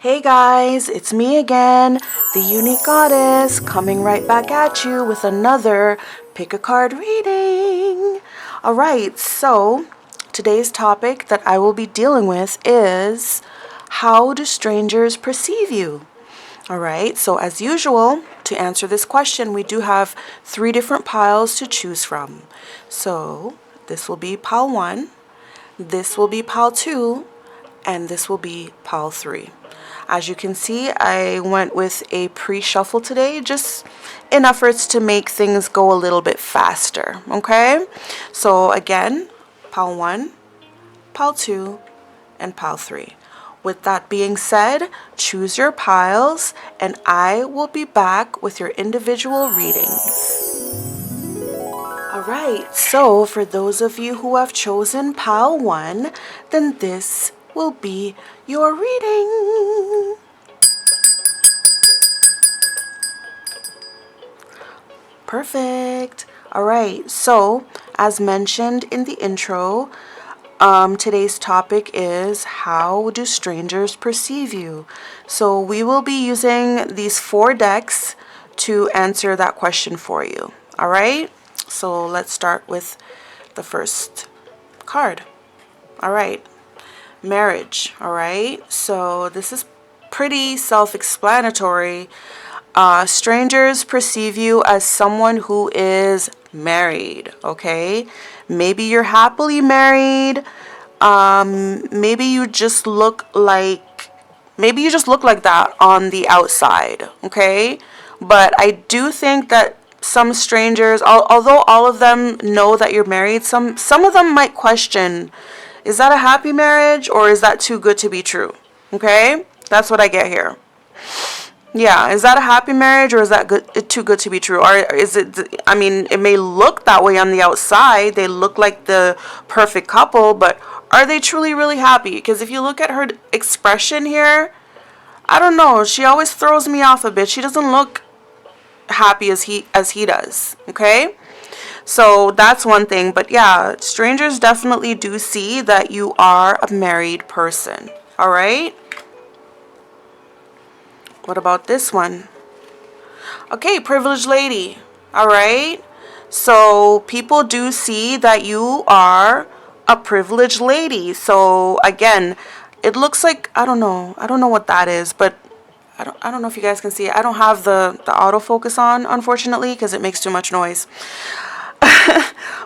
Hey guys, it's me again, the Unique Goddess, coming right back at you with another pick a card reading. Alright, so today's topic that I will be dealing with is how do strangers perceive you? Alright, so as usual, to answer this question, we do have 3 different piles to choose from. So this will be pile 1, this will be pile 2, and this will be pile 3. As you can see, I went with a pre-shuffle today, just in efforts to make things go a little bit faster, okay? So again, pile 1, pile 2, and pile 3. With that being said, choose your piles, and I will be back with your individual readings. Alright, so for those of you who have chosen pile 1, then this will be your reading. Perfect. Alright, so as mentioned in the intro, today's topic is how do strangers perceive you? So we will be using these 4 decks to answer that question for you. Alright, so let's start with the first card. Alright. Marriage, all right? So this is pretty self-explanatory. Strangers perceive you as someone who is married, okay? Maybe you're happily married. Maybe you just look like that on the outside, okay? But I do think that some strangers, although all of them know that you're married, some of them might question, is that a happy marriage or is that too good to be true? Okay? That's what I get here. Yeah, is that a happy marriage or is that too good to be true? Or is it, I mean, it may look that way on the outside. They look like the perfect couple, but are they truly really happy? Because if you look at her expression here, I don't know. She always throws me off a bit. She doesn't look happy as he does. Okay? So that's one thing, but yeah, strangers definitely do see that you are a married person. All right? What about this one? Okay, privileged lady. All right? So people do see that you are a privileged lady. So again, it looks like, I don't know what that is, but I don't know if you guys can see it. I don't have the autofocus on, unfortunately, because it makes too much noise.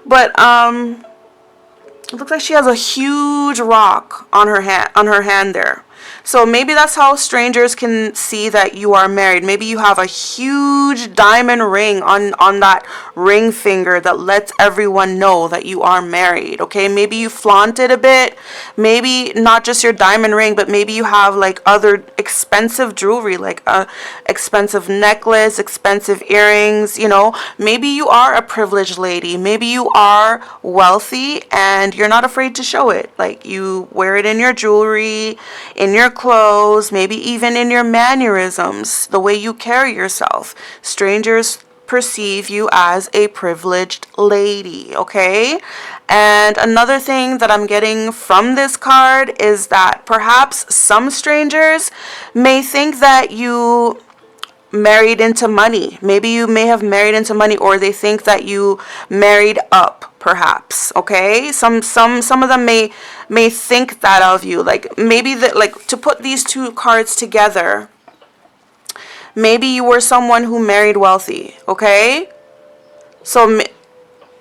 But it looks like she has a huge rock on her hand there. So maybe that's how strangers can see that you are married. Maybe you have a huge diamond ring on that ring finger that lets everyone know that you are married, okay? Maybe you flaunt it a bit. Maybe not just your diamond ring, but maybe you have like other expensive jewelry, like a expensive necklace, expensive earrings, you know? Maybe you are a privileged lady. Maybe you are wealthy and you're not afraid to show it. Like you wear it in your jewelry, in your clothes, maybe even in your mannerisms, the way you carry yourself. Strangers perceive you as a privileged lady, okay? And another thing that I'm getting from this card is that perhaps some strangers may think that you married into money. Maybe you may have married into money, or they think that you married up, perhaps. Okay, some of them may think that of you. Like maybe that, like, to put these 2 cards together, maybe you were someone who married wealthy. Okay, so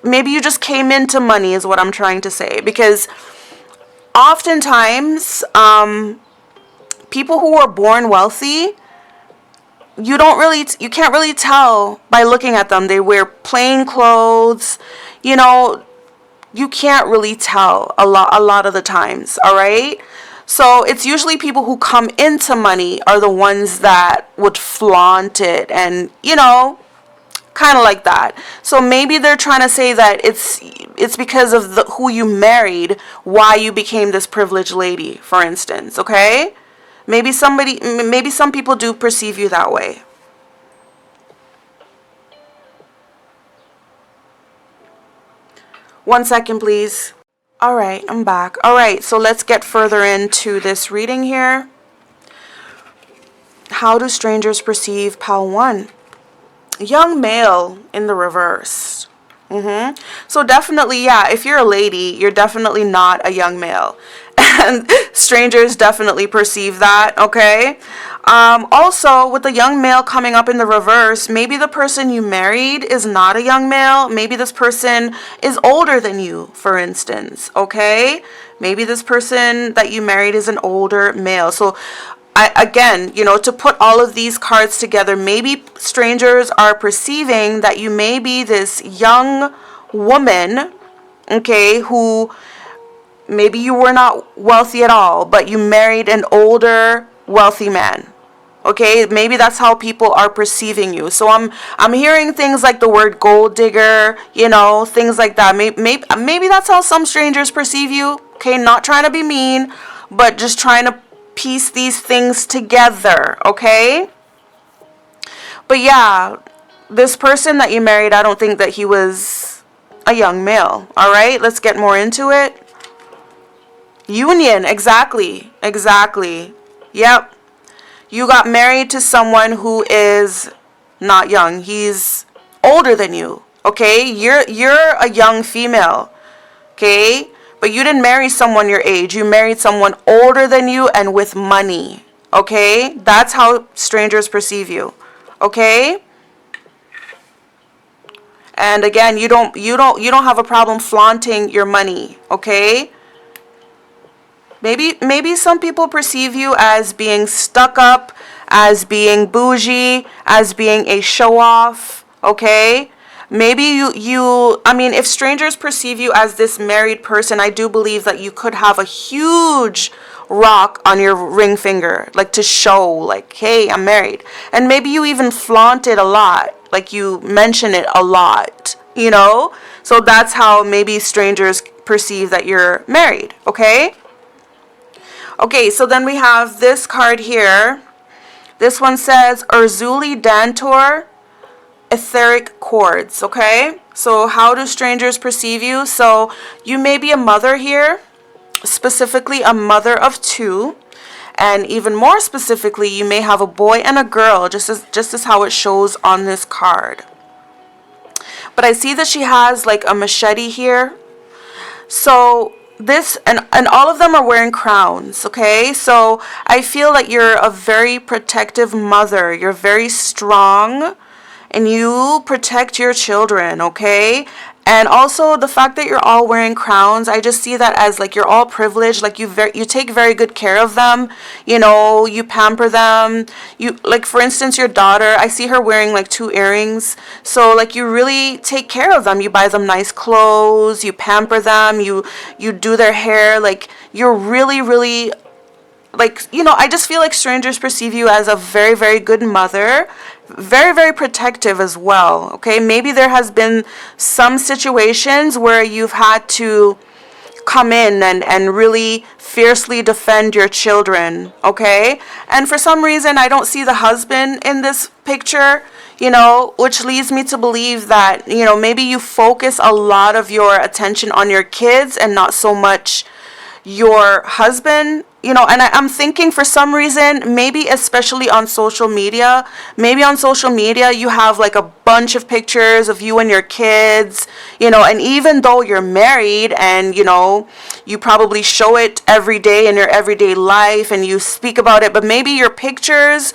maybe you just came into money is what I'm trying to say, because oftentimes people who are born wealthy, you can't really tell by looking at them. They wear plain clothes, you know, you can't really tell a lot of the times, all right? So it's usually people who come into money are the ones that would flaunt it and, you know, kind of like that. So maybe they're trying to say that it's because of who you married, why you became this privileged lady, for instance, okay? Maybe some people do perceive you that way. One second, please. All right, I'm back. All right, so let's get further into this reading here. how do strangers perceive pile 1? Young male in the reverse. So definitely, yeah, if you're a lady, you're definitely not a young male. And strangers definitely perceive that, okay? Also, with the young male coming up in the reverse, maybe the person you married is not a young male. Maybe this person is older than you, for instance, okay? Maybe this person that you married is an older male. So again, to put all of these cards together, maybe strangers are perceiving that you may be this young woman, okay, who maybe you were not wealthy at all, but you married an older, wealthy man. Okay, maybe that's how people are perceiving you. So I'm hearing things like the word gold digger, things like that. Maybe that's how some strangers perceive you. Okay, not trying to be mean, but just trying to piece these things together, okay? But yeah, this person that you married, I don't think that he was a young male. All right, let's get more into it. Union, exactly. Yep. You got married to someone who is not young. He's older than you, okay? You're a young female, okay? But you didn't marry someone your age. You married someone older than you and with money, okay? That's how strangers perceive you, okay? And again, you don't have a problem flaunting your money, okay? Maybe some people perceive you as being stuck up, as being bougie, as being a show off, okay? Maybe if strangers perceive you as this married person, I do believe that you could have a huge rock on your ring finger, like to show, like, hey, I'm married. And maybe you even flaunt it a lot, like you mention it a lot, So that's how maybe strangers perceive that you're married, okay? Okay, so then we have this card here. This one says Urzuli Dantor Etheric Chords, okay? So how do strangers perceive you? So you may be a mother here, specifically a mother of 2. And even more specifically, you may have a boy and a girl, just as how it shows on this card. But I see that she has like a machete here. So this and all of them are wearing crowns, okay? So I feel like you're a very protective mother. You're very strong and you protect your children, okay? And also the fact that you're all wearing crowns, I just see that as like you're all privileged, like you take very good care of them, you pamper them. You, like, for instance, your daughter, I see her wearing like 2 earrings. So like you really take care of them. You buy them nice clothes, you pamper them, you do their hair, like you're really, really, like, I just feel like strangers perceive you as a very, very good mother, very, very protective as well, okay? Maybe there has been some situations where you've had to come in and really fiercely defend your children, okay? And for some reason, I don't see the husband in this picture, which leads me to believe that, maybe you focus a lot of your attention on your kids and not so much your husband, and I'm thinking for some reason, maybe especially on social media, you have like a bunch of pictures of you and your kids, and even though you're married and, you probably show it every day in your everyday life and you speak about it, but maybe your pictures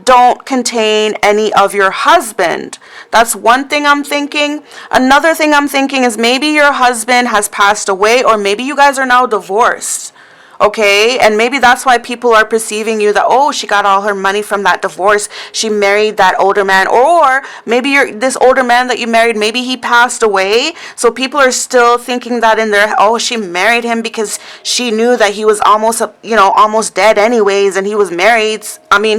don't contain any of your husband. That's one thing I'm thinking. Another thing I'm thinking is maybe your husband has passed away or maybe you guys are now divorced. Okay, and maybe that's why people are perceiving you that, oh, she got all her money from that divorce. She married that older man. Or maybe this older man that you married, maybe he passed away. So people are still thinking that in their, oh, she married him because she knew that he was almost dead anyways. And he was married.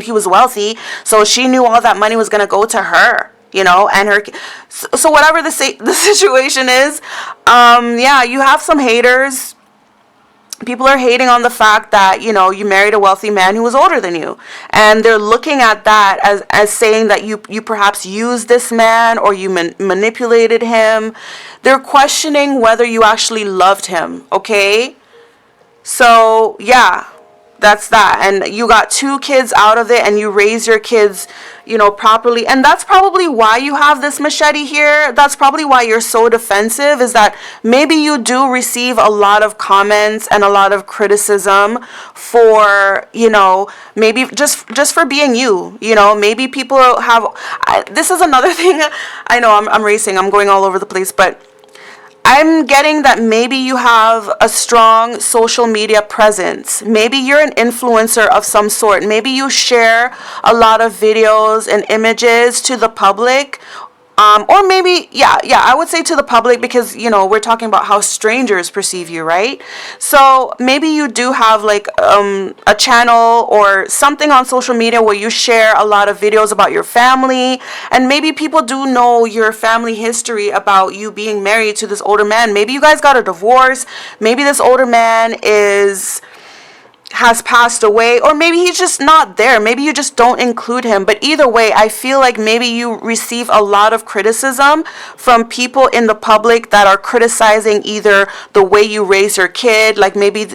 He was wealthy. So she knew all that money was going to go to her. And her, so whatever the situation is, you have some haters. People are hating on the fact that, you married a wealthy man who was older than you. And they're looking at that as saying that you perhaps used this man or you manipulated him. They're questioning whether you actually loved him, okay? So, yeah, that's that. And you got 2 kids out of it, and you raise your kids, properly. And that's probably why you have this machete here. That's probably why you're so defensive, is that maybe you do receive a lot of comments and a lot of criticism for, maybe just for being you. Maybe people have, this is another thing. I know I'm racing, I'm going all over the place, but I'm getting that maybe you have a strong social media presence. Maybe you're an influencer of some sort. Maybe you share a lot of videos and images to the public. Or maybe, I would say to the public, because, we're talking about how strangers perceive you, right? So maybe you do have like a channel or something on social media where you share a lot of videos about your family. And maybe people do know your family history about you being married to this older man. Maybe you guys got a divorce. Maybe this older man has passed away, or maybe he's just not there. Maybe you just don't include him. But either way, I feel like maybe you receive a lot of criticism from people in the public that are criticizing either the way you raise your kid, like maybe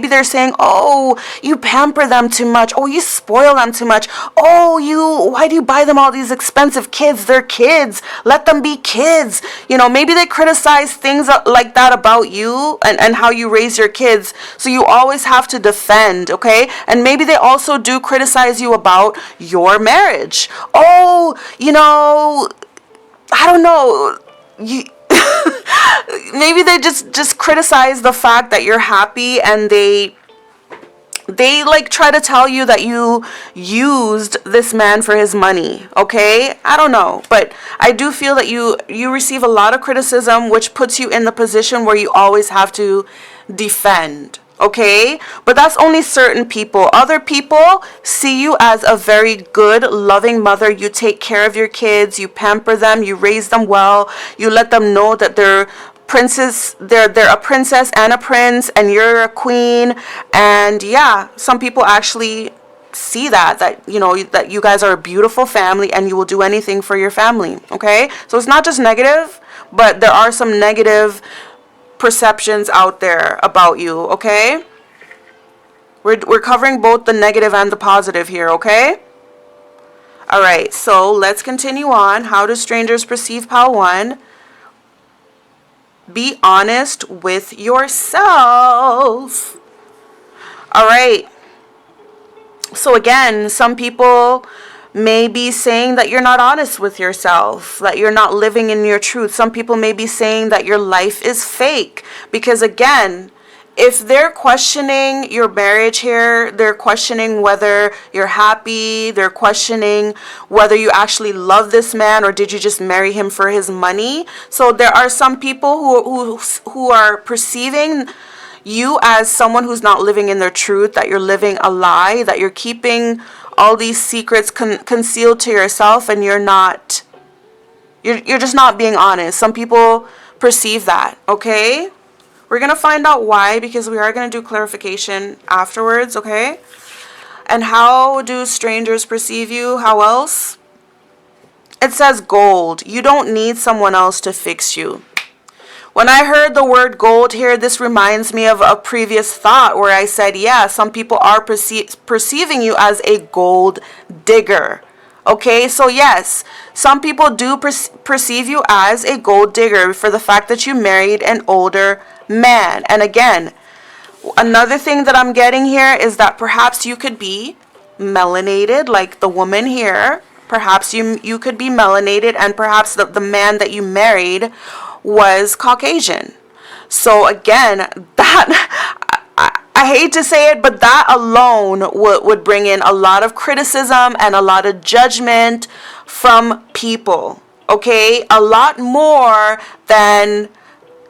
they're saying, oh, you pamper them too much, oh, you spoil them too much, oh, why do you buy them all these expensive kids? They're kids, let them be kids. Maybe they criticize things like that about you and how you raise your kids, so you always have to defend, okay? And maybe they also do criticize you about your marriage. Oh, I don't know. Maybe they just criticize the fact that you're happy, and they like try to tell you that you used this man for his money, okay? I don't know, but I do feel that you receive a lot of criticism, which puts you in the position where you always have to defend. Okay, but that's only certain people. Other people see you as a very good, loving mother. You take care of your kids, you pamper them, you raise them well, you let them know that they're a princess and a prince, and you're a queen. And yeah, some people actually see that you guys are a beautiful family, and you will do anything for your family. Okay, so it's not just negative, but there are some negative perceptions out there about you, okay? We're covering both the negative and the positive here, okay? All right, so let's continue on. How do strangers perceive pile 1? Be honest with yourself. All right. So again, some people may be saying that you're not honest with yourself, that you're not living in your truth. Some people may be saying that your life is fake, because again, if they're questioning your marriage here, they're questioning whether you're happy, they're questioning whether you actually love this man, or did you just marry him for his money. So there are some people who are perceiving you as someone who's not living in their truth, that you're living a lie, that you're keeping all these secrets concealed to yourself, and you're just not being honest. Some people perceive that, okay? We're going to find out why, because we are going to do clarification afterwards, okay? And how do strangers perceive you? How else? It says gold. You don't need someone else to fix you. When I heard the word gold here, this reminds me of a previous thought where I said, yeah, some people are perceiving you as a gold digger. Okay, so yes, some people do perceive you as a gold digger for the fact that you married an older man. And again, another thing that I'm getting here is that perhaps you could be melanated, like the woman here. Perhaps you could be melanated, and perhaps the man that you married was Caucasian. So again, that I hate to say it, but that alone would bring in a lot of criticism and a lot of judgment from people. Okay, a lot more than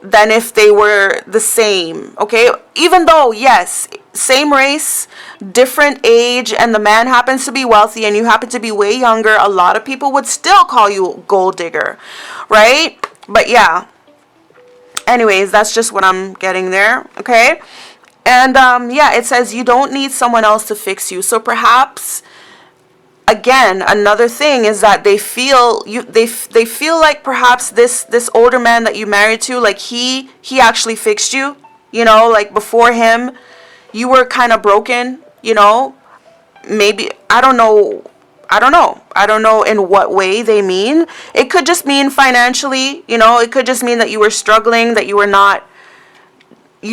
if they were the same. Okay, even though yes, same race, different age, and the man happens to be wealthy and you happen to be way younger, a lot of people would still call you gold digger, right? But yeah, anyways, that's just what I'm getting there, okay? And yeah, it says you don't need someone else to fix you. So perhaps, again, another thing is that they feel like perhaps this older man that you married to, like he actually fixed you, like before him, you were kind of broken, you know, maybe, I don't know in what way they mean. It could just mean financially, you know, it could just mean that you were struggling, that you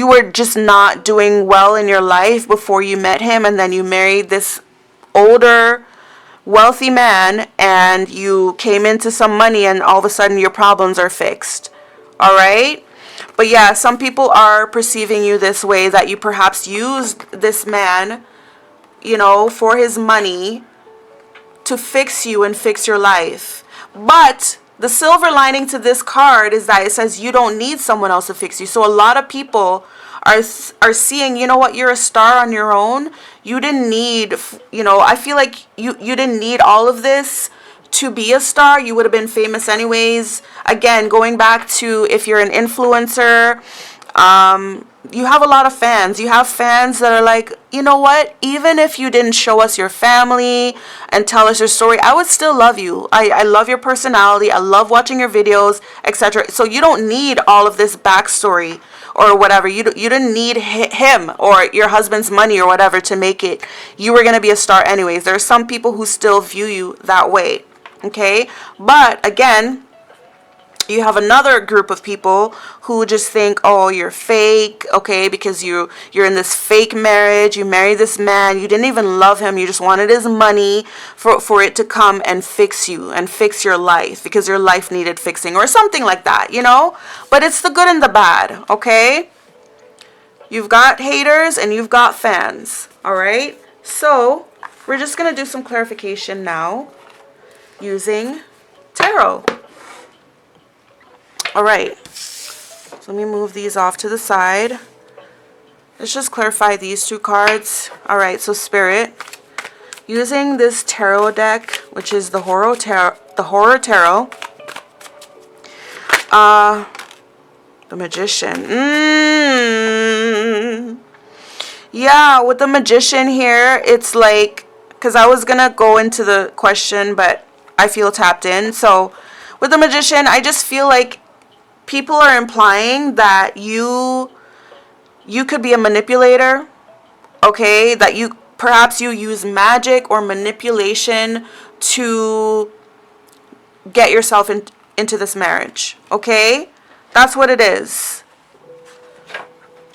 were just not doing well in your life before you met him, and then you married this older, wealthy man, and you came into some money, and all of a sudden your problems are fixed. All right? But yeah, some people are perceiving you this way, that you perhaps used this man, you know, for his money to fix you and fix your life. But the silver lining to this card is that it says you don't need someone else to fix you. So a lot of people are seeing, you know what, you're a star on your own. You didn't need, you know, I feel like you didn't need all of this to be a star. You would have been famous anyways. Again, going back to if you're an influencer, you have a lot of fans. You have fans that are like, you know what? Even if you didn't show us your family and tell us your story, I would still love you. I love your personality. I love watching your videos, etc. So you don't need all of this backstory or whatever. You didn't need him or your husband's money or whatever to make it. You were going to be a star anyways. There are some people who still view you that way. Okay? But again, you have another group of people who just think, oh, you're fake, okay, because you're in this fake marriage, you married this man, you didn't even love him, you just wanted his money for it to come and fix you and fix your life because your life needed fixing or something like that, you know? But it's the good and the bad, okay? You've got haters and you've got fans, all right? So we're just going to do some clarification now using tarot. All right, so let me move these off to the side. Let's just clarify these two cards. All right, so Spirit, using this tarot deck, which is the Horror Tarot, the Magician. Yeah, with the Magician here, it's like, because I was gonna go into the question, but I feel tapped in. So with the Magician, I just feel like people are implying that you could be a manipulator, okay? That perhaps you use magic or manipulation to get yourself into this marriage, okay? That's what it is.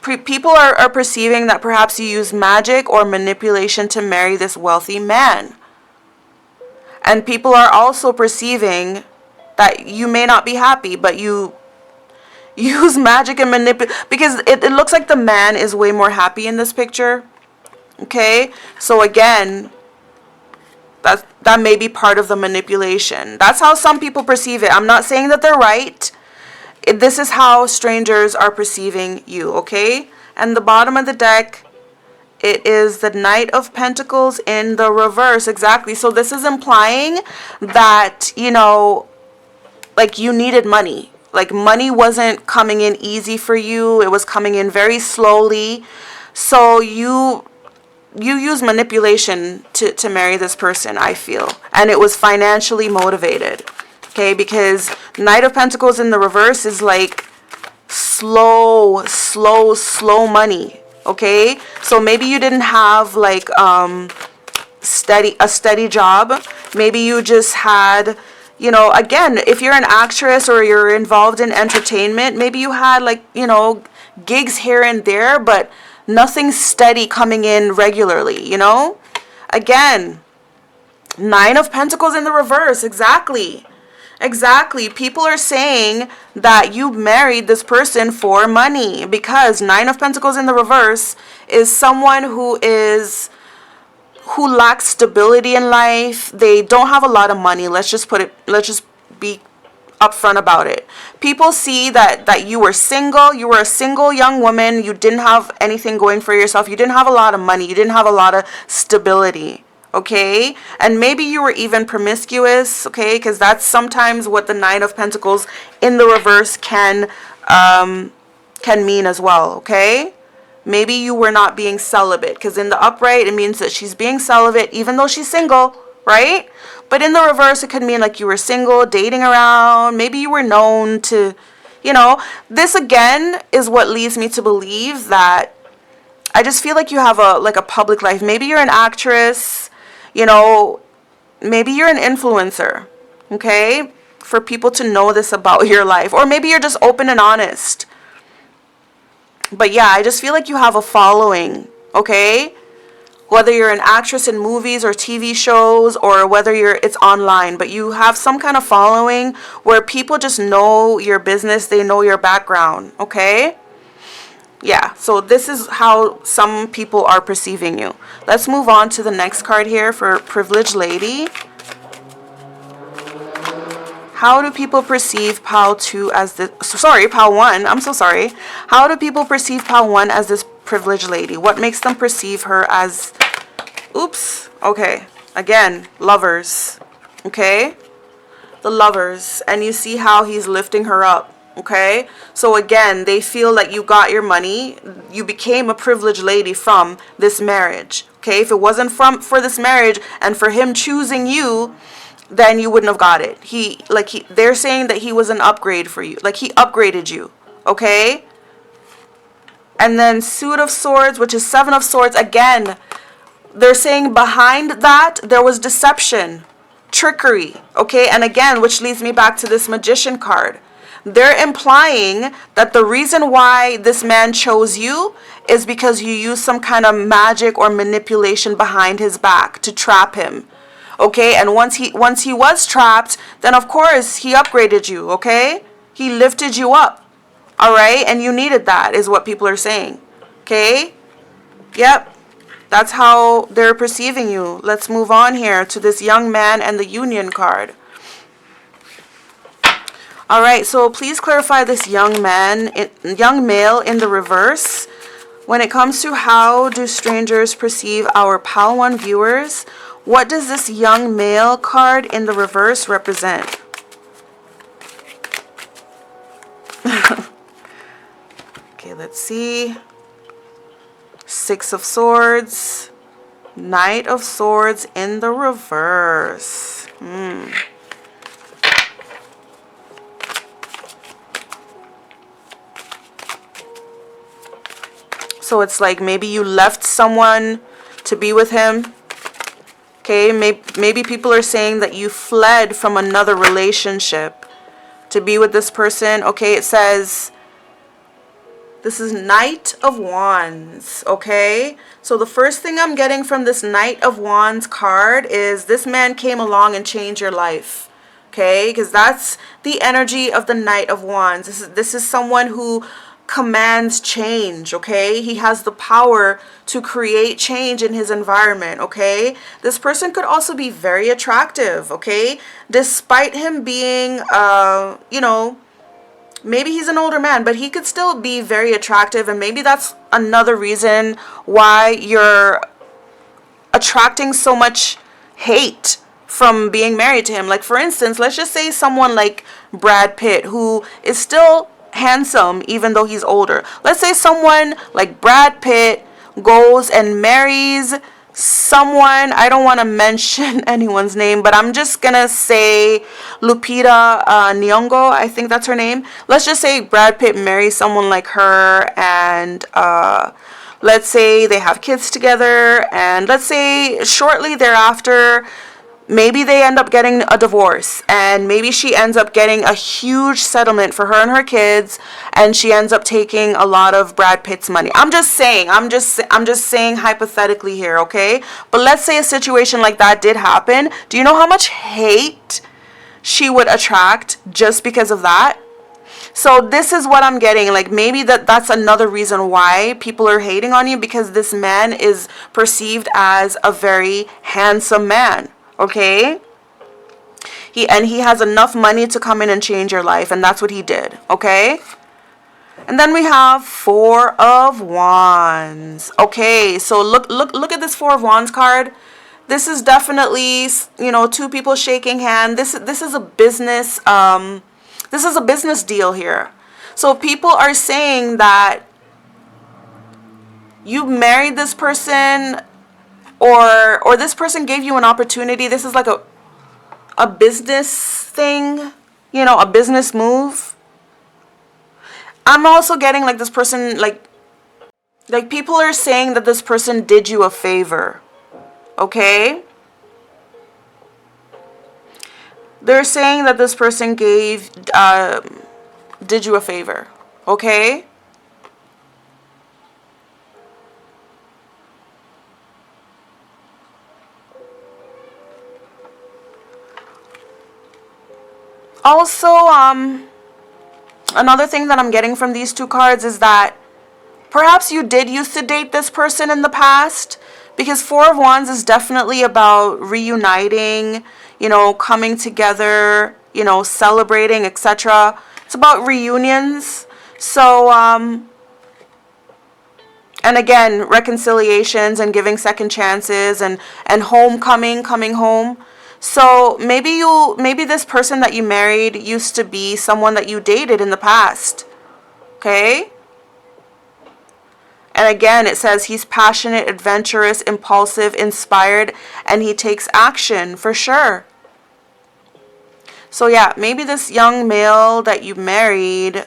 People are perceiving that perhaps you use magic or manipulation to marry this wealthy man. And people are also perceiving that you may not be happy, but you use magic and manipulate, because it looks like the man is way more happy in this picture, okay? So again, that may be part of the manipulation. That's how some people perceive it. I'm not saying that they're right. This is how strangers are perceiving you, okay? And the bottom of the deck, it is the Knight of Pentacles in the reverse. Exactly. So this is implying that, you know, like you needed money. Like money wasn't coming in easy for you. It was coming in very slowly. So you use manipulation to marry this person, I feel. And it was financially motivated. Okay, because Knight of Pentacles in the reverse is like slow money. Okay? So maybe you didn't have like a steady job. Maybe you just had, you know, again, if you're an actress or you're involved in entertainment, maybe you had like, you know, gigs here and there, but nothing steady coming in regularly, you know? Again, Nine of Pentacles in the reverse, exactly. Exactly. People are saying that you married this person for money, because Nine of Pentacles in the reverse is someone who lacks stability in life. They don't have a lot of money. Let's just be upfront about it. People see that you were single. You were a single young woman. You didn't have anything going for yourself. You didn't have a lot of money. You didn't have a lot of stability. Okay? And maybe you were even promiscuous, okay? Because that's sometimes what the Nine of Pentacles in the reverse can mean as well, okay? Maybe you were not being celibate, because in the upright, it means that she's being celibate even though she's single, right? But in the reverse, it could mean like you were single, dating around. Maybe you were known to, you know. This, again, is what leads me to believe that I just feel like you have a public life. Maybe you're an actress, you know, maybe you're an influencer, okay? For people to know this about your life. Or maybe you're just open and honest. But yeah, I just feel like you have a following, okay? Whether you're an actress in movies or TV shows, or whether it's online, but you have some kind of following where people just know your business, they know your background, okay? Yeah, so this is how some people are perceiving you. Let's move on to the next card here for Privileged Lady. How do people perceive Pile 2 as this... Sorry, Pile 1. I'm so sorry. How do people perceive Pile 1 as this privileged lady? What makes them perceive her as... Oops. Okay. Again, Lovers. Okay? The Lovers. And you see how he's lifting her up. Okay? So again, they feel that you got your money. You became a privileged lady from this marriage. Okay? If it wasn't for this marriage and for him choosing you, then you wouldn't have got it. They're saying that he was an upgrade for you. Like, he upgraded you. Okay? And then Suit of Swords, which is Seven of Swords. Again, they're saying behind that, there was deception, trickery. Okay? And again, which leads me back to this Magician card. They're implying that the reason why this man chose you is because you used some kind of magic or manipulation behind his back to trap him. Okay, and once he was trapped, then of course he upgraded you, okay? He lifted you up. All right? And you needed that, is what people are saying. Okay? Yep. That's how they're perceiving you. Let's move on here to this young man and the Union card. All right, so please clarify this young male in the reverse. When it comes to how do strangers perceive our Pile 1 viewers, what does this young male card in the reverse represent? Okay, let's see. Six of Swords. Knight of Swords in the reverse. So it's like maybe you left someone to be with him. Okay, maybe people are saying that you fled from another relationship to be with this person. Okay, it says this is Knight of Wands. Okay, so the first thing I'm getting from this Knight of Wands card is this man came along and changed your life. Okay, because that's the energy of the Knight of Wands. This is someone who commands change. Okay, he has the power to create change in his environment. Okay, this person could also be very attractive. Okay, despite him being maybe he's an older man, but he could still be very attractive, and maybe that's another reason why you're attracting so much hate from being married to him. Like, for instance, let's just say someone like Brad Pitt, who is still handsome even though he's older. Let's say someone like Brad Pitt goes and marries someone, I don't want to mention anyone's name, but I'm just gonna say Lupita Nyong'o, I think that's her name. Let's just say Brad Pitt marries someone like her, and let's say they have kids together, and let's say shortly thereafter maybe they end up getting a divorce, and maybe she ends up getting a huge settlement for her and her kids, and she ends up taking a lot of Brad Pitt's money. I'm just saying hypothetically here, okay? But let's say a situation like that did happen. Do you know how much hate she would attract just because of that? So this is what I'm getting. Like, maybe that's another reason why people are hating on you, because this man is perceived as a very handsome man. Okay, he has enough money to come in and change your life, and that's what he did. Okay, and then we have Four of Wands. Okay, so look at this Four of Wands card. This is definitely, two people shaking hand. This is a business deal here. So people are saying that you married this person, or this person gave you an opportunity. This is like a business thing, a business move. I'm also getting like this person, like Like, people are saying that this person did you a favor. Okay? They're saying that this person did you a favor. Okay? Also, another thing that I'm getting from these two cards is that perhaps you did used to date this person in the past, because Four of Wands is definitely about reuniting, coming together, celebrating, etc. It's about reunions. So, and again, reconciliations and giving second chances and homecoming, coming home. So maybe this person that you married used to be someone that you dated in the past. Okay? And again, it says he's passionate, adventurous, impulsive, inspired, and he takes action for sure. So yeah, maybe this young male that you married.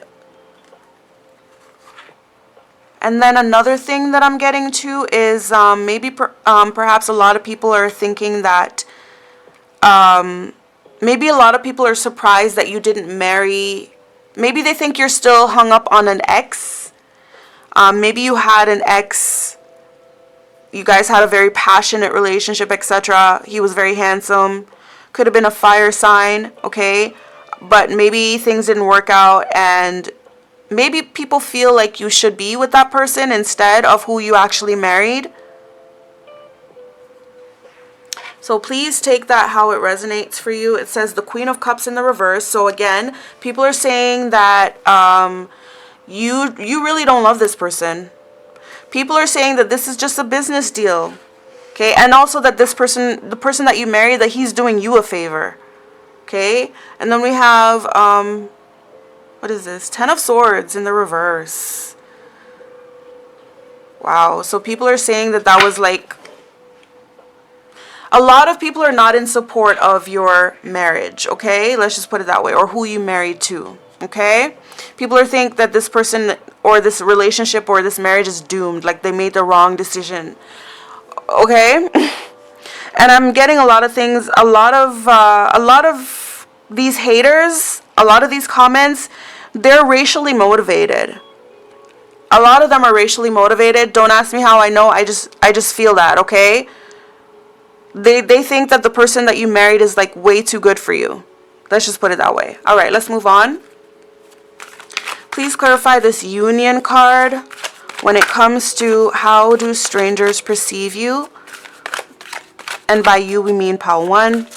And then another thing that I'm getting to is perhaps a lot of people are thinking that maybe a lot of people are surprised that you didn't marry. Maybe they think you're still hung up on an ex. Maybe you had an ex. You guys had a very passionate relationship, etc. He was very handsome. Could have been a fire sign, okay? But maybe things didn't work out, and maybe people feel like you should be with that person instead of who you actually married. So please take that how it resonates for you. It says the Queen of Cups in the reverse. So again, people are saying that you really don't love this person. People are saying that this is just a business deal. Okay? And also that this person, the person that you married, that he's doing you a favor. Okay? And then we have what is this? Ten of Swords in the reverse. Wow. So people are saying that that was like, a lot of people are not in support of your marriage, okay? Let's just put it that way. Or who you married to, okay? People are think that this person or this relationship or this marriage is doomed, like they made the wrong decision, okay? And I'm getting a lot of things, a lot of these haters, a lot of these comments, they're racially motivated. A lot of them are racially motivated. Don't ask me how I know. I just feel that, okay? They think that the person that you married is like way too good for you. Let's just put it that way. All right, let's move on. Please clarify this Union card when it comes to how do strangers perceive you. And by you, we mean pile 1.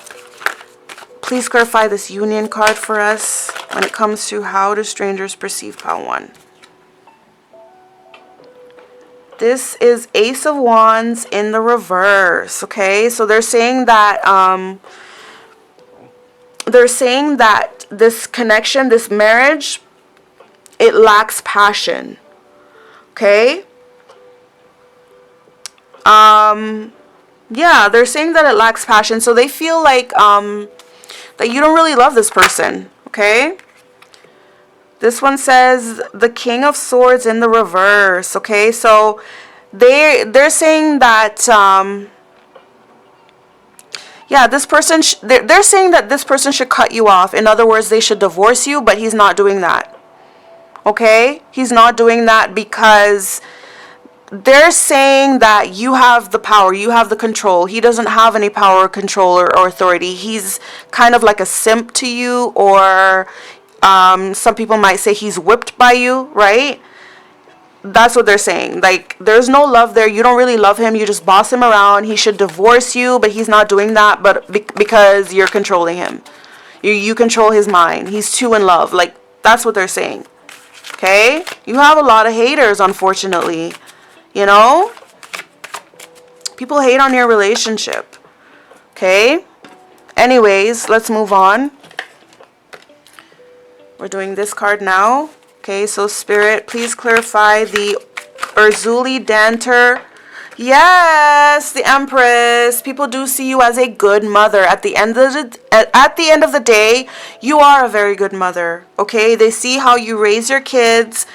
Please clarify this Union card for us when it comes to how do strangers perceive pile 1. This is Ace of Wands in the reverse, okay? So they're saying that this connection, this marriage, it lacks passion. Okay? Yeah, they're saying that it lacks passion. So they feel like that you don't really love this person, okay? This one says the King of Swords in the reverse, okay? So they're saying that yeah, this person they're saying that this person should cut you off. In other words, they should divorce you, but he's not doing that. Okay? He's not doing that because they're saying that you have the power, you have the control. He doesn't have any power, control, or authority. He's kind of like a simp to you, or some people might say he's whipped by you, right? That's what they're saying. Like, there's no love there. You don't really love him. You just boss him around. He should divorce you, but he's not doing that, but because you're controlling him. You control his mind. He's too in love. Like, that's what they're saying. Okay? You have a lot of haters, unfortunately. You know? People hate on your relationship. Okay? Anyways, let's move on. We're doing this card now. Okay, so Spirit, please clarify the Urzuli Danter. Yes, the Empress. People do see you as a good mother. At the end of the day, you are a very good mother. Okay, they see how you raise your kids.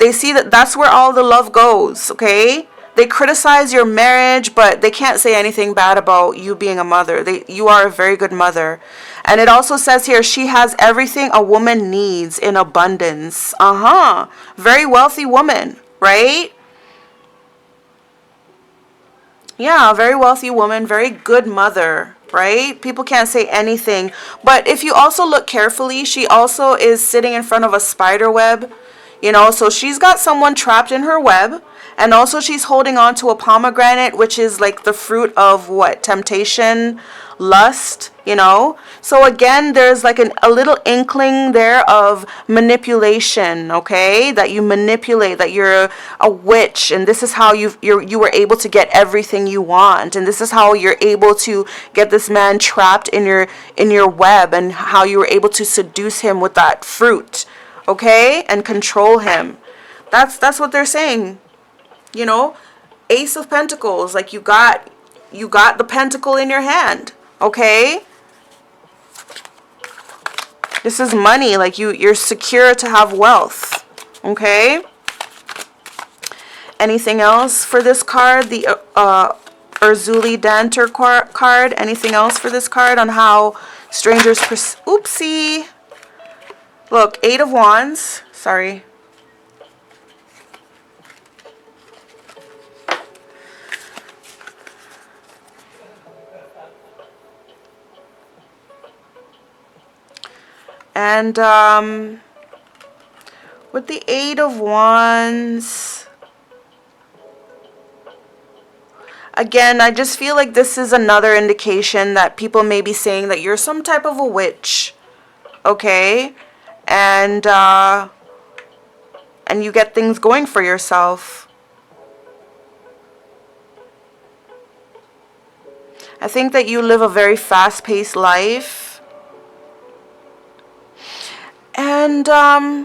They see that that's where all the love goes, okay? They criticize your marriage, but they can't say anything bad about you being a mother. You are a very good mother. And it also says here, she has everything a woman needs in abundance. Very wealthy woman, right? Yeah, very wealthy woman, very good mother, right? People can't say anything. But if you also look carefully, she also is sitting in front of a spider web, so she's got someone trapped in her web. And also she's holding on to a pomegranate, which is like the fruit of what? Temptation, lust, So again, there's like a little inkling there of manipulation, okay? That you manipulate, that you're a witch, and this is how you were able to get everything you want, and this is how you're able to get this man trapped in your web, and how you were able to seduce him with that fruit, okay? And control him. That's what they're saying. Ace of Pentacles, like you got the pentacle in your hand, okay? This is money, like you're secure to have wealth, okay? Anything else for this card? The Urzuli Danter card. Anything else for this card on how strangers oopsie. Look, 8 of Wands. Sorry. And with the 8 of Wands, again, I just feel like this is another indication that people may be saying that you're some type of a witch, okay? And you get things going for yourself. I think that you live a very fast-paced life. And I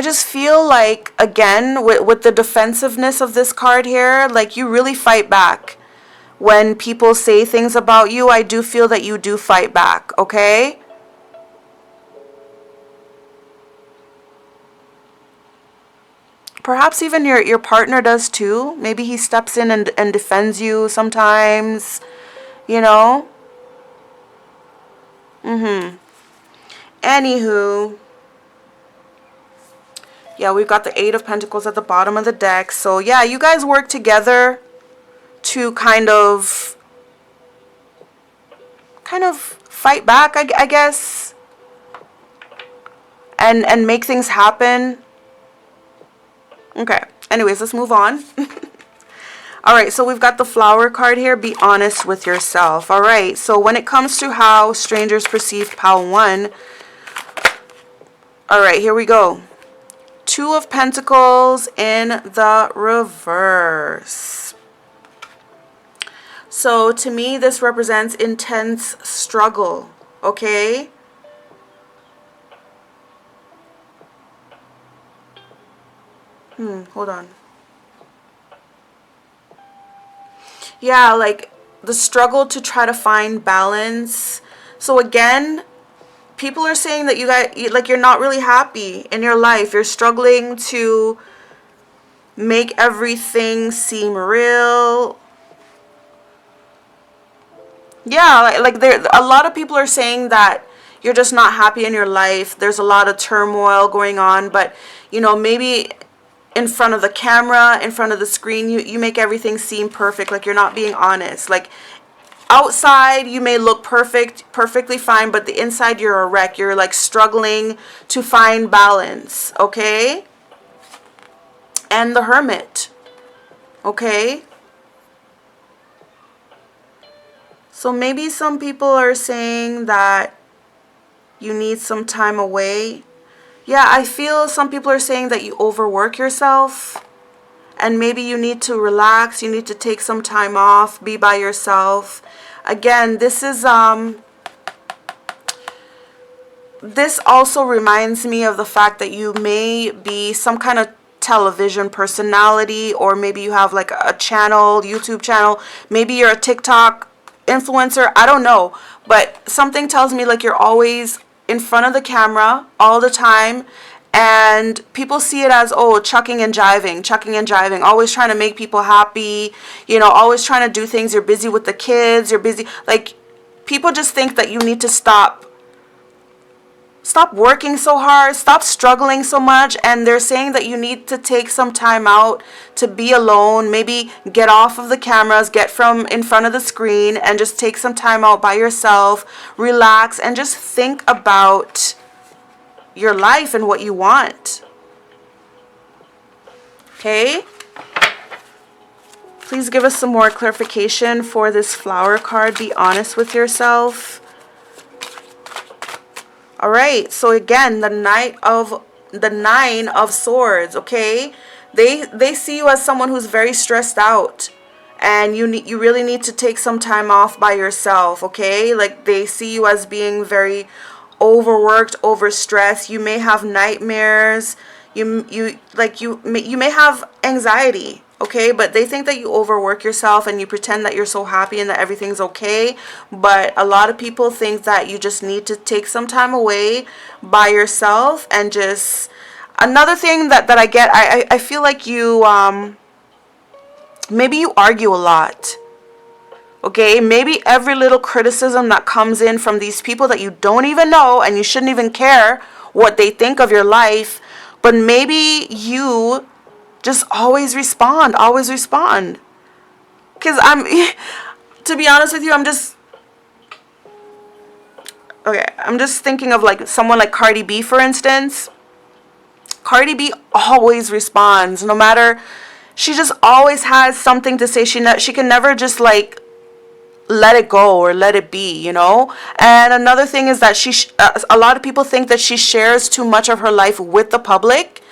just feel like, again, with the defensiveness of this card here, like you really fight back. When people say things about you, I do feel that you do fight back, okay? Perhaps even your partner does too. Maybe he steps in and defends you sometimes, Anywho. Yeah, we've got the 8 of Pentacles at the bottom of the deck. So, yeah, you guys work together to kind of fight back, I guess. And make things happen. Okay. Anyways, let's move on. All right, so we've got the Flower card here. Be honest with yourself. All right, so when it comes to how strangers perceive pile 1. All right, here we go. 2 of Pentacles in the reverse. So to me, this represents intense struggle, okay? Hold on. Yeah, like the struggle to try to find balance. So again, people are saying that you're not really happy in your life. You're struggling to make everything seem real. Yeah, like a lot of people are saying that you're just not happy in your life. There's a lot of turmoil going on, but maybe in front of the camera, in front of the screen, you make everything seem perfect, like you're not being honest. Like outside you may look perfectly fine, but the inside you're a wreck. You're like struggling to find balance, okay? And the Hermit, okay? So maybe some people are saying that you need some time away. Yeah, I feel some people are saying that you overwork yourself. And maybe you need to relax. You need to take some time off. Be by yourself. Again, this also reminds me of the fact that you may be some kind of television personality, or maybe you have like a channel, YouTube channel, maybe you're a TikTok influencer, I don't know, but something tells me like you're always in front of the camera all the time, and people see it as, oh, chucking and jiving, always trying to make people happy, you know, always trying to do things. You're busy with the kids, you're busy, like, people just think that you need to stop working so hard, stop struggling so much, and they're saying that you need to take some time out to be alone, maybe get off of the cameras, get from in front of the screen, and just take some time out by yourself, relax, and just think about your life and what you want. Okay? Please give us some more clarification for this Flower card. Be honest with yourself. All right, so again, the Nine of Swords, okay? They see you as someone who's very stressed out, and you really need to take some time off by yourself, okay? Like, they see you as being very overworked, overstressed. You may have nightmares. You may have anxiety, okay? But they think that you overwork yourself and you pretend that you're so happy and that everything's okay. But a lot of people think that you just need to take some time away by yourself and just... Another thing that I get, I feel like you, maybe you argue a lot. Okay, maybe every little criticism that comes in from these people that you don't even know, and you shouldn't even care what they think of your life, but maybe you just always respond. Because to be honest with you, I'm just thinking of like someone like Cardi B, for instance. Cardi B always responds, no matter, she just always has something to say. She can never just like let it go or let it be, you know. And another thing is that a lot of people think that she shares too much of her life with the public,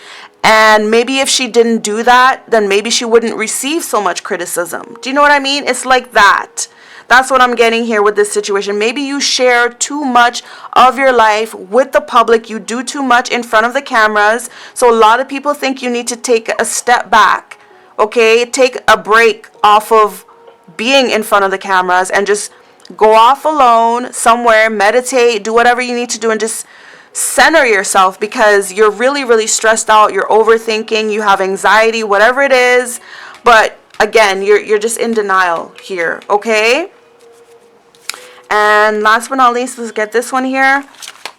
and maybe if she didn't do that, then maybe she wouldn't receive so much criticism. Do you know what I mean? It's like that. That's what I'm getting here with this situation. Maybe you share too much of your life with the public. You do too much in front of the cameras. So a lot of people think you need to take a step back, okay? Take a break off of being in front of the cameras and just go off alone somewhere, meditate, do whatever you need to do, and just center yourself, because you're really, really stressed out. You're overthinking, you have anxiety, whatever it is. But again, you're just in denial here, okay? And last but not least, let's get this one here.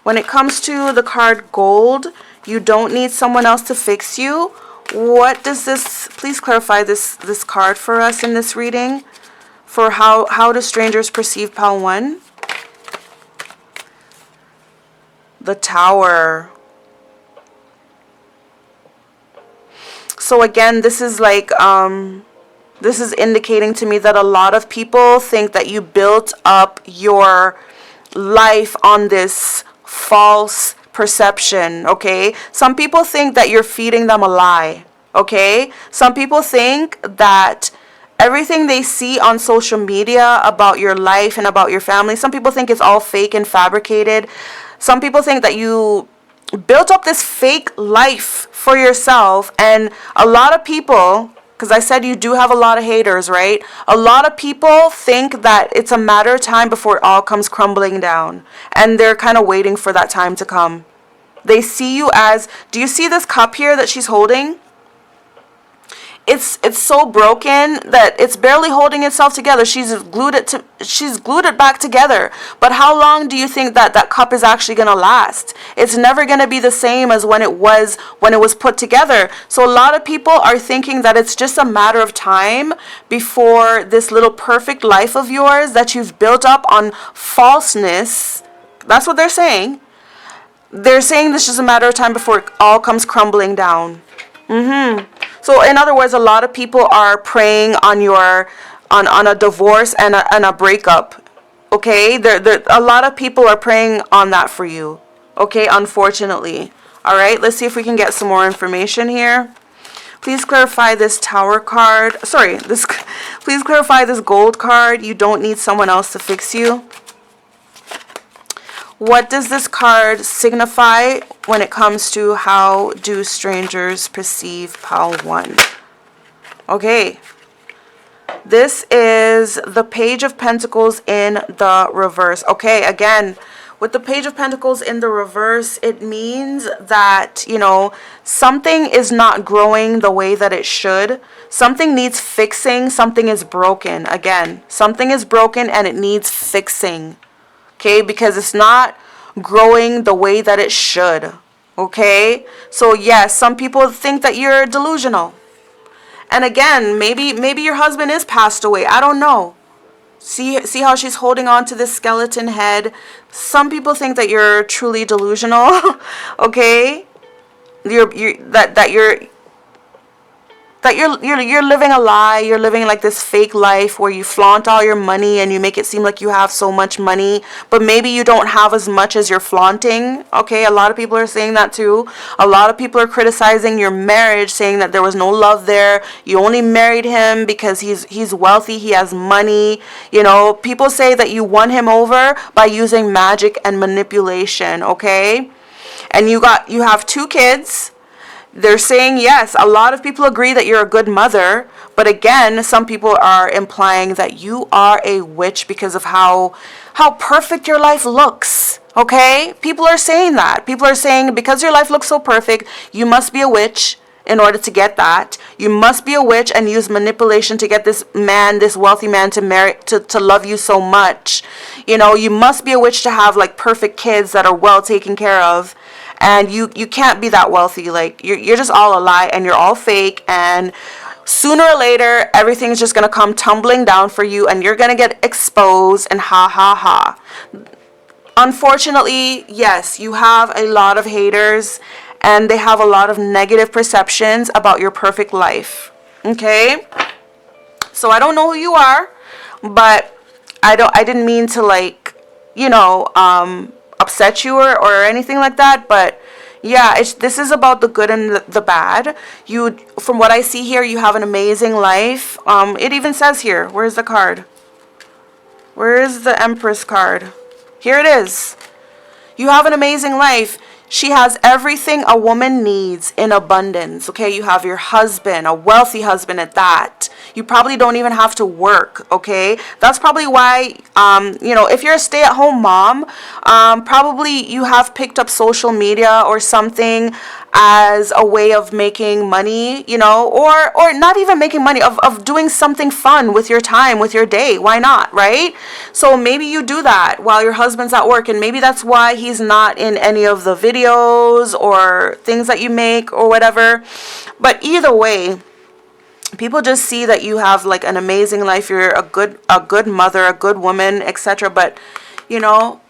When it comes to the card Gold, you don't need someone else to fix you. What does this, please clarify this card for us in this reading, for how do strangers perceive pile 1? The Tower. So again, this is like this is indicating to me that a lot of people think that you built up your life on this false perception, okay? Some people think that you're feeding them a lie, okay? Some people think that everything they see on social media about your life and about your family, some people think it's all fake and fabricated. Some people think that you built up this fake life for yourself, and a lot of people, because I said you do have a lot of haters, right? A lot of people think that it's a matter of time before it all comes crumbling down, and they're kind of waiting for that time to come. They see you as, do you see this cup here that she's holding? It's so broken that it's barely holding itself together. She's glued it back together. But how long do you think that cup is actually going to last? It's never going to be the same as when it was put together. So a lot of people are thinking that it's just a matter of time before this little perfect life of yours that you've built up on falseness. That's what they're saying. They're saying this is a matter of time before it all comes crumbling down. So in other words, a lot of people are preying on on a divorce and a breakup. Okay, a lot of people are preying on that for you. Okay, unfortunately. All right, let's see if we can get some more information here. Please clarify this Tower card. Sorry, please clarify this Gold card. You don't need someone else to fix you. What does this card signify when it comes to how do strangers perceive pile 1? Okay. This is the Page of Pentacles in the reverse. Okay, again, with the Page of Pentacles in the reverse, it means that, you know, something is not growing the way that it should. Something needs fixing. Something is broken. Again, something is broken and it needs fixing. Okay, because it's not growing the way that it should. Okay, so yes, some people think that you're delusional. And again, maybe your husband is passed away. I don't know. See how she's holding on to this skeleton head. Some people think that you're truly delusional. Okay? You're living a lie. You're living like this fake life where you flaunt all your money and you make it seem like you have so much money, but maybe you don't have as much as you're flaunting. Okay, a lot of people are saying that too. A lot of people are criticizing your marriage, saying that there was no love there. You only married him because he's wealthy, he has money. You know, people say that you won him over by using magic and manipulation, okay? And you have 2 kids. They're saying, yes, a lot of people agree that you're a good mother, but again, some people are implying that you are a witch because of how perfect your life looks. Okay? People are saying that. People are saying because your life looks so perfect, you must be a witch in order to get that. You must be a witch and use manipulation to get this man, this wealthy man to love you so much. You know, you must be a witch to have like perfect kids that are well taken care of. And you can't be that wealthy. Like, you're just all a lie and you're all fake. And sooner or later, everything's just going to come tumbling down for you. And you're going to get exposed and ha, ha, ha. Unfortunately, yes, you have a lot of haters. And they have a lot of negative perceptions about your perfect life. Okay? So I don't know who you are. But I didn't mean to, like, you know, upset you or anything like that, but yeah, this is about the good and the bad. You, from what I see here, you have an amazing life. It even says here, where's the card? Where is the Empress card? Here it is. You have an amazing life. She has everything a woman needs in abundance. Okay, you have your husband, a wealthy husband at that. You probably don't even have to work. Okay, that's probably why, you know, if you're a stay-at-home mom, probably you have picked up social media or something as a way of making money, you know, or not even making money, of doing something fun with your time, with your day. Why not, right? So maybe you do that while your husband's at work, and maybe that's why he's not in any of the videos or things that you make or whatever. But either way, people just see that you have like an amazing life. You're a good mother, a good woman, etc. But, you know,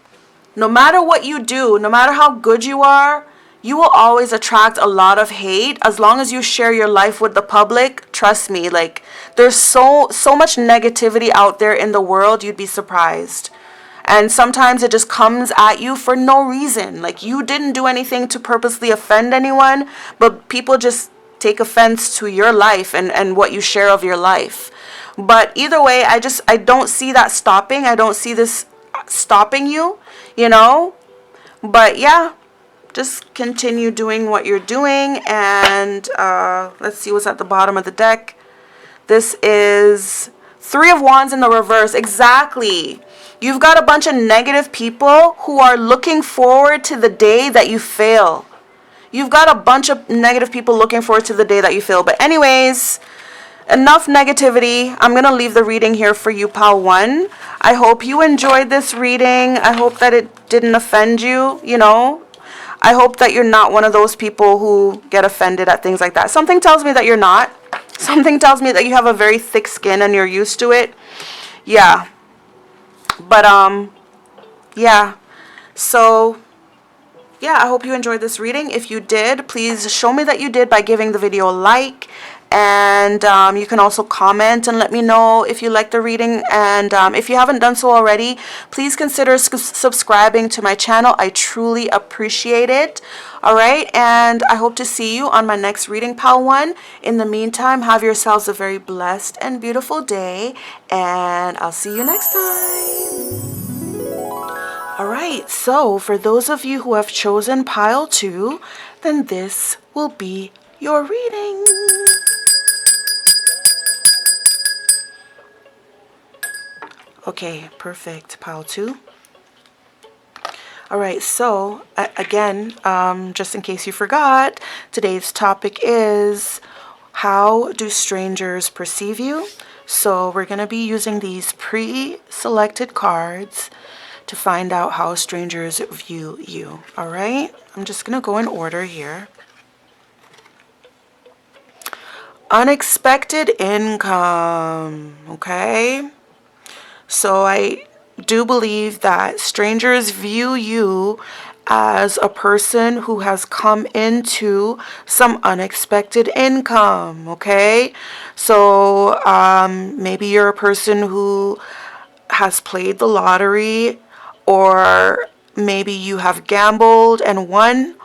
no matter what you do, no matter how good you are, you will always attract a lot of hate as long as you share your life with the public. Trust me, like, there's so much negativity out there in the world, you'd be surprised. And sometimes it just comes at you for no reason. Like, you didn't do anything to purposely offend anyone, but people just take offense to your life and what you share of your life. But either way, I don't see that stopping. I don't see this stopping you, you know. But yeah, just continue doing what you're doing. And let's see what's at the bottom of the deck. This is 3 of Wands in the reverse. Exactly. You've got a bunch of negative people who are looking forward to the day that you fail. You've got a bunch of negative people looking forward to the day that you fail. But anyways, enough negativity. I'm going to leave the reading here for you, Pile 1. I hope you enjoyed this reading. I hope that it didn't offend you, you know. I hope that you're not one of those people who get offended at things like that. Something tells me that you're not. Something tells me that you have a very thick skin and you're used to it. Yeah. But, yeah. So, yeah, I hope you enjoyed this reading. If you did, please show me that you did by giving the video a like. And you can also comment and let me know if you like the reading. And if you haven't done so already, please consider subscribing to my channel. I truly appreciate it. All right. And I hope to see you on my next reading, Pile 1. In the meantime, have yourselves a very blessed and beautiful day. And I'll see you next time. All right. right, so for those of you who have chosen pile 2, then this will be your reading. Okay, perfect. Pile 2. All right, so again, just in case you forgot, today's topic is how do strangers perceive you? So we're going to be using these pre-selected cards to find out how strangers view you. All right, I'm just going to go in order here. Unexpected income, okay? So I do believe that strangers view you as a person who has come into some unexpected income, okay? So maybe you're a person who has played the lottery, or maybe you have gambled and won,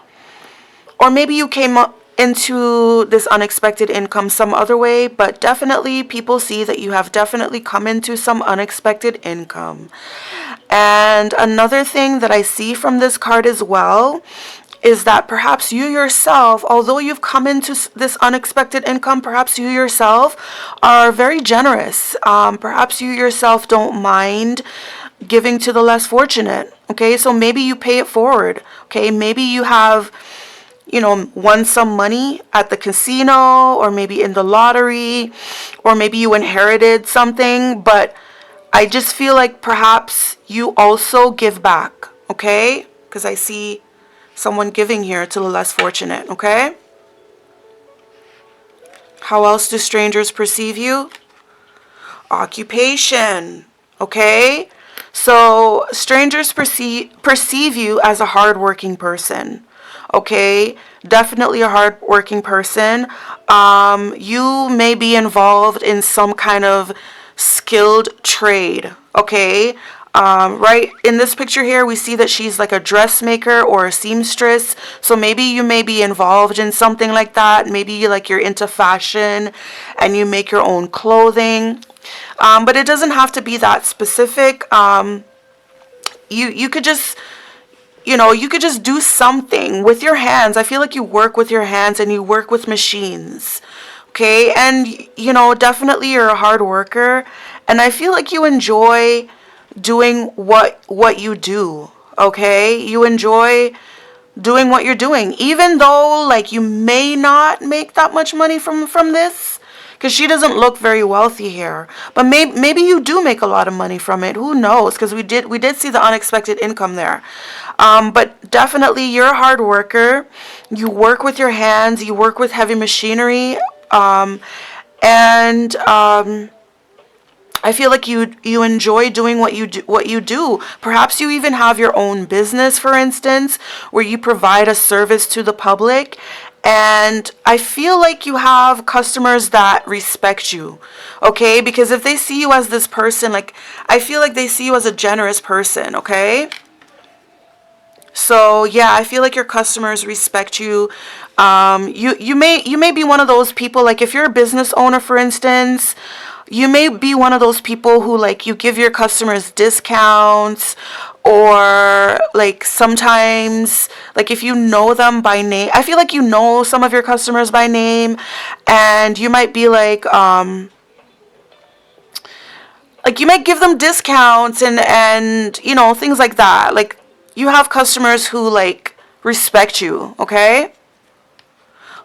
or maybe you came up into this unexpected income some other way, but definitely people see that you have definitely come into some unexpected income. And another thing that I see from this card as well is that perhaps you yourself, although you've come into this unexpected income, perhaps you yourself are very generous. Perhaps you yourself don't mind giving to the less fortunate. Okay, so maybe you pay it forward. Okay, maybe you have won some money at the casino, or maybe in the lottery, or maybe you inherited something, but I just feel like perhaps you also give back, okay? Because I see someone giving here to the less fortunate, okay? How else do strangers perceive you? Occupation, okay? So strangers perceive you as a hardworking person. Okay, definitely a hardworking person. You may be involved in some kind of skilled trade. Okay, right in this picture here, we see that she's like a dressmaker or a seamstress. So maybe you may be involved in something like that. Maybe you're into fashion and you make your own clothing. But it doesn't have to be that specific. You could just you could just do something with your hands. I feel like you work with your hands and you work with machines. Okay, and definitely you're a hard worker, and I feel like you enjoy doing what you do. Okay, you enjoy doing what you're doing, even though like you may not make that much money from this, because she doesn't look very wealthy here, but maybe you do make a lot of money from it. Who knows? Because we did see the unexpected income there. But definitely you're a hard worker. You work with your hands. You work with heavy machinery, and I feel like you enjoy doing what you do. Perhaps you even have your own business, for instance, where you provide a service to the public. And I feel like you have customers that respect you, okay? Because if they see you as this person, like, I feel like they see you as a generous person, okay? So yeah, I feel like your customers respect you. You may be one of those people, like if you're a business owner, for instance, you may be one of those people who like you give your customers discounts, or like sometimes like if you know them by name. I feel like you know some of your customers by name, and you might be like you might give them discounts and things like that. Like you have customers who like respect you, okay?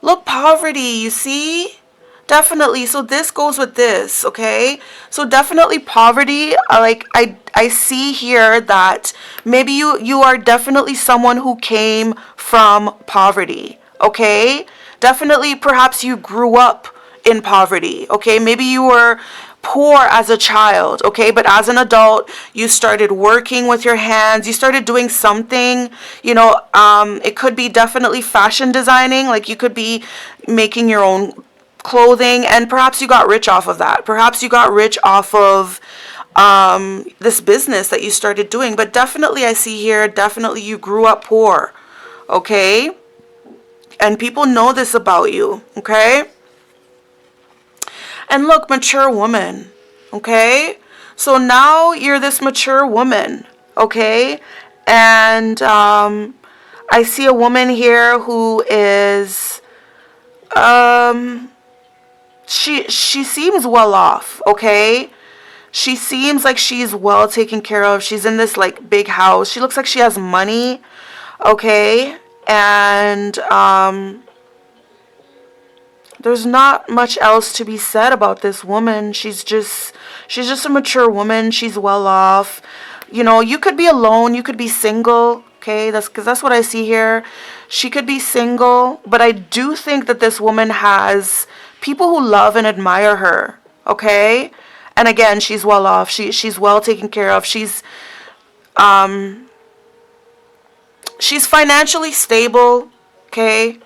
Look, poverty, you see? Definitely. So this goes with this, okay? So definitely poverty. I see here that maybe you are definitely someone who came from poverty, okay? Definitely perhaps you grew up in poverty, okay? Maybe you were poor as a child, okay? But as an adult, you started working with your hands. You started doing something, it could be definitely fashion designing. Like you could be making your own clothing, and perhaps you got rich off of that. Perhaps you got rich off of this business that you started doing. But definitely I see here, definitely you grew up poor, okay? And people know this about you, okay? And look, mature woman, okay? So now you're this mature woman, okay? And I see a woman here who is she seems well off, okay? She seems like she's well taken care of. She's in this like big house. She looks like she has money, okay? And there's not much else to be said about this woman. She's just a mature woman. She's well off. You know, you could be alone, you could be single, okay? That's what I see here. She could be single, but I do think that this woman has people who love and admire her, okay? And again, she's well off. She's well taken care of. She's financially stable, okay?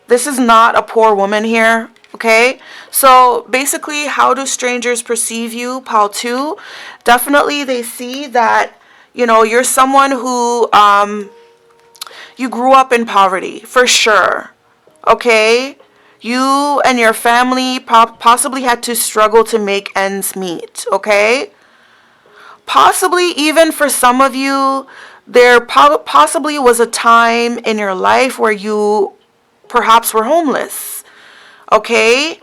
This is not a poor woman here, okay? So basically, how do strangers perceive you? Pile 2, definitely they see that, you know, you're someone who, you grew up in poverty, for sure, okay? You and your family possibly had to struggle to make ends meet, okay? Possibly even for some of you, there possibly was a time in your life where you perhaps were homeless, okay?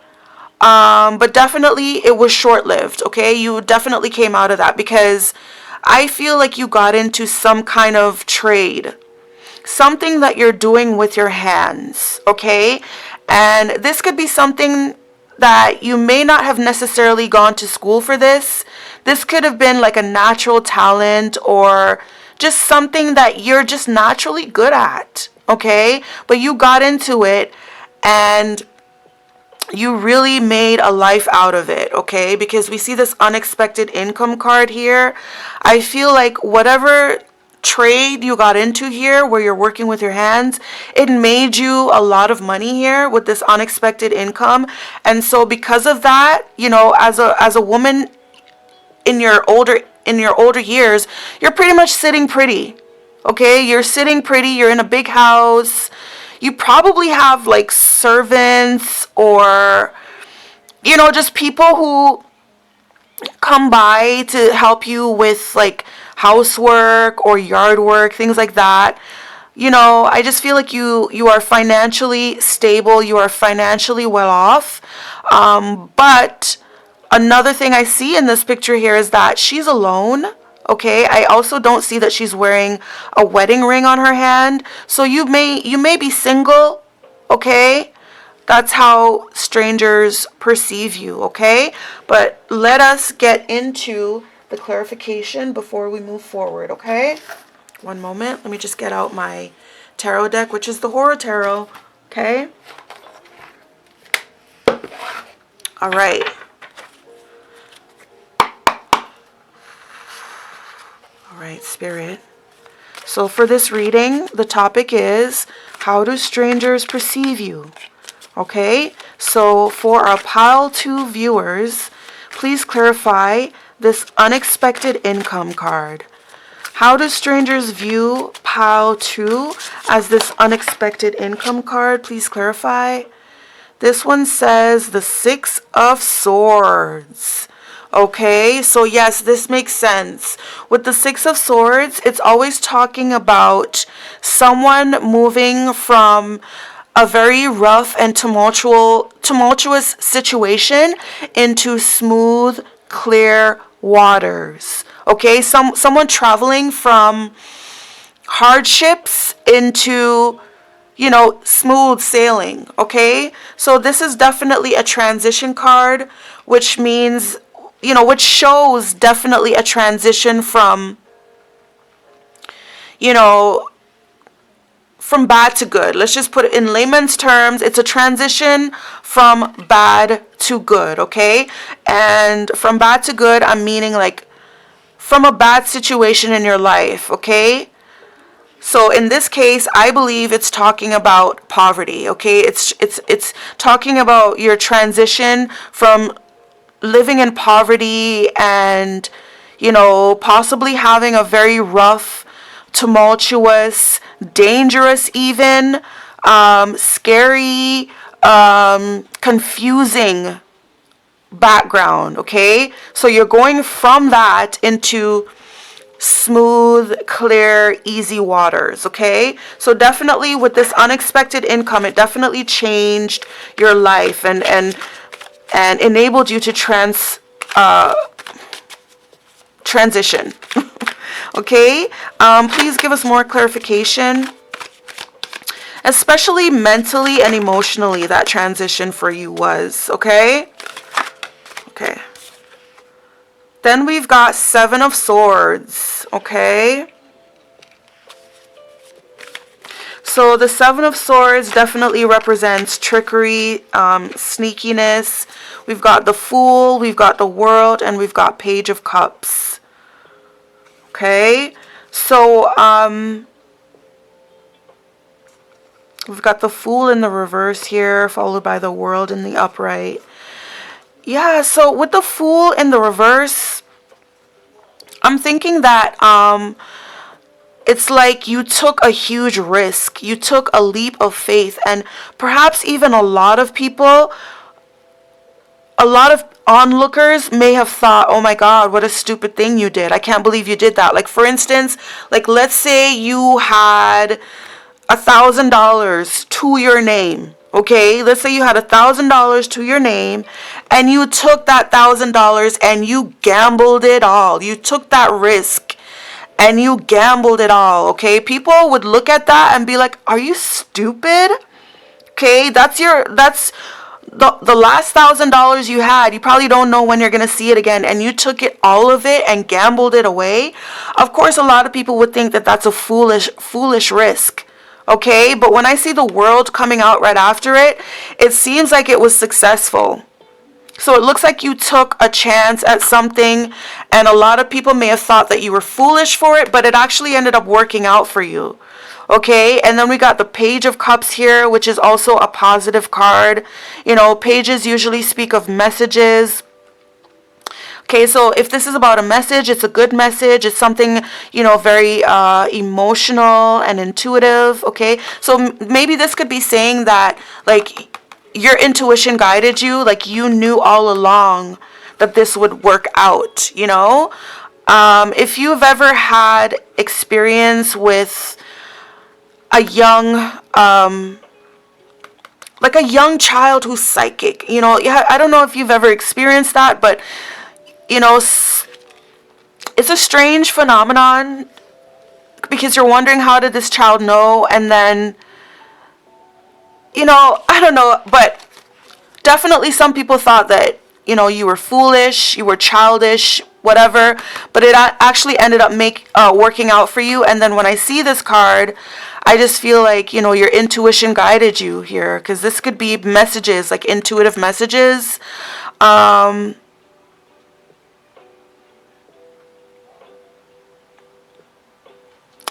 But definitely it was short-lived, okay? You definitely came out of that because I feel like you got into some kind of trade, something that you're doing with your hands, okay? And this could be something that you may not have necessarily gone to school for this. This could have been like a natural talent or just something that you're just naturally good at, okay? But you got into it and you really made a life out of it, okay? Because we see this unexpected income card here. I feel like whatever trade you got into here where you're working with your hands, it made you a lot of money here with this unexpected income. And so because of that, you know, as a woman in your older years, you're pretty much sitting pretty. Okay? You're sitting pretty, you're in a big house. You probably have like servants or, you know, just people who come by to help you with like housework or yard work, things like that. You know, I just feel like you are financially stable, you are financially well off. But another thing I see in this picture here is that she's alone. Okay, I also don't see that she's wearing a wedding ring on her hand. So you may be single, okay? That's how strangers perceive you, okay? But let us get into the clarification before we move forward, okay? One moment. Let me just get out my tarot deck, which is the Horror Tarot, okay? All right. All right, Spirit. So for this reading, the topic is, how do strangers perceive you? Okay, so for our pile 2 viewers, please clarify this unexpected income card. How do strangers view pile 2 as this unexpected income card? Please clarify. This one says the 6 of Swords. Okay, so yes, this makes sense. With the 6 of Swords, it's always talking about someone moving from a very rough and tumultuous situation into smooth, clear waters. Okay, someone traveling from hardships into, you know, smooth sailing. Okay, so this is definitely a transition card, which means, you know, which shows definitely a transition from, you know, from bad to good. Let's just put it in layman's terms. It's a transition from bad to good, okay? And from bad to good, I'm meaning like from a bad situation in your life, okay? So in this case, I believe it's talking about poverty, okay? It's talking about your transition from living in poverty and, you know, possibly having a very rough, tumultuous, dangerous even, scary, confusing background, okay? So you're going from that into smooth, clear, easy waters, okay? So definitely with this unexpected income, it definitely changed your life and enabled you to transition. Okay? Please give us more clarification, especially mentally and emotionally, that transition for you was, okay? Okay. Then we've got Seven of Swords, okay? So the Seven of Swords definitely represents trickery, sneakiness. We've got the Fool, we've got the World, and we've got Page of Cups. Okay? So, we've got the Fool in the reverse here, followed by the World in the upright. Yeah, so with the Fool in the reverse, I'm thinking that it's like you took a huge risk. You took a leap of faith, and perhaps even a lot of people, a lot of onlookers may have thought, oh my God, what a stupid thing you did. I can't believe you did that. Like, for instance, like, let's say you had $1,000 to your name. Okay, let's say you had $1,000 to your name and you took that $1,000 and you gambled it all. You took that risk and you gambled it all. Okay, people would look at that and be like, are you stupid? Okay, that's the last $1,000 you had. You probably don't know when you're gonna see it again, and you took it, all of it, and gambled it away. Of course, a lot of people would think that that's a foolish risk. Okay, but when I see the World coming out right after it, it seems like it was successful. So it looks like you took a chance at something, and a lot of people may have thought that you were foolish for it, but it actually ended up working out for you. Okay, and then we got the Page of Cups here, which is also a positive card. You know, pages usually speak of messages. Okay, so if this is about a message, it's a good message. It's something, you know, very emotional and intuitive. Okay, so maybe this could be saying that, like, your intuition guided you, like you knew all along that this would work out, you know? If you've ever had experience with a young, like a young child who's psychic, you know, I don't know if you've ever experienced that, but you know, it's a strange phenomenon because you're wondering, how did this child know? And then, you know, I don't know, but definitely some people thought that, you know, you were foolish, you were childish, whatever, but it actually ended up working out for you. And then when I see this card, I just feel like, you know, your intuition guided you here, because this could be messages, like intuitive messages.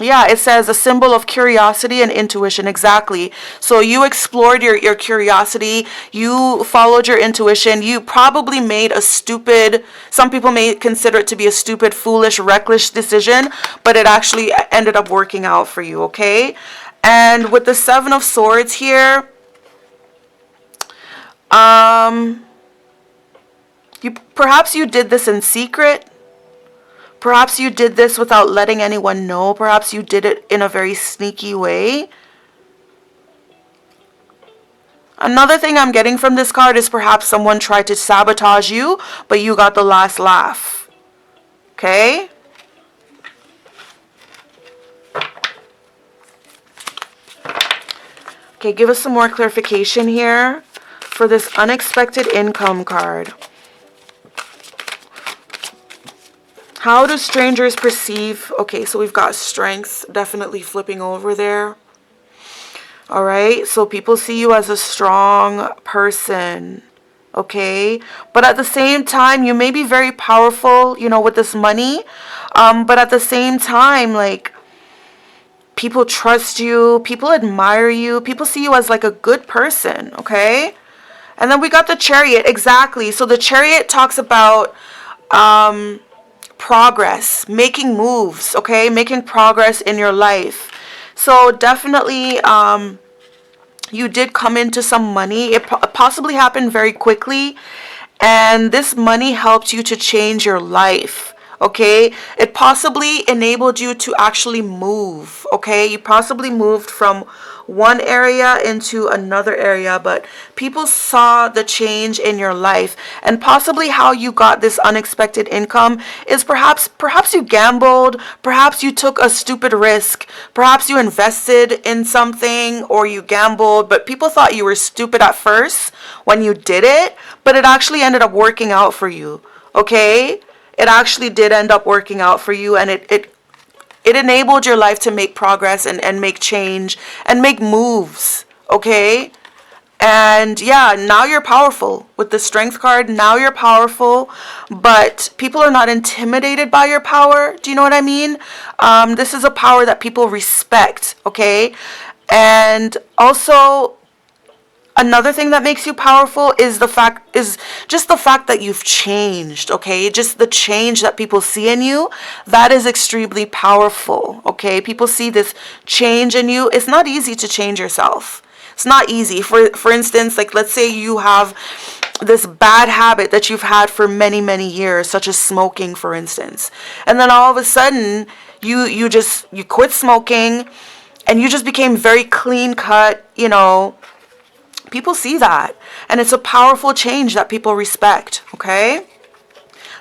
Yeah, it says a symbol of curiosity and intuition. Exactly. So you explored your curiosity. You followed your intuition. You probably made a stupid, some people may consider it to be a stupid, foolish, reckless decision, but it actually ended up working out for you, okay? And with the Seven of Swords here, perhaps you did this in secret. Perhaps you did this without letting anyone know. Perhaps you did it in a very sneaky way. Another thing I'm getting from this card is perhaps someone tried to sabotage you, but you got the last laugh. Okay? Okay, give us some more clarification here for this unexpected income card. How do strangers perceive? Okay, so we've got Strength definitely flipping over there. All right, so people see you as a strong person, okay? But at the same time, you may be very powerful, you know, with this money. But at the same time, like, people trust you, people admire you, people see you as like a good person, okay? And then we got the Chariot, exactly. So the Chariot talks about progress, making moves, okay, making progress in your life. So definitely you did come into some money. It possibly happened very quickly, and this money helped you to change your life, Okay, it possibly enabled you to actually move. Okay, you possibly moved from one area into another area, but people saw the change in your life, and possibly how you got this unexpected income is perhaps you gambled, perhaps you took a stupid risk, perhaps you invested in something or you gambled, but people thought you were stupid at first when you did it, but it actually ended up working out for you. Okay, it actually did end up working out for you, and it enabled your life to make progress and make change and make moves. Okay, and yeah, now you're powerful with the strength card. Now you're powerful, but people are not intimidated by your power. Do you know what I mean? This is a power that people respect. Okay, and also another thing that makes you powerful is just the fact that you've changed. Okay, just the change that people see in you, that is extremely powerful. Okay, people see this change in you. It's not easy to change yourself. It's not easy. For instance, like, let's say you have this bad habit that you've had for many years, such as smoking, for instance, and then all of a sudden you quit smoking and you just became very clean cut. People see that, and it's a powerful change that people respect. Okay,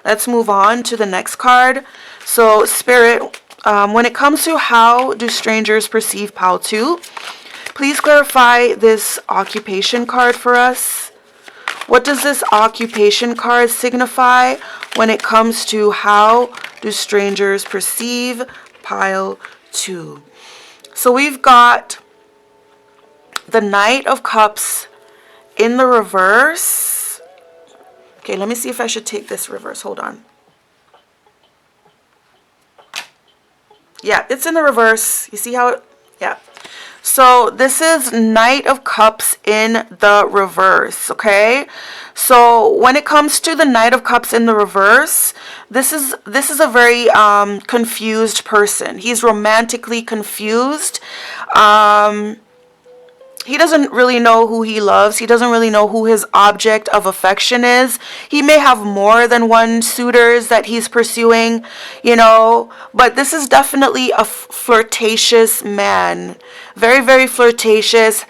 let's move on to the next card. So Spirit, when it comes to how do strangers perceive PAL 2, please clarify this occupation card for us. What does this occupation card signify when it comes to how do strangers perceive PAL 2? So we've got the Knight of Cups in the reverse. Okay, let me see if I should take this reverse. Hold on. Yeah, it's in the reverse. You see how it, yeah. So this is Knight of Cups in the reverse, okay? So when it comes to the Knight of Cups in the reverse, this is a very confused person. He's romantically confused. He doesn't really know who he loves. He doesn't really know who his object of affection is. He may have more than one suitors that he's pursuing, but this is definitely a flirtatious man. Very flirtatious.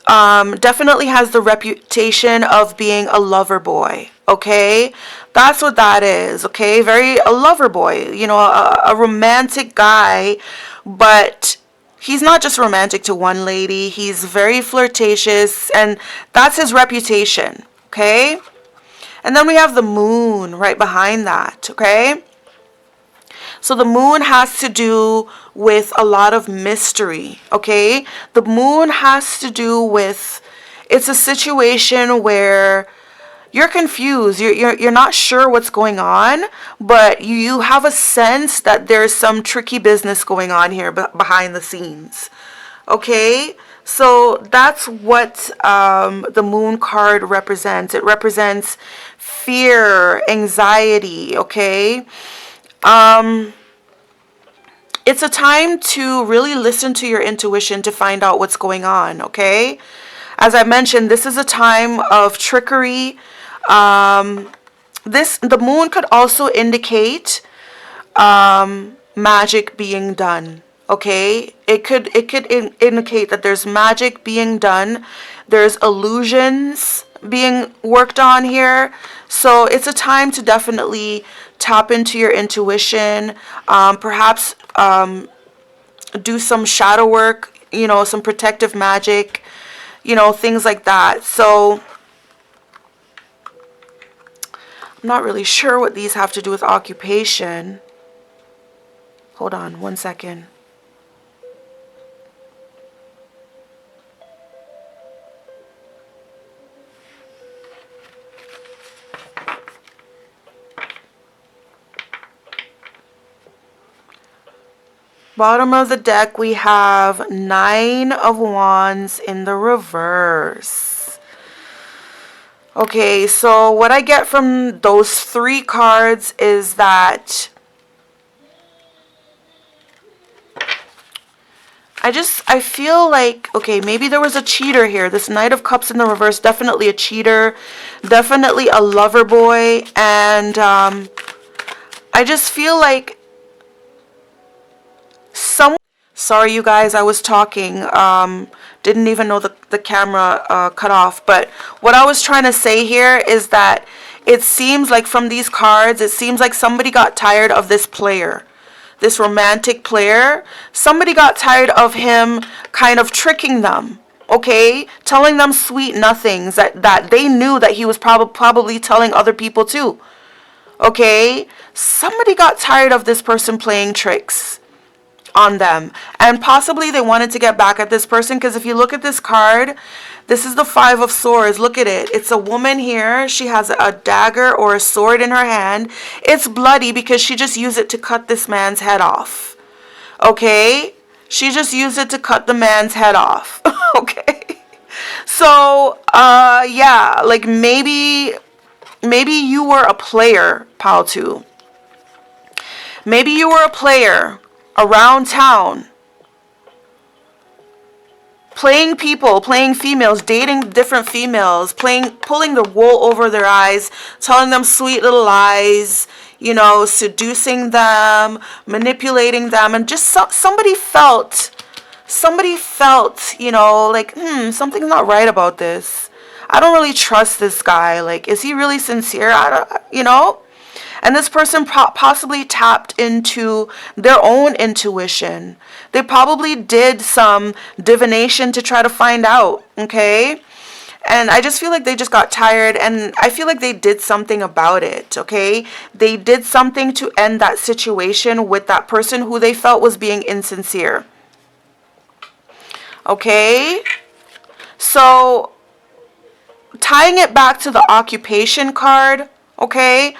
Definitely has the reputation of being a lover boy. Okay? That's what that is. Okay? A lover boy. A romantic guy, but he's not just romantic to one lady. He's very flirtatious, and that's his reputation. Okay? And then we have the Moon right behind that. Okay? So the Moon has to do with a lot of mystery. Okay? The Moon has to do with, it's a situation where you're confused. You're not sure what's going on, but you have a sense that there's some tricky business going on here behind the scenes. Okay, so that's what the Moon card represents. It represents fear, anxiety. Okay, it's a time to really listen to your intuition to find out what's going on. Okay, as I mentioned, this is a time of trickery. The Moon could also indicate magic being done. Okay, it could indicate that there's magic being done. There's illusions being worked on here. So it's a time to definitely tap into your intuition. Perhaps do some shadow work. Some protective magic. Things like that. So I'm not really sure what these have to do with occupation. Hold on one second. Bottom of the deck, we have 9 of Wands in the reverse. Okay, so what I get from those 3 cards is that I feel like, okay, maybe there was a cheater here. This Knight of Cups in the reverse, definitely a cheater, definitely a lover boy, and I just feel like some. Sorry, you guys, I was talking. Didn't even know the camera cut off. But what I was trying to say here is that it seems like from these cards, it seems like somebody got tired of this player, this romantic player. Somebody got tired of him kind of tricking them, okay? Telling them sweet nothings that they knew that he was probably telling other people too, okay? Somebody got tired of this person playing tricks on them, and possibly they wanted to get back at this person, because if you look at this card, this is the Five of Swords. Look at it. It's a woman here. She has a dagger or a sword in her hand. It's bloody because she just used it to cut this man's head off, okay? She just used it to cut the man's head off. Okay, so yeah, like maybe you were a player, pal, too. Maybe you were a player around town, playing people, playing females, dating different females, pulling the wool over their eyes, telling them sweet little lies, you know, seducing them, manipulating them, and just somebody felt, you know, like, something's not right about this. I don't really trust this guy. Like, is he really sincere? I don't, you know? And this person possibly tapped into their own intuition. They probably did some divination to try to find out, okay? And I just feel like they just got tired, and I feel like they did something about it, okay? They did something to end that situation with that person who they felt was being insincere. Okay? So, tying it back to the occupation card, okay?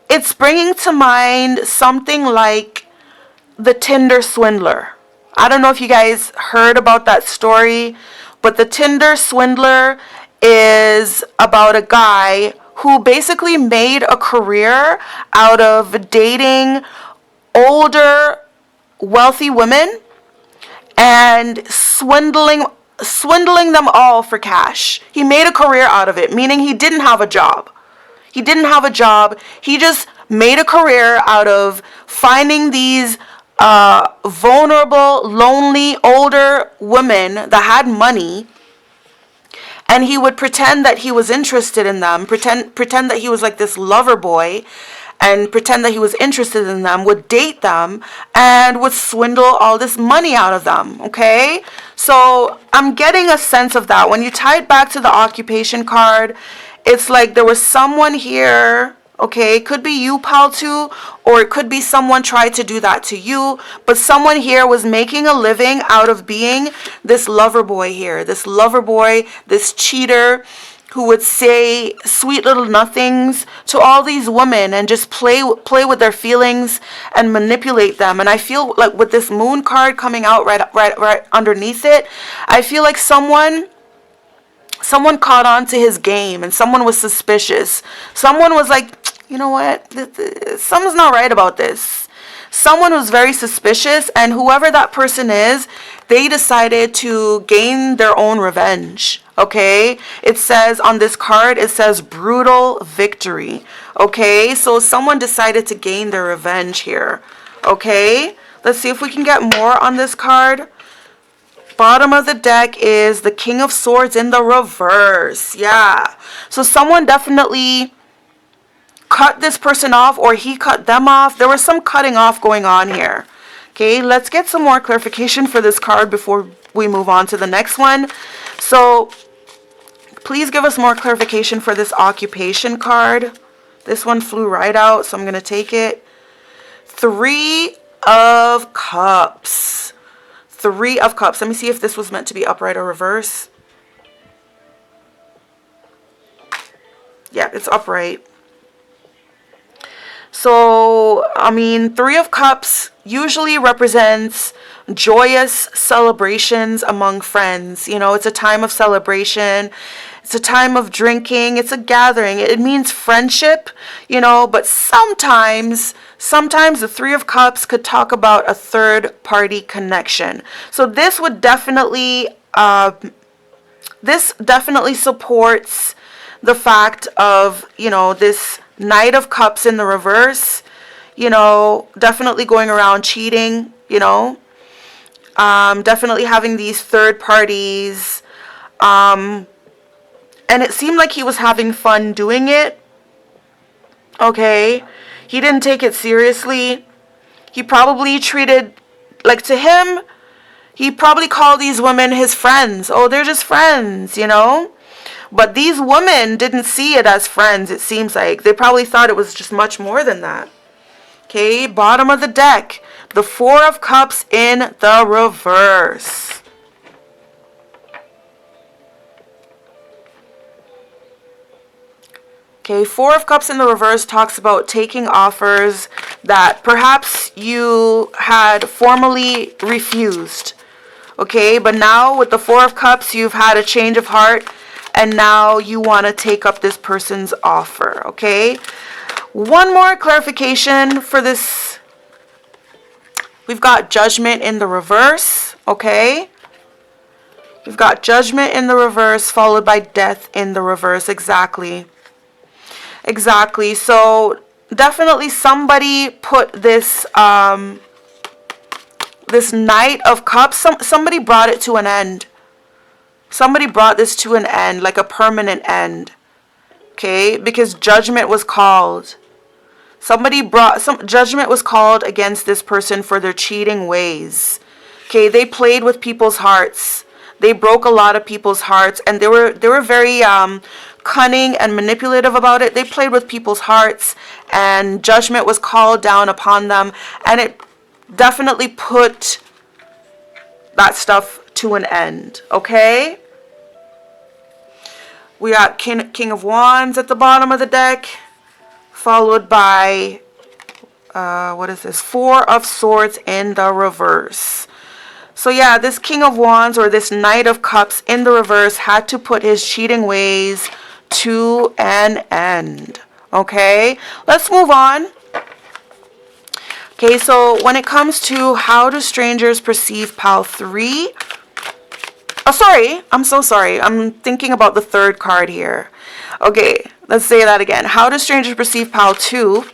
It's bringing to mind something like the Tinder swindler. I don't know if you guys heard about that story, but the Tinder swindler is about a guy who basically made a career out of dating older, wealthy women and swindling them all for cash. He made a career out of it, meaning he didn't have a job. He didn't have a job. He just made a career out of finding these vulnerable, lonely, older women that had money, and he would pretend that he was interested in them, pretend that he was like this lover boy, and pretend that he was interested in them, would date them, and would swindle all this money out of them, okay? So I'm getting a sense of that. When you tie it back to the occupation card, it's like there was someone here, okay? It could be you, pal, too, or it could be someone tried to do that to you, but someone here was making a living out of being this lover boy here, this lover boy, this cheater, who would say sweet little nothings to all these women and just play with their feelings and manipulate them. And I feel like with this moon card coming out right underneath it, I feel like someone caught on to his game, and someone was suspicious. Someone was like, you know what, something's not right about this. Someone was very suspicious, and whoever that person is, they decided to gain their own revenge, okay? It says on this card, it says brutal victory, okay? So someone decided to gain their revenge here, okay? Let's see if we can get more on this card. Bottom of the deck is the King of Swords in the reverse. Yeah. So someone definitely cut this person off, or he cut them off. There was some cutting off going on here. Okay, let's get some more clarification for this card before we move on to the next one. So please give us more clarification for this occupation card. This one flew right out, so I'm going to take it. Three of Cups. Three of Cups. Let me see if this was meant to be upright or reverse. Yeah, it's upright. So, I mean, Three of Cups usually represents joyous celebrations among friends. You know, it's a time of celebration. It's a time of drinking. It's a gathering. It means friendship, you know, but sometimes the Three of Cups could talk about a third party connection. So this would definitely, supports the fact of, you know, this Knight of Cups in the reverse. definitely going around cheating, definitely having these third parties. And it seemed like he was having fun doing it. Okay. He didn't take it seriously. He probably treated, like, to him, he probably called these women his friends. Oh, they're just friends, But these women didn't see it as friends, it seems like. They probably thought it was just much more than that. Okay, bottom of the deck. The Four of Cups in the reverse. Okay, Four of Cups in the reverse talks about taking offers that perhaps you had formally refused. Okay, but now with the Four of Cups, you've had a change of heart, and now you want to take up this person's offer. Okay, one more clarification for this. We've got Judgment in the reverse. Okay, we've got Judgment in the reverse followed by Death in the reverse. Exactly. So definitely somebody put this this Knight of Cups, somebody brought it to an end. Somebody brought this to an end, like a permanent end. Okay, because judgment was called. Judgment was called against this person for their cheating ways. Okay, they played with people's hearts. They broke a lot of people's hearts, and they were very cunning and manipulative about it. They played with people's hearts, and judgment was called down upon them, and it definitely put that stuff to an end. Okay, we got King of Wands at the bottom of the deck, followed by what is this? Four of Swords in the reverse. So yeah, this King of Wands or this Knight of Cups in the reverse had to put his cheating ways to an end. Okay, let's move on. Okay, so when it comes to how do strangers perceive pile 3? Oh, sorry. I'm so sorry. I'm thinking about the third card here. Okay, let's say that again. How do strangers perceive pile 2?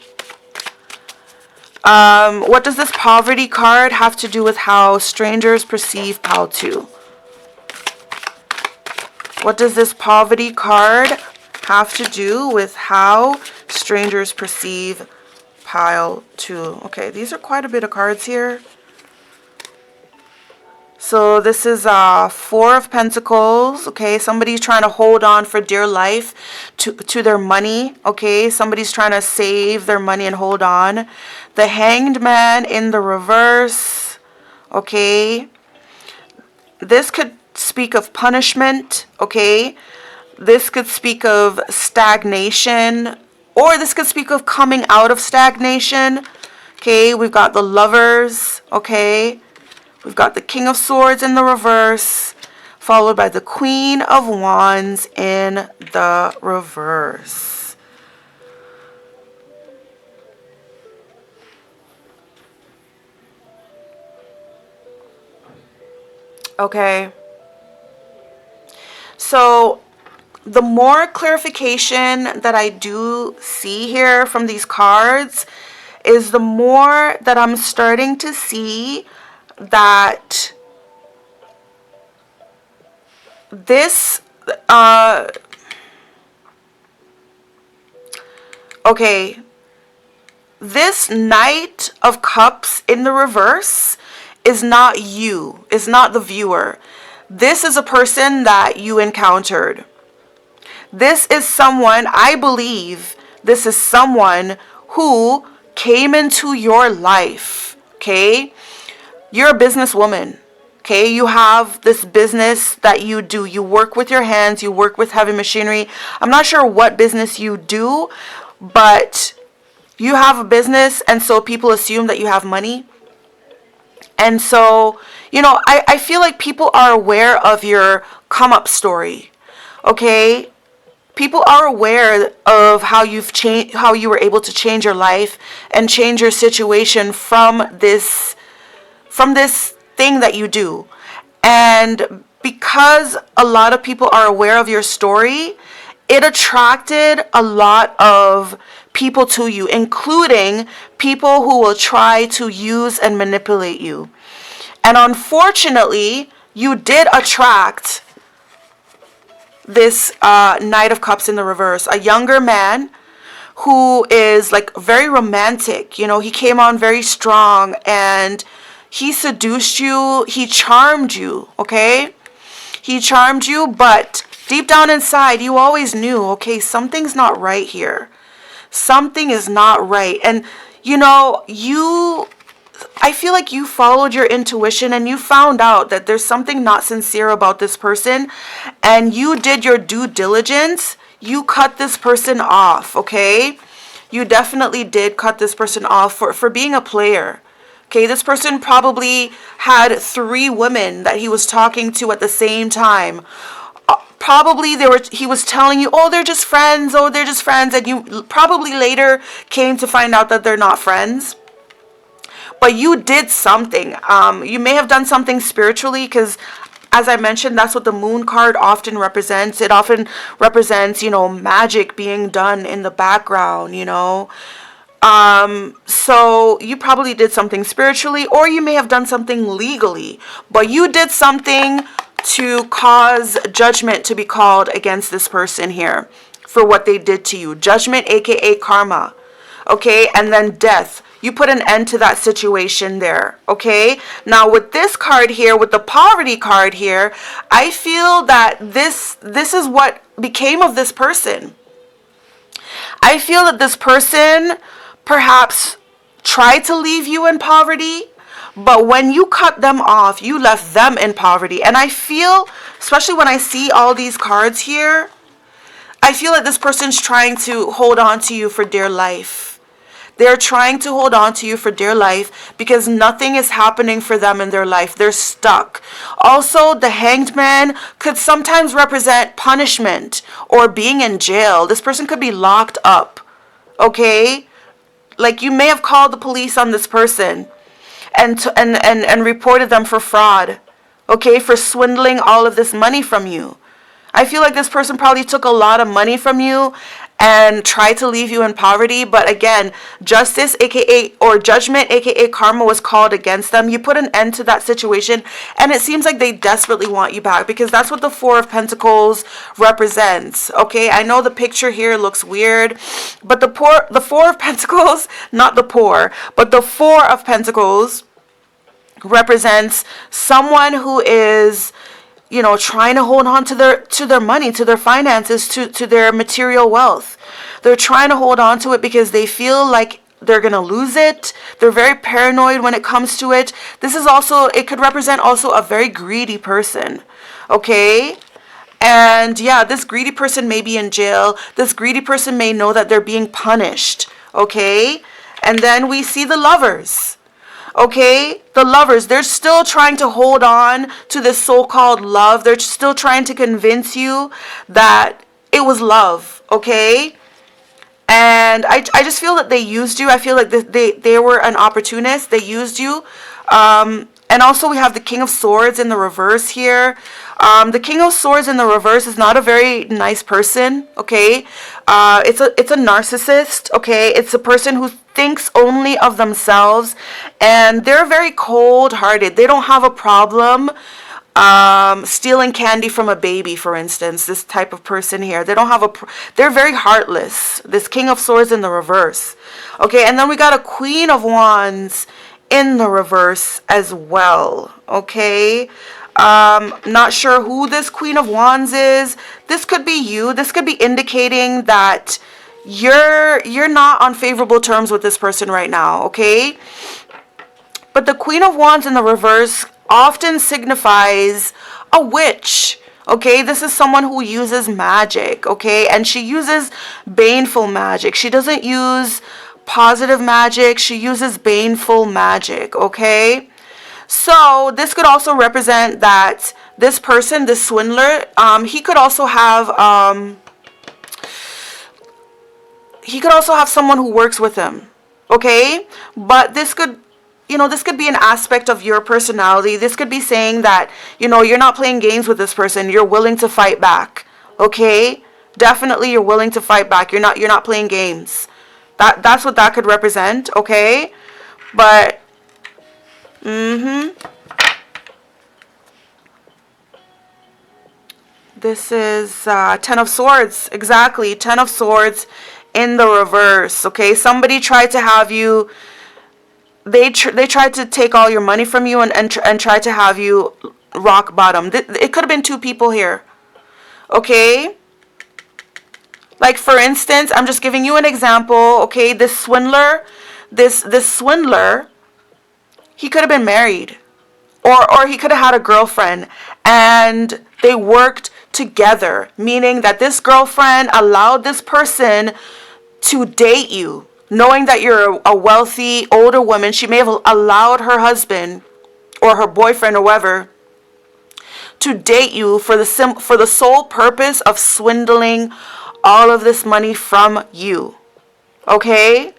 What does this Poverty card have to do with how strangers perceive pile 2? What does this Poverty card have to do with how strangers perceive pile 2? Okay, these are quite a bit of cards here. So this is Four of Pentacles. Okay, somebody's trying to hold on for dear life to their money. Okay, somebody's trying to save their money and hold on. The Hanged Man in the reverse. Okay, this could speak of punishment. Okay, this could speak of stagnation, or this could speak of coming out of stagnation. Okay, we've got the Lovers. Okay, we've got the King of Swords in the reverse, followed by the Queen of Wands in the reverse. Okay, so the more clarification that I do see here from these cards is the more that I'm starting to see that this okay, this Knight of Cups in the reverse is not you, is not the viewer. This is a person that you encountered. This is someone, I believe, this is someone who came into your life. Okay, you're a businesswoman. Okay, you have this business that you do. You work with your hands, you work with heavy machinery. I'm not sure what business you do, but you have a business, and so people assume that you have money. And so, I feel like people are aware of your come up story. Okay, people are aware of how you've changed, how you were able to change your life and change your situation from this thing that you do. And because a lot of people are aware of your story, it attracted a lot of people to you, including people who will try to use and manipulate you. And unfortunately, you did attract this Knight of Cups in the reverse, a younger man who is like very romantic. You know, he came on very strong and he seduced you, he charmed you, okay? He charmed you, but deep down inside, you always knew, okay, something's not right here. Something is not right. And, you know, I feel like you followed your intuition and you found out that there's something not sincere about this person, and you did your due diligence. You cut this person off, okay? You definitely did cut this person off for being a player. Okay, this person probably had 3 women that he was talking to at the same time. Probably he was telling you, oh, they're just friends, and you probably later came to find out that they're not friends. But you did something. You may have done something spiritually, because as I mentioned, that's what the moon card often represents. It often represents, you know, magic being done in the background, you know. So you probably did something spiritually, or you may have done something legally, but you did something to cause judgment to be called against this person here for what they did to you. Judgment, aka karma. Okay, and then death. You put an end to that situation there. Okay, now with this card here, with the poverty card here, I feel that this is what became of this person. I feel that this person perhaps tried to leave you in poverty, but when you cut them off, you left them in poverty. And I feel, especially when I see all these cards here, I feel like this person's trying to hold on to you for dear life. They're trying to hold on to you for dear life because nothing is happening for them in their life. They're stuck. Also, the Hanged Man could sometimes represent punishment or being in jail. This person could be locked up. Okay? Like, you may have called the police on this person and reported them for fraud, okay, for swindling all of this money from you. I feel like this person probably took a lot of money from you and tried to leave you in poverty. But again, justice, aka, or judgment, aka karma, was called against them. You put an end to that situation, and it seems like they desperately want you back, because that's what the 4 of Pentacles represents. Okay, I know the picture here looks weird, but the 4 of Pentacles, not the poor, but the 4 of Pentacles represents someone who is, you know, trying to hold on to their money, to their finances, to their material wealth. They're trying to hold on to it because they feel like they're going to lose it. They're very paranoid when it comes to it. This is also, it could represent also a very greedy person. Okay? And yeah, this greedy person may be in jail. This greedy person may know that they're being punished. Okay? And then we see the Lovers. Okay, the Lovers, they're still trying to hold on to this so-called love. They're still trying to convince you that it was love, okay? And I just feel that they used you. I feel like they were an opportunist. They used you. And also we have the King of Swords in the reverse here. The King of Swords in the reverse is not a very nice person, okay? It's a narcissist, okay? It's a person who thinks only of themselves, and they're very cold-hearted. They don't have a problem stealing candy from a baby, for instance. This type of person here, they're very heartless. This King of Swords in the reverse, okay? And then we got a Queen of Wands in the reverse as well, okay? Not sure who this Queen of Wands is. This could be you. This could be indicating that you're not on favorable terms with this person right now, okay? But the Queen of Wands in the reverse often signifies a witch, okay? This is someone who uses magic, okay? And she uses baneful magic. She doesn't use positive magic. She uses baneful magic, okay? So this could also represent that this person, this swindler, he could also have someone who works with him, okay? But this could, you know, this could be an aspect of your personality. This could be saying that, you know, you're not playing games with this person. You're willing to fight back, okay? Definitely you're willing to fight back. You're not playing games. That's what that could represent, okay? But this is Ten of Swords. Exactly. Ten of Swords in the reverse. Okay. Somebody tried to have you. They tried to take all your money from you and try to have you rock bottom. It could have been two people here. Okay. Like, for instance, I'm just giving you an example. Okay. This swindler, this swindler, he could have been married. Or he could have had a girlfriend and they worked together, meaning that this girlfriend allowed this person to date you, knowing that you're a wealthy older woman. She may have allowed her husband or her boyfriend or whoever to date you for the sole purpose of swindling all of this money from you. Okay?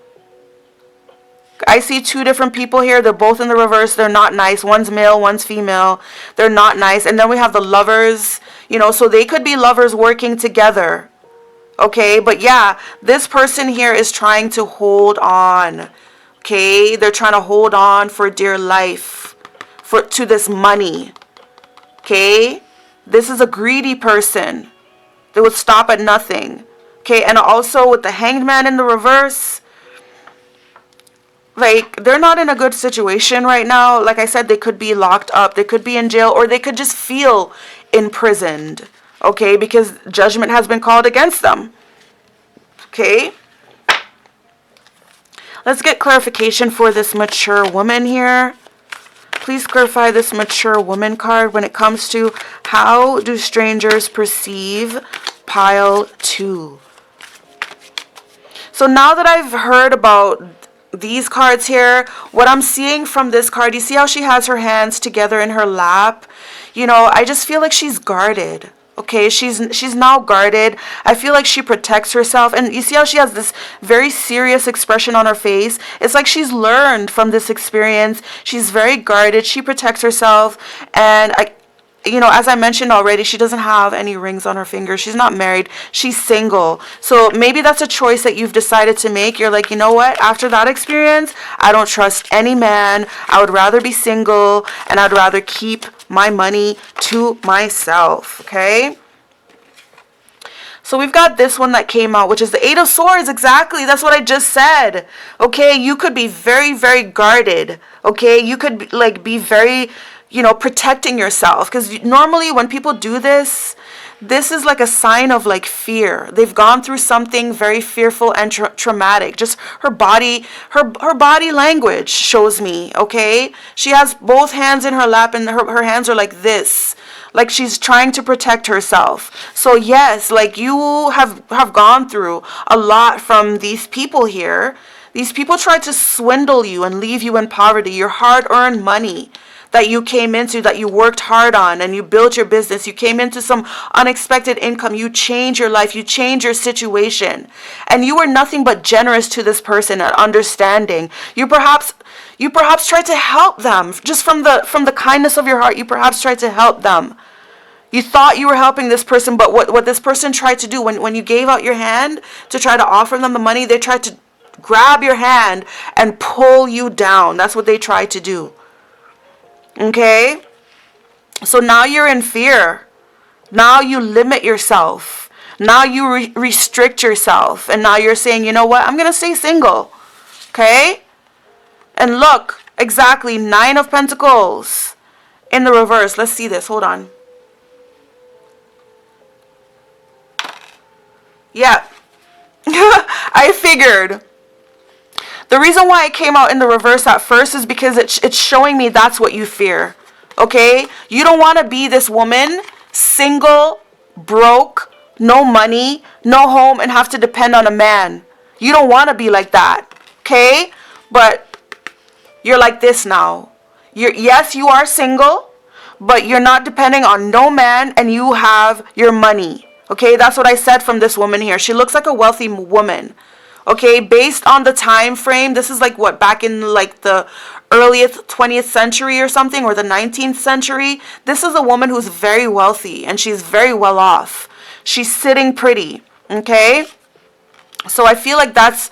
I see two different people here. They're both in the reverse. They're not nice. One's male, one's female. They're not nice. And then we have the lovers, so they could be lovers working together. Okay, but yeah, this person here is trying to hold on. Okay, they're trying to hold on for dear life to this money. Okay, this is a greedy person. They would stop at nothing. Okay, and also with the Hanged Man in the reverse, like, they're not in a good situation right now. Like I said, they could be locked up, they could be in jail, or they could just feel imprisoned, okay, because judgment has been called against them. Okay, let's get clarification for this mature woman here. Please clarify this mature woman card when it comes to how do strangers perceive pile 2. So now that I've heard about these cards here, what I'm seeing from this card, you see how she has her hands together in her lap? I just feel like she's guarded. Okay, she's now guarded. I feel like she protects herself. And you see how she has this very serious expression on her face? It's like she's learned from this experience. She's very guarded. She protects herself. And as I mentioned already, she doesn't have any rings on her fingers. She's not married. She's single. So maybe that's a choice that you've decided to make. You're like, you know what? After that experience, I don't trust any man. I would rather be single, and I'd rather keep my money to myself. Okay? So we've got this one that came out, which is the Eight of Swords. Exactly. That's what I just said. Okay? You could be very, very guarded. Okay? You could be very, protecting yourself. Because normally when people do this, this is like a sign of like fear. They've gone through something very fearful and traumatic. Just her body language shows me, okay? She has both hands in her lap and her hands are like this. Like she's trying to protect herself. So yes, like you have gone through a lot from these people here. These people tried to swindle you and leave you in poverty. Your hard-earned money that you came into, that you worked hard on, and you built your business. You came into some unexpected income. You changed your life. You changed your situation. And you were nothing but generous to this person and understanding. You perhaps tried to help them. Just from the kindness of your heart, you perhaps tried to help them. You thought you were helping this person, but what this person tried to do, when you gave out your hand to try to offer them the money, they tried to grab your hand and pull you down. That's what they tried to do. Okay? So now you're in fear. Now you limit yourself. Now you restrict yourself. And now you're saying, you know what? I'm going to stay single. Okay? And look, exactly, 9 of Pentacles in the reverse. Let's see this. Hold on. Yeah. I figured. The reason why it came out in the reverse at first is because it's showing me that's what you fear. Okay? You don't want to be this woman, single, broke, no money, no home, and have to depend on a man. You don't want to be like that. Okay? But you're like this now. Yes, you are single, but you're not depending on no man, and you have your money. Okay? That's what I said from this woman here. She looks like a wealthy woman. Okay, based on the time frame, this is like what, back in like the earliest 20th century or something, or the 19th century. This is a woman who's very wealthy and she's very well off. She's sitting pretty, okay? So I feel like that's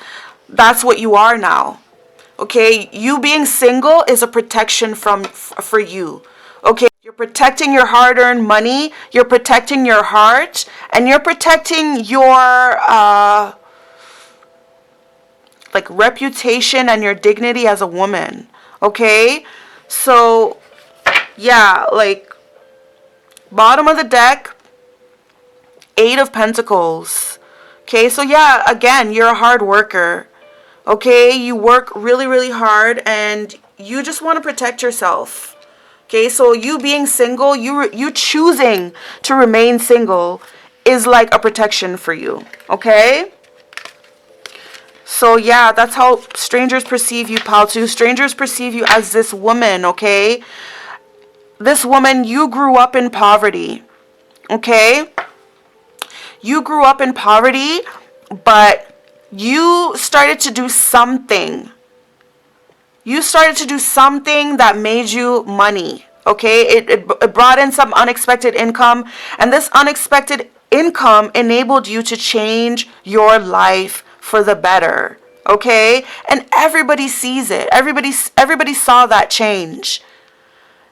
that's what you are now. Okay, you being single is a protection for you. Okay, you're protecting your hard-earned money, you're protecting your heart, and you're protecting your like reputation and your dignity as a woman. Okay, so yeah, like bottom of the deck, 8 of Pentacles. Okay, so yeah, again, you're a hard worker. Okay, you work really, really hard and you just want to protect yourself. Okay, so you being single, you choosing to remain single is like a protection for you. Okay? So yeah, that's how strangers perceive you, pal, too. Strangers perceive you as this woman, okay? This woman, you grew up in poverty. Okay? You grew up in poverty, but you started to do something. You started to do something that made you money. Okay? It brought in some unexpected income, and this unexpected income enabled you to change your life for the better. Okay? And everybody sees it. Everybody saw that change.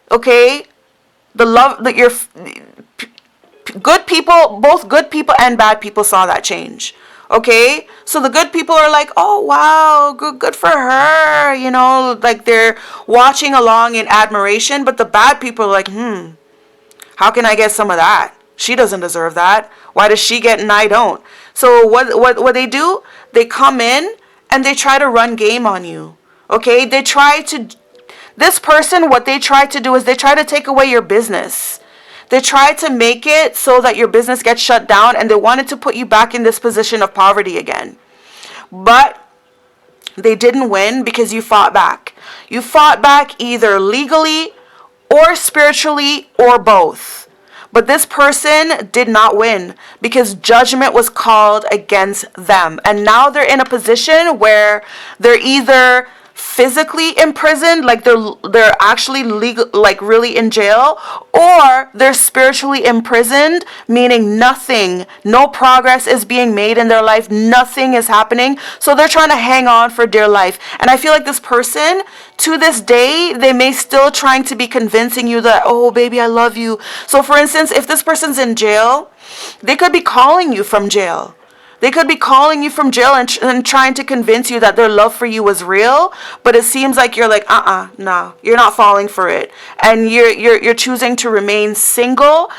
Okay? The love that your good people, both good people and bad people saw that change. Okay, so the good people are like, oh wow, good for her, you know, like they're watching along in admiration. But the bad people are like, how can I get some of that? She doesn't deserve that. Why does she get and I don't? So what they do? They come in and they try to run game on you. Okay, this person, what they try to do is they try to take away your business. They tried to make it so that your business gets shut down, and they wanted to put you back in this position of poverty again. But they didn't win because you fought back. You fought back either legally or spiritually or both. But this person did not win because judgment was called against them. And now they're in a position where they're either physically imprisoned, like they're actually legal, like really in jail, or they're spiritually imprisoned, meaning no progress is being made in their life, nothing is happening, so they're trying to hang on for dear life. And I feel like this person, to this day, they may still trying to be convincing you that, oh baby, I love you. So for instance, if this person's in jail, they could be calling you from jail. They could be calling you from jail and trying to convince you that their love for you was real, but it seems like you're like, no, you're not falling for it. And you're choosing to remain single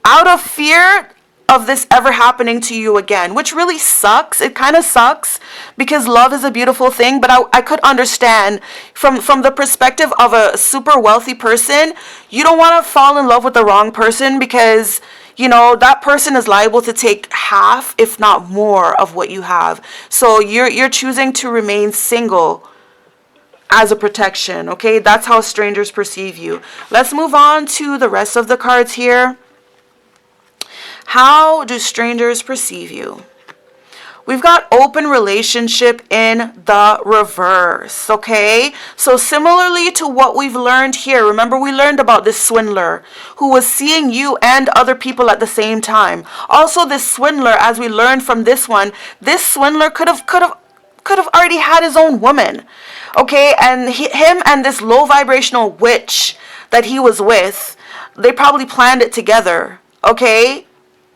out of fear of this ever happening to you again, which really sucks. It kind of sucks because love is a beautiful thing, but I could understand from the perspective of a super wealthy person, you don't want to fall in love with the wrong person because you know, that person is liable to take half, if not more, of what you have. So you're choosing to remain single as a protection, okay? That's how strangers perceive you. Let's move on to the rest of the cards here. How do strangers perceive you? We've got open relationship in the reverse, okay? So similarly to what we've learned here, remember we learned about this swindler who was seeing you and other people at the same time. Also this swindler, as we learned from this one, this swindler could have already had his own woman, okay? And him and this low vibrational witch that he was with, they probably planned it together, okay?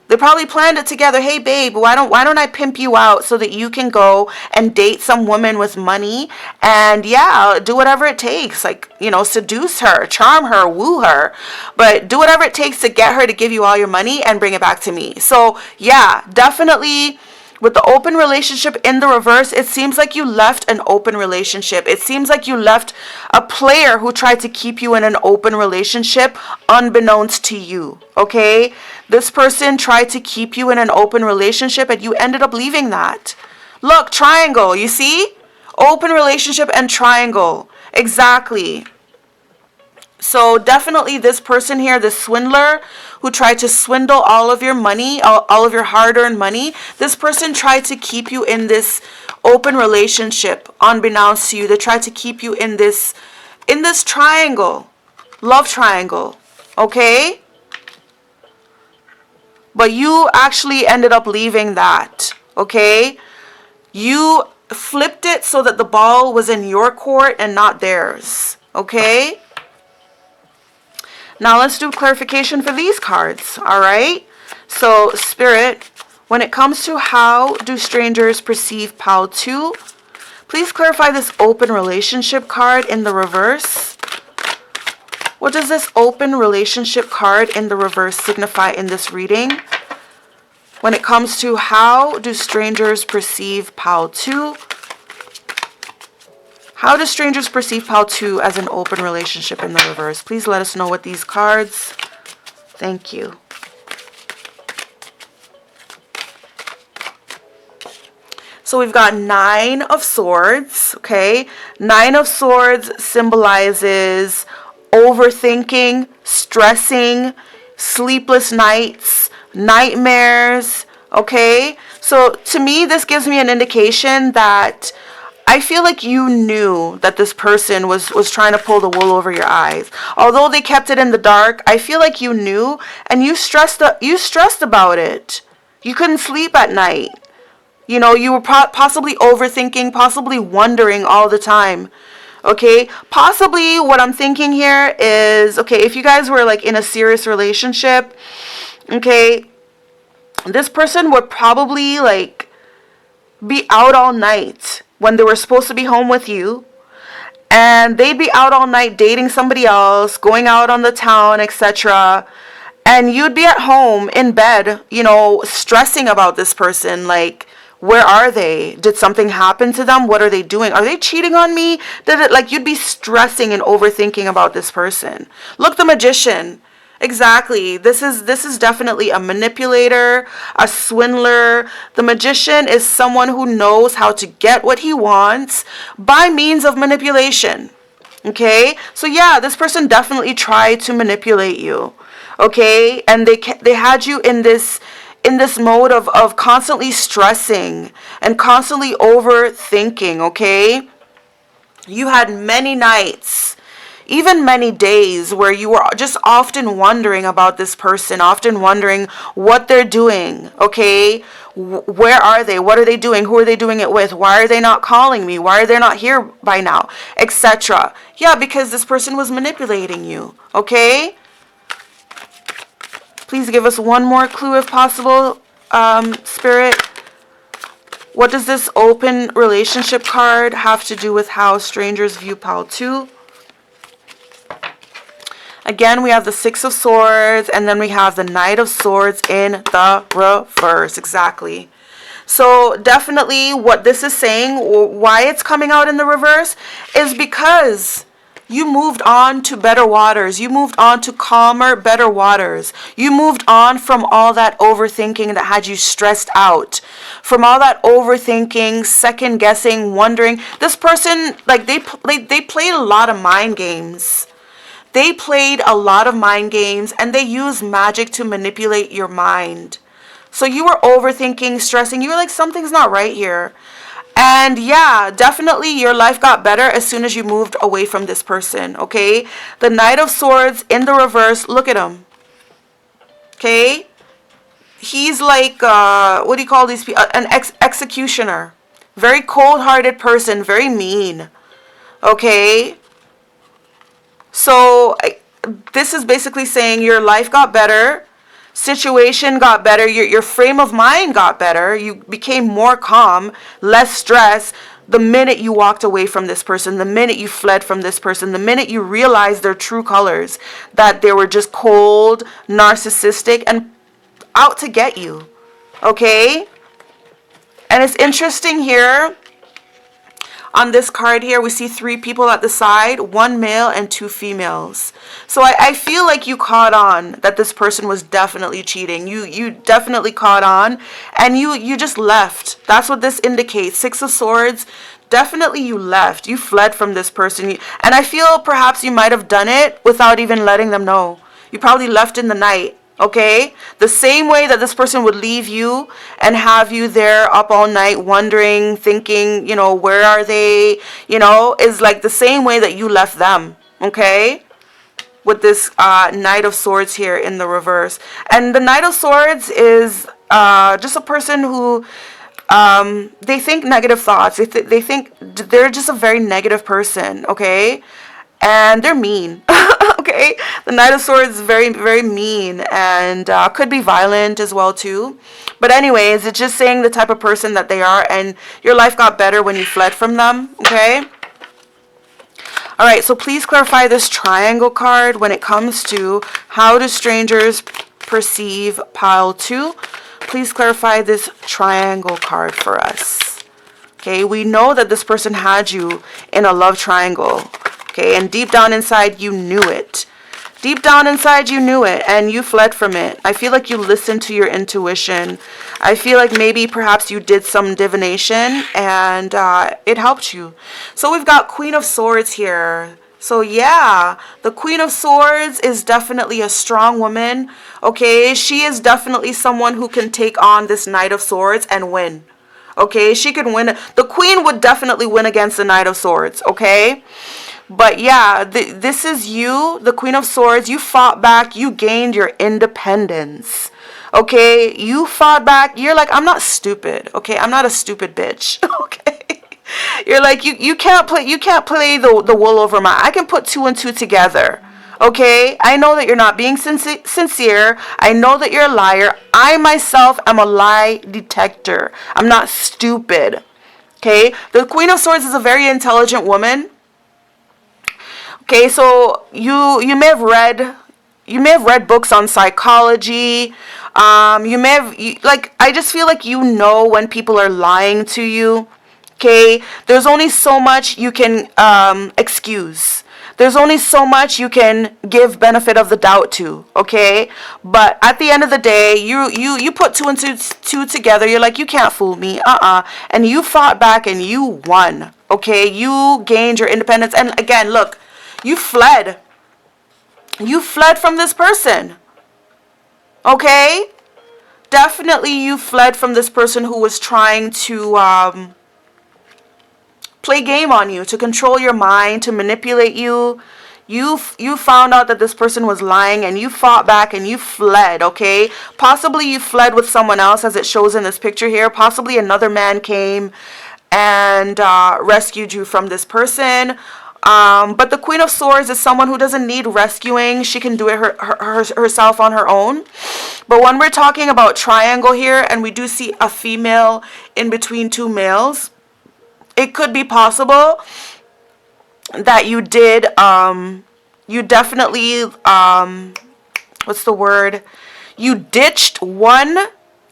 They probably planned it together. Hey, babe, why don't I pimp you out so that you can go and date some woman with money and, yeah, do whatever it takes. Like, you know, seduce her, charm her, woo her. But do whatever it takes to get her to give you all your money and bring it back to me. So, yeah, definitely with the open relationship in the reverse, it seems like you left an open relationship. It seems like you left a player who tried to keep you in an open relationship unbeknownst to you, okay? This person tried to keep you in an open relationship and you ended up leaving that. Look, triangle, you see? Open relationship and triangle. Exactly. So definitely this person here, this swindler who tried to swindle all of your money, all of your hard-earned money, this person tried to keep you in this open relationship unbeknownst to you. They tried to keep you in this triangle, love triangle, okay? But you actually ended up leaving that, okay? You flipped it so that the ball was in your court and not theirs. Okay? Now let's do clarification for these cards. All right? So, Spirit, when it comes to how do strangers perceive Pile 2, please clarify this open relationship card in the reverse. What does this open relationship card in the reverse signify in this reading? When it comes to how do strangers perceive Pile 2, how do strangers perceive Pile 2 as an open relationship in the reverse? Please let us know with these cards. Thank you. So we've got 9 of Swords, okay? 9 of Swords symbolizes overthinking, stressing, sleepless nights, nightmares, okay? So to me, this gives me an indication that I feel like you knew that this person was trying to pull the wool over your eyes. Although they kept it in the dark, I feel like you knew and you stressed about it. You couldn't sleep at night. You know, you were possibly overthinking, possibly wondering all the time. Okay, possibly what I'm thinking here is, okay, if you guys were like in a serious relationship, okay, this person would probably like be out all night when they were supposed to be home with you, and they'd be out all night dating somebody else, going out on the town, etc. And you'd be at home in bed, you know, stressing about this person, like, where are they? Did something happen to them? What are they doing? Are they cheating on me? Did it, like, you'd be stressing and overthinking about this person. Look, the Magician. Exactly. This is definitely a manipulator, a swindler. The Magician is someone who knows how to get what he wants by means of manipulation. Okay? So yeah, this person definitely tried to manipulate you. Okay? And they had you in this mode of constantly stressing and constantly overthinking, okay? You had many nights, even many days, where you were just often wondering about this person, often wondering what they're doing, okay? Where are they? What are they doing? Who are they doing it with? Why are they not calling me? Why are they not here by now? Etc. Yeah, because this person was manipulating you, okay? Please give us one more clue if possible, Spirit. What does this open relationship card have to do with how strangers view Pile 2? Again, we have the 6 of Swords, and then we have the Knight of Swords in the reverse. Exactly. So definitely what this is saying, why it's coming out in the reverse, is because you moved on to better waters. You moved on to calmer, better waters. You moved on from all that overthinking that had you stressed out. From all that overthinking, second guessing, wondering. This person, like, they played a lot of mind games. They played a lot of mind games, and they used magic to manipulate your mind. So you were overthinking, stressing. You were like, something's not right here. And yeah, definitely your life got better as soon as you moved away from this person, okay? The Knight of Swords in the reverse, look at him. Okay? He's like, what do you call these people? An executioner. Very cold-hearted person, very mean. Okay? So this is basically saying your life got better. Situation got better, your frame of mind got better, you became more calm, less stress the minute you walked away from this person, the minute you fled from this person, the minute you realized their true colors, that they were just cold, narcissistic, and out to get you, okay? And it's interesting here, on this card here, we see 3 people at the side, 1 male and 2 females. So I feel like you caught on that this person was definitely cheating. You definitely caught on, and you just left. That's what this indicates. 6 of Swords, definitely you left. You fled from this person. And I feel perhaps you might have done it without even letting them know. You probably left in the night. Okay, the same way that this person would leave you and have you there up all night wondering, thinking, you know, where are they, you know, is like the same way that you left them. Okay, with this Knight of Swords here in the reverse. And the Knight of Swords is just a person who They think negative thoughts. They think they're just a very negative person, okay? And they're mean, okay? The Knight of Swords is very, very mean and could be violent as well, too. But anyways, it's just saying the type of person that they are, and your life got better when you fled from them, okay? All right, so please clarify this triangle card when it comes to how do strangers perceive pile 2. Please clarify this triangle card for us. Okay, we know that this person had you in a love triangle. Okay, and deep down inside, you knew it. Deep down inside, you knew it, and you fled from it. I feel like you listened to your intuition. I feel like maybe perhaps you did some divination, and it helped you. So we've got Queen of Swords here. So yeah, the Queen of Swords is definitely a strong woman. Okay, she is definitely someone who can take on this Knight of Swords and win. Okay, she can win. The Queen would definitely win against the Knight of Swords. Okay. But yeah, this is you, the Queen of Swords. You fought back. You gained your independence. Okay? You fought back. You're like, I'm not stupid. Okay? I'm not a stupid bitch. Okay? You're like, you can't play the wool over my... I can put 2 and 2 together. Okay? I know that you're not being sincere. I know that you're a liar. I myself am a lie detector. I'm not stupid. Okay? The Queen of Swords is a very intelligent woman. Okay, so you may have read books on psychology. You may have I just feel like you know when people are lying to you. Okay, there's only so much you can excuse. There's only so much you can give benefit of the doubt to. Okay, but at the end of the day, you put 2 and 2 together. You're like, you can't fool me. And you fought back and you won. Okay, you gained your independence. And again, look. You fled. You fled from this person. Okay? Definitely you fled from this person who was trying to play game on you, to control your mind, to manipulate you. You found out that this person was lying and you fought back and you fled, okay? Possibly you fled with someone else as it shows in this picture here. Possibly another man came and rescued you from this person. But the Queen of Swords is someone who doesn't need rescuing. She can do it herself on her own. But when we're talking about triangle here and we do see a female in between 2 males, it could be possible that you did, you definitely, what's the word? You ditched one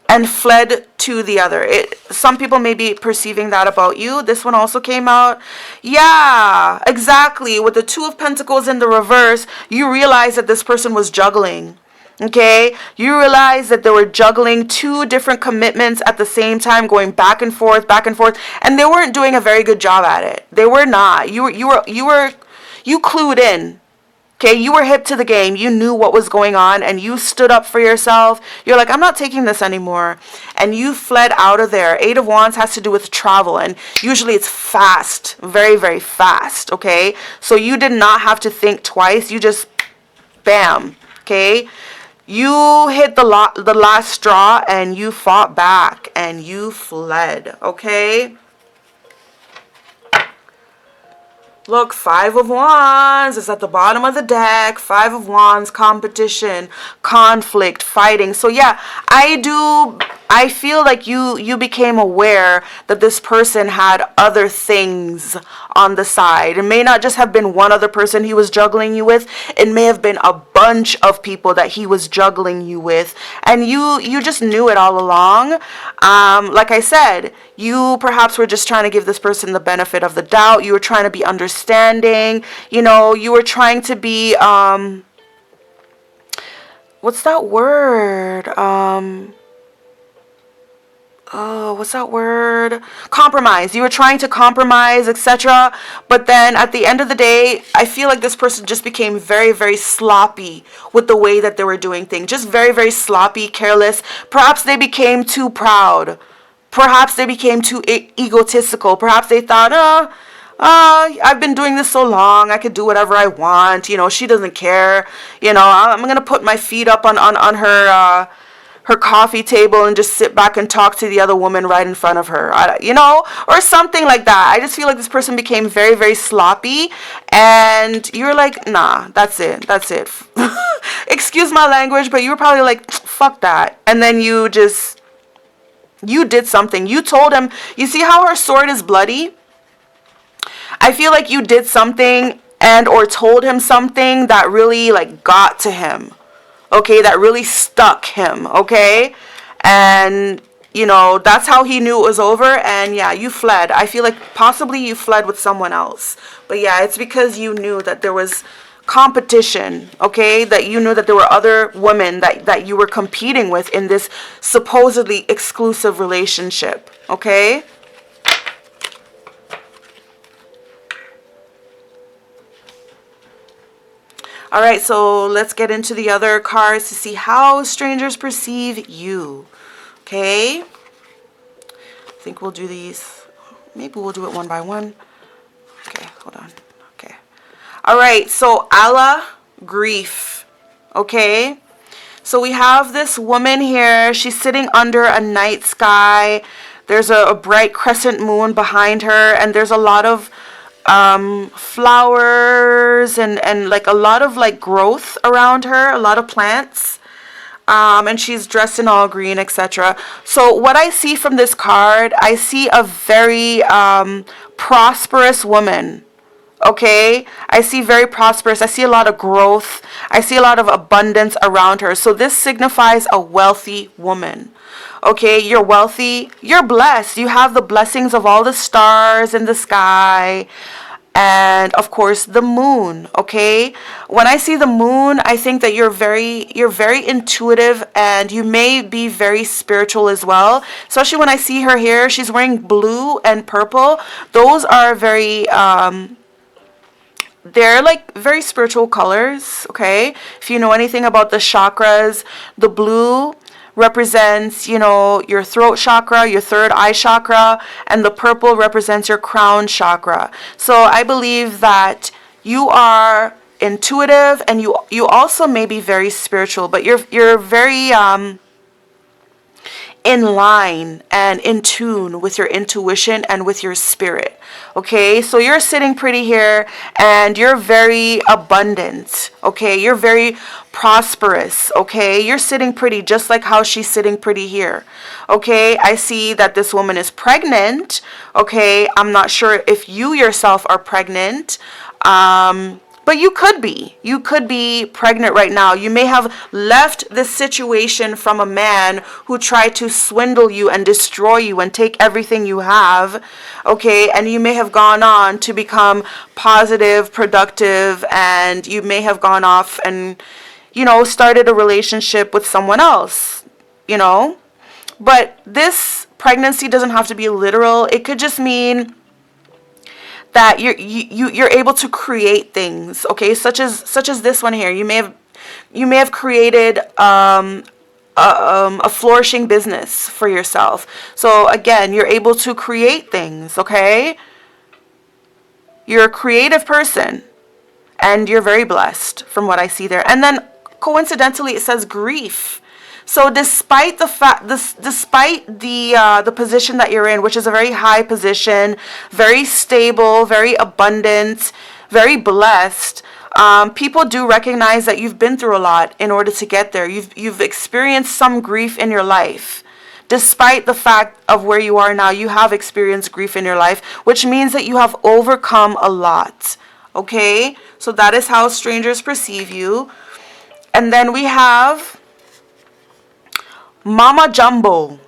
and fled to the other. Some people may be perceiving that about you. This one also came out. Yeah, exactly. With the 2 of Pentacles in the reverse, you realize that this person was juggling. Okay? You realize that they were juggling 2 different commitments at the same time, going back and forth, and they weren't doing a very good job at it. They were not. You clued in. Okay, you were hip to the game. You knew what was going on and you stood up for yourself. You're like, I'm not taking this anymore. And you fled out of there. 8 of Wands has to do with travel, and usually it's fast, very, very fast, okay? So you did not have to think twice. You just, bam, okay? You hit the last straw and you fought back and you fled, okay? Look, 5 of Wands is at the bottom of the deck. 5 of Wands, competition, conflict, fighting. So yeah, I feel like you became aware that this person had other things on the side. It may not just have been one other person he was juggling you with. It may have been a bunch of people that he was juggling you with. And you just knew it all along. Like I said, you perhaps were just trying to give this person the benefit of the doubt. You were trying to be understanding. You know, you were trying to be, what's that word? What's that word? Compromise. You were trying to compromise, etc. But then at the end of the day, I feel like this person just became very, very sloppy with the way that they were doing things. Just very, very sloppy, careless. Perhaps they became too proud. Perhaps they became too egotistical. Perhaps they thought, I've been doing this so long, I could do whatever I want. You know, she doesn't care. You know, I'm going to put my feet up on her her coffee table and just sit back and talk to the other woman right in front of her, or something like that. I just feel like this person became very, very sloppy, and you're like, nah, that's it. Excuse my language, but you were probably like, fuck that. And then you did something. You told him, you see how her sword is bloody? I feel like you did something and or told him something that really like got to him. Okay, that really stuck him, okay? And, that's how he knew it was over, and yeah, you fled. I feel like possibly you fled with someone else. But yeah, it's because you knew that there was competition, okay? That you knew that there were other women that you were competing with in this supposedly exclusive relationship, okay? All right, so let's get into the other cards to see how strangers perceive you. Okay? I think we'll do these. Maybe we'll do it one by one. Okay, hold on. Okay. All right, so Allah, grief. Okay? So we have this woman here. She's sitting under a night sky. There's a bright crescent moon behind her, and there's a lot of flowers and like a lot of like growth around her, a lot of plants, and she's dressed in all green, etc. So what I see from this card, I see a very prosperous woman. Okay, I see very prosperous. I see a lot of growth. I see a lot of abundance around her. So this signifies a wealthy woman. Okay, you're wealthy, you're blessed. You have the blessings of all the stars in the sky. And of course the moon, okay? When I see the moon, I think that you're very intuitive, and you may be very spiritual as well. Especially when I see her here, she's wearing blue and purple. Those are very they're like very spiritual colors, okay? If you know anything about the chakras, the blue represents, your throat chakra, your third eye chakra, and the purple represents your crown chakra. So I believe that you are intuitive, and you also may be very spiritual, but you're very in line and in tune with your intuition and with your spirit. Okay, so you're sitting pretty here, and you're very abundant. Okay, you're very prosperous. Okay, you're sitting pretty just like how she's sitting pretty here. Okay, I see that this woman is pregnant. Okay, I'm not sure if you yourself are pregnant. But you could be. You could be pregnant right now. You may have left this situation from a man who tried to swindle you and destroy you and take everything you have. Okay, and you may have gone on to become positive, productive, and you may have gone off and, started a relationship with someone else, But this pregnancy doesn't have to be literal. It could just mean that you're able to create things, okay, such as this one here. You may have created a flourishing business for yourself. So again, you're able to create things, okay? You're a creative person, and you're very blessed from what I see there. And then coincidentally, it says grief. So despite the position that you're in, which is a very high position, very stable, very abundant, very blessed, people do recognize that you've been through a lot in order to get there. You've experienced some grief in your life. Despite the fact of where you are now, you have experienced grief in your life, which means that you have overcome a lot. Okay? So that is how strangers perceive you. And then we have Mama Jumbo,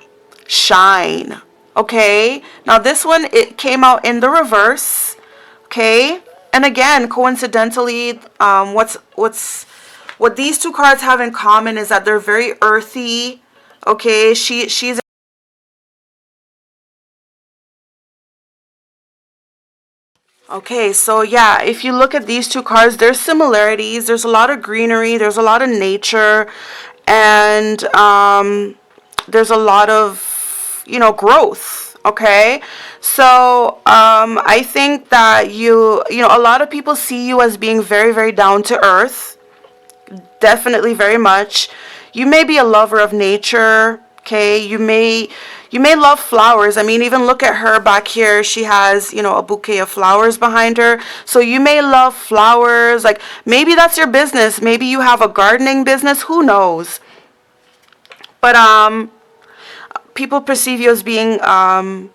shine. Okay, now this one, it came out in the reverse. Okay, and again, coincidentally, what these two cards have in common is that they're very earthy. Okay, she's okay, so yeah, if you look at these two cards, there's similarities. There's a lot of greenery. There's a lot of nature. And there's a lot of, growth. Okay, so I think that a lot of people see you as being very, very down to earth. Definitely very much. You may be a lover of nature, okay? You may love flowers. I mean, even look at her back here. She has, a bouquet of flowers behind her. So you may love flowers. Like, maybe that's your business. Maybe you have a gardening business. Who knows? But people perceive you as being, down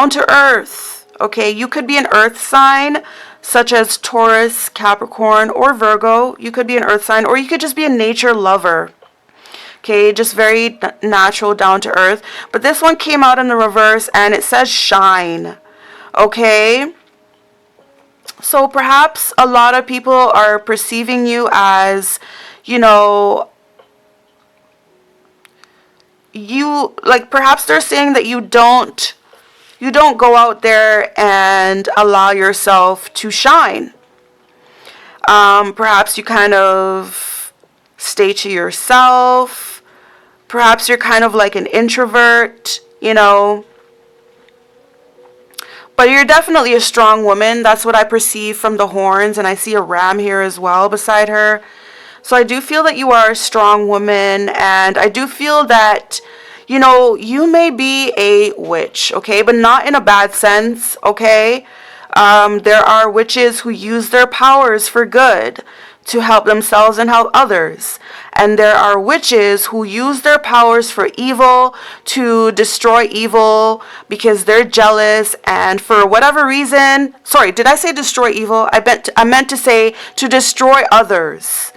to earth. Okay, you could be an earth sign, such as Taurus, Capricorn, or Virgo. You could be an earth sign, or you could just be a nature lover. Okay, just very natural, down to earth. But this one came out in the reverse, and it says shine. Okay, so perhaps a lot of people are perceiving you as, perhaps they're saying that you don't go out there and allow yourself to shine. Perhaps you kind of stay to yourself. Perhaps you're kind of like an introvert, But you're definitely a strong woman. That's what I perceive from the horns. And I see a ram here as well beside her. So I do feel that you are a strong woman. And I do feel that, you may be a witch, okay? But not in a bad sense, okay? There are witches who use their powers for good to help themselves and help others. And there are witches who use their powers for evil, to destroy evil because they're jealous and for whatever reason. Sorry, did I say destroy evil? I meant to say to destroy others.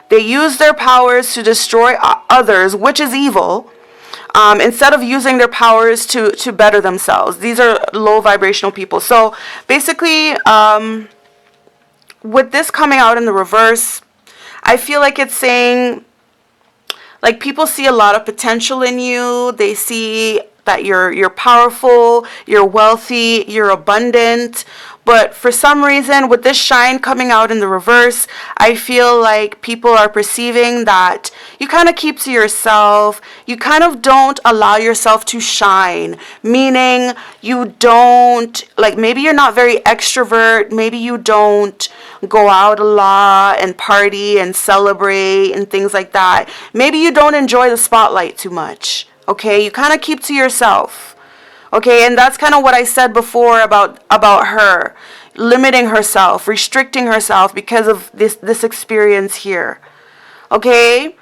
They use their powers to destroy others, which is evil, instead of using their powers to better themselves. These are low vibrational people. So basically, with this coming out in the reverse, I feel like it's saying, like, people see a lot of potential in you. They see that you're powerful, you're wealthy, you're abundant. But for some reason, with this shine coming out in the reverse, I feel like people are perceiving that you kind of keep to yourself. You kind of don't allow yourself to shine, meaning you don't, like, maybe you're not very extrovert. Maybe you don't go out a lot and party and celebrate and things like that. Maybe you don't enjoy the spotlight too much. Okay, you kind of keep to yourself. Okay, and that's kind of what I said before about her limiting herself, restricting herself because of this experience here. Okay,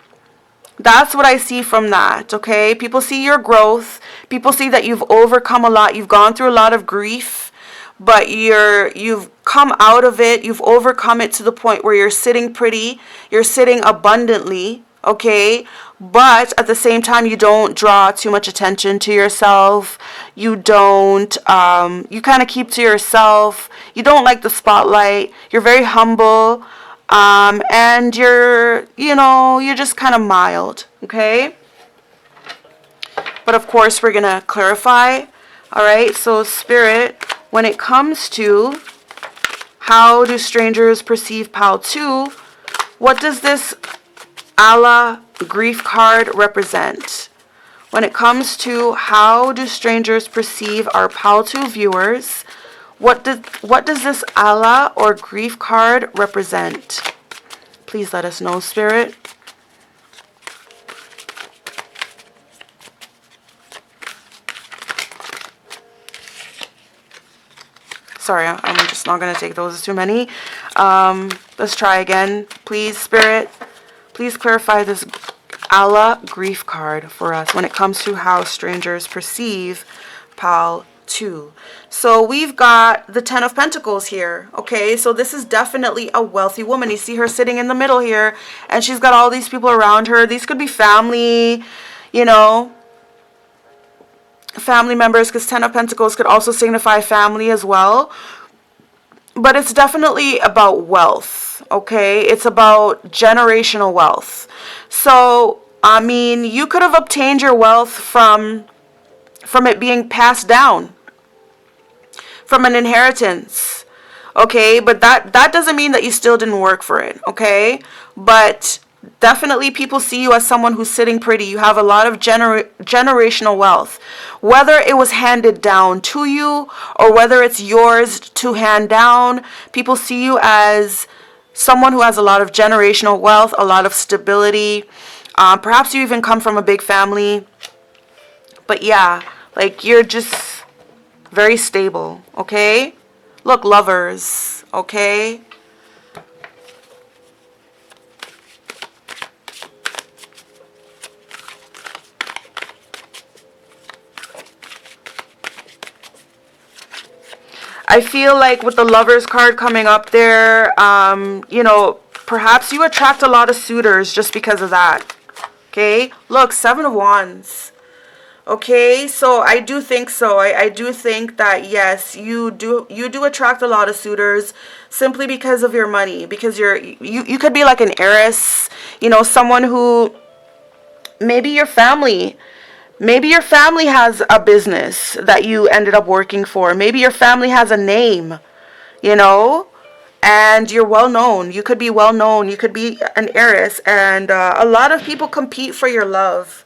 that's what I see from that. Okay, people see your growth. People see that you've overcome a lot. You've gone through a lot of grief, but you've come out of it. You've overcome it to the point where you're sitting pretty. You're sitting abundantly. Okay, but at the same time, you don't draw too much attention to yourself. You don't, you kind of keep to yourself. You don't like the spotlight. You're very humble, and you're just kind of mild, okay? But of course, we're gonna clarify. All right, so Spirit, when it comes to how do strangers perceive PAL 2, what does this Allah grief card represent? When it comes to how do strangers perceive our PAL 2 viewers, what does this Allah or grief card represent? Please let us know, Spirit. Sorry, I'm just not going to take those. It's too many. Let's try again. Please, Spirit. Please clarify this Allah grief card for us when it comes to how strangers perceive PAL 2. So we've got the Ten of Pentacles here. Okay, so this is definitely a wealthy woman. You see her sitting in the middle here, and she's got all these people around her. These could be family, family members, because Ten of Pentacles could also signify family as well. But it's definitely about wealth. Okay, it's about generational wealth. So, I mean, you could have obtained your wealth from it being passed down, from an inheritance. Okay, but that doesn't mean that you still didn't work for it. Okay, but definitely people see you as someone who's sitting pretty. You have a lot of generational wealth, whether it was handed down to you or whether it's yours to hand down. People see you as someone who has a lot of generational wealth, a lot of stability. Perhaps you even come from a big family. But yeah, like you're just very stable, okay? Look, lovers, okay? I feel like with the lovers card coming up there, perhaps you attract a lot of suitors just because of that. Okay, look, 7 of Wands. Okay, so I do think so. I do think that yes, you do attract a lot of suitors simply because of your money. Because you could be like an heiress, someone who maybe your family. Maybe your family has a business that you ended up working for. Maybe your family has a name, you know, and you're well known. You could be well known. You could be an heiress. And a lot of people compete for your love.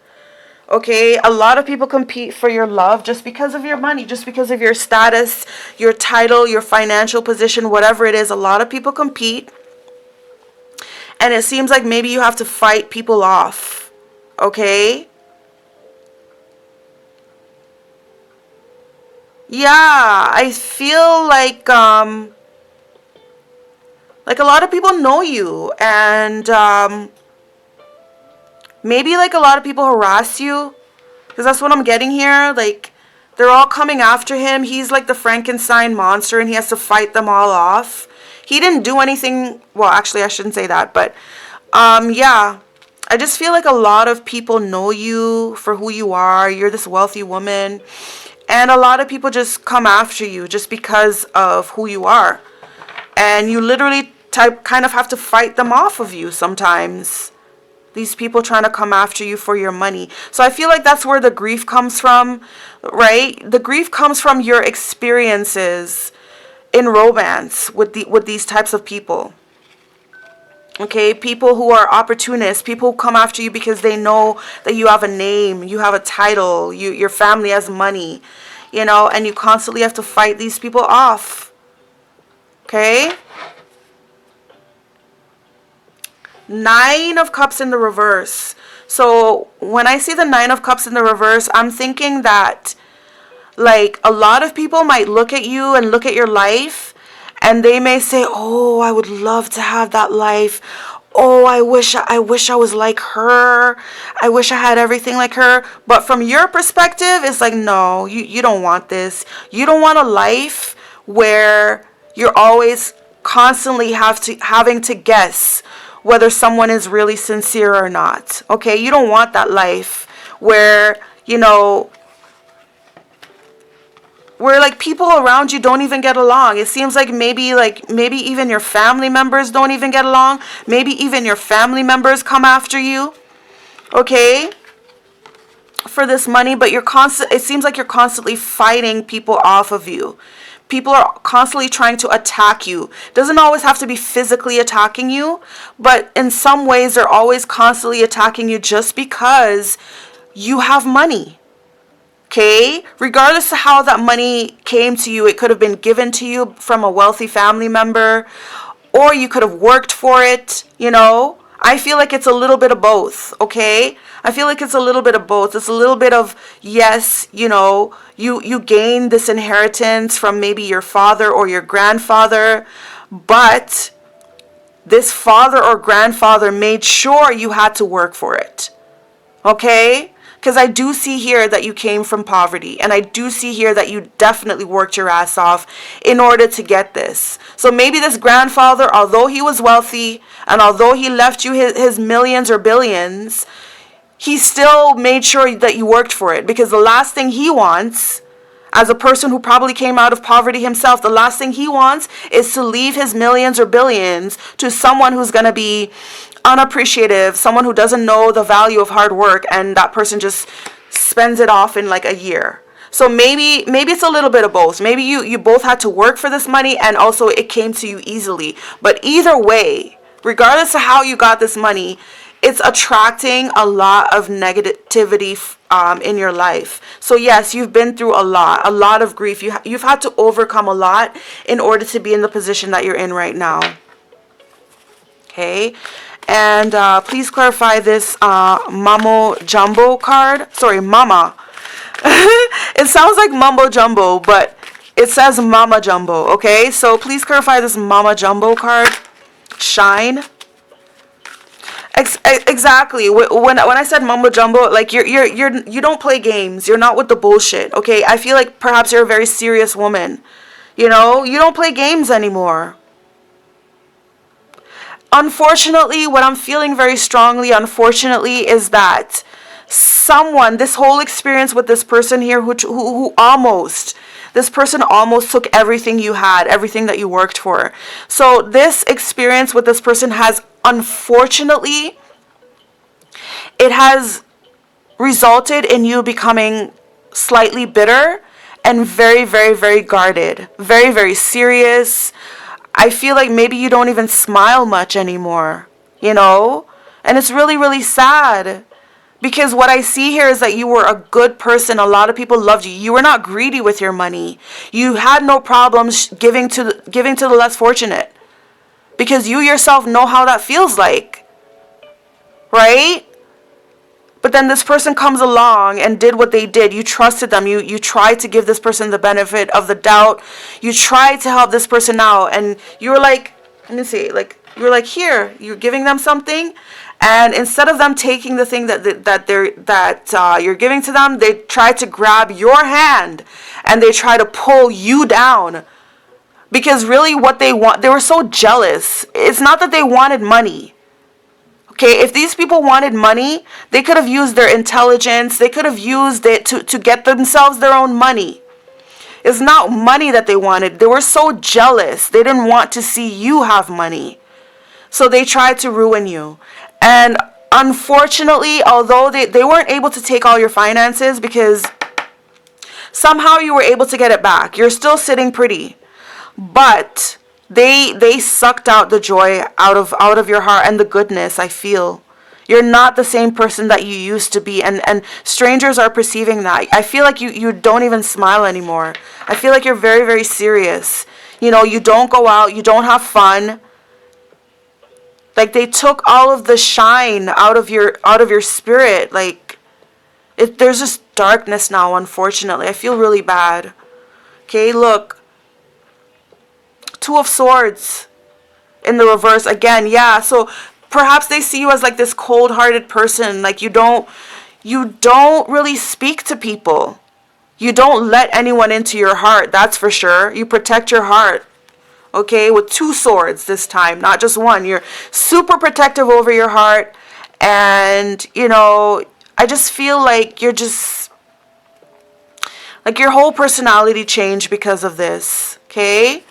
Okay, a lot of people compete for your love just because of your money, just because of your status, your title, your financial position, whatever it is. A lot of people compete. And it seems like maybe you have to fight people off. Okay? Yeah, I feel like a lot of people know you, and maybe like a lot of people harass you, because that's what I'm getting here. Like they're all coming after him. He's like the Frankenstein monster, and he has to fight them all off. He didn't do anything. Well, actually, I shouldn't say that, but yeah. I just feel like a lot of people know you for who you are. You're this wealthy woman. And a lot of people just come after you just because of who you are. And you literally kind of have to fight them off of you sometimes. These people trying to come after you for your money. So I feel like that's where the grief comes from, right? The grief comes from your experiences in romance with these types of people. Okay, people who are opportunists, people who come after you because they know that you have a name, you have a title, your family has money, and you constantly have to fight these people off. Okay? 9 of Cups in the reverse. So when I see the 9 of Cups in the reverse, I'm thinking that like a lot of people might look at you and look at your life, and they may say, "Oh, I would love to have that life. Oh, I wish I was like her. I wish I had everything like her." But from your perspective, it's like, no, you don't want this. You don't want a life where you're always constantly having to guess whether someone is really sincere or not. Okay? You don't want that life where, where like people around you don't even get along. It seems like maybe even your family members don't even get along. Maybe even your family members come after you. Okay? For this money, but it seems like you're constantly fighting people off of you. People are constantly trying to attack you. Doesn't always have to be physically attacking you, but in some ways they're always constantly attacking you just because you have money. Okay, regardless of how that money came to you, it could have been given to you from a wealthy family member, or you could have worked for it, I feel like it's a little bit of both, okay? I feel like it's a little bit of both. It's a little bit of, yes, you gain this inheritance from maybe your father or your grandfather, but this father or grandfather made sure you had to work for it, okay? Because I do see here that you came from poverty. And I do see here that you definitely worked your ass off in order to get this. So maybe this grandfather, although he was wealthy, and although he left you his millions or billions, he still made sure that you worked for it. Because the last thing he wants, as a person who probably came out of poverty himself, the last thing he wants is to leave his millions or billions to someone who's going to be unappreciative, someone who doesn't know the value of hard work, and that person just spends it off in like a year. So maybe it's a little bit of both. Maybe you both had to work for this money, and also it came to you easily. But either way, regardless of how you got this money, it's attracting a lot of negativity in your life. So yes, you've been through a lot of grief. You've had to overcome a lot in order to be in the position that you're in right now. Okay, and please clarify this Mamo Jumbo card. Sorry, Mama. It sounds like Mumbo Jumbo, but it says Mama Jumbo. Okay, so please clarify this Mama Jumbo card. Shine. Exactly. When I said mumbo jumbo, like you don't play games. You're not with the bullshit. Okay, I feel like perhaps you're a very serious woman. You know, you don't play games anymore. Unfortunately, what I'm feeling very strongly, unfortunately, is that someone, this whole experience with this person here who almost, this person almost took everything you had, everything that you worked for. So this experience with this person has, unfortunately, it has resulted in you becoming slightly bitter and very, very, very guarded, very, very serious. I feel like maybe you don't even smile much anymore, you know? And it's really, really sad. Because what I see here is that you were a good person. A lot of people loved you. You were not greedy with your money. You had no problems giving to the less fortunate. Because you yourself know how that feels like. Right? But then this person comes along and did what they did. You trusted them. You tried to give this person the benefit of the doubt. You tried to help this person out. And you were like, let me see, like, you were like, here, you're giving them something. And instead of them taking the thing that you're giving to them, they try to grab your hand and they try to pull you down. Because really what they want, they were so jealous. It's not that they wanted money. Okay, if these people wanted money, they could have used their intelligence. They could have used it to get themselves their own money. It's not money that they wanted. They were so jealous. They didn't want to see you have money. So they tried to ruin you. And unfortunately, although they weren't able to take all your finances because somehow you were able to get it back. You're still sitting pretty. But they sucked out the joy out of your heart and the goodness, I feel. You're not the same person that you used to be, and strangers are perceiving that. I feel like you don't even smile anymore. I feel like you're very, very serious. You know, you don't go out, you don't have fun. Like they took all of the shine out of your spirit. Like there's just darkness now, unfortunately. I feel really bad. Okay, look. Two of Swords in the reverse again. Yeah, so perhaps they see you as like this cold-hearted person. Like you don't really speak to people. You don't let anyone into your heart, that's for sure. You protect your heart. Okay, with two swords this time, not just one. You're super protective over your heart. And, you know, I just feel like you're just, like your whole personality changed because of this. Okay?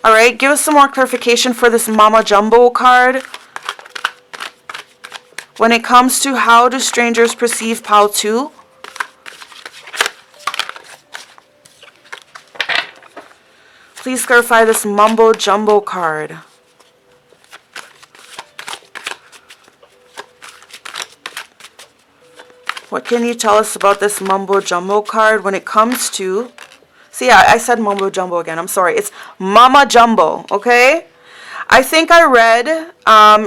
All right, give us some more clarification for this Mama Jumbo card. When it comes to how do strangers perceive POW 2? Please clarify this Mumbo Jumbo card. What can you tell us about this Mumbo Jumbo card when it comes to... See, I said Mumbo Jumbo again. I'm sorry. It's Mama Jumbo, okay? I think I read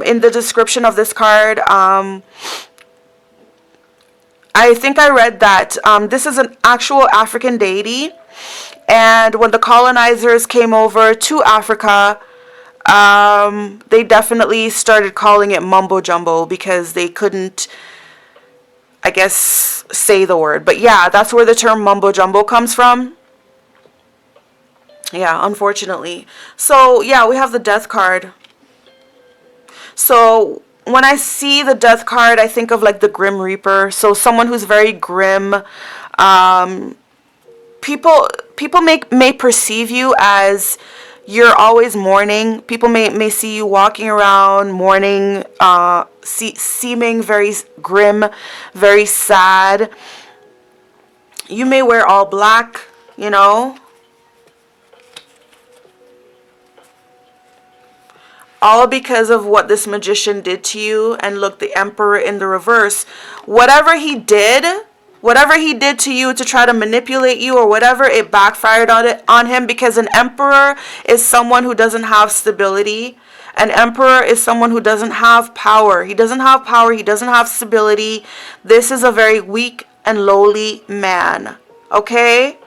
in the description of this card, I think I read that this is an actual African deity. And when the colonizers came over to Africa, they definitely started calling it Mumbo Jumbo because they couldn't, I guess, say the word. But yeah, that's where the term Mumbo Jumbo comes from. Yeah, unfortunately. So, yeah, we have the Death card. So, when I see the Death card, I think of like the Grim Reaper. So, someone who's very grim. People may perceive you as you're always mourning. People may see you walking around mourning, seeming very grim, very sad. You may wear all black, you know. All because of what this magician did to you. And look, the Emperor in the reverse. Whatever he did to you to try to manipulate you or whatever, it backfired on him, because an emperor is someone who doesn't have stability. An emperor is someone who doesn't have power. He doesn't have power. He doesn't have stability. This is a very weak and lowly man. Okay?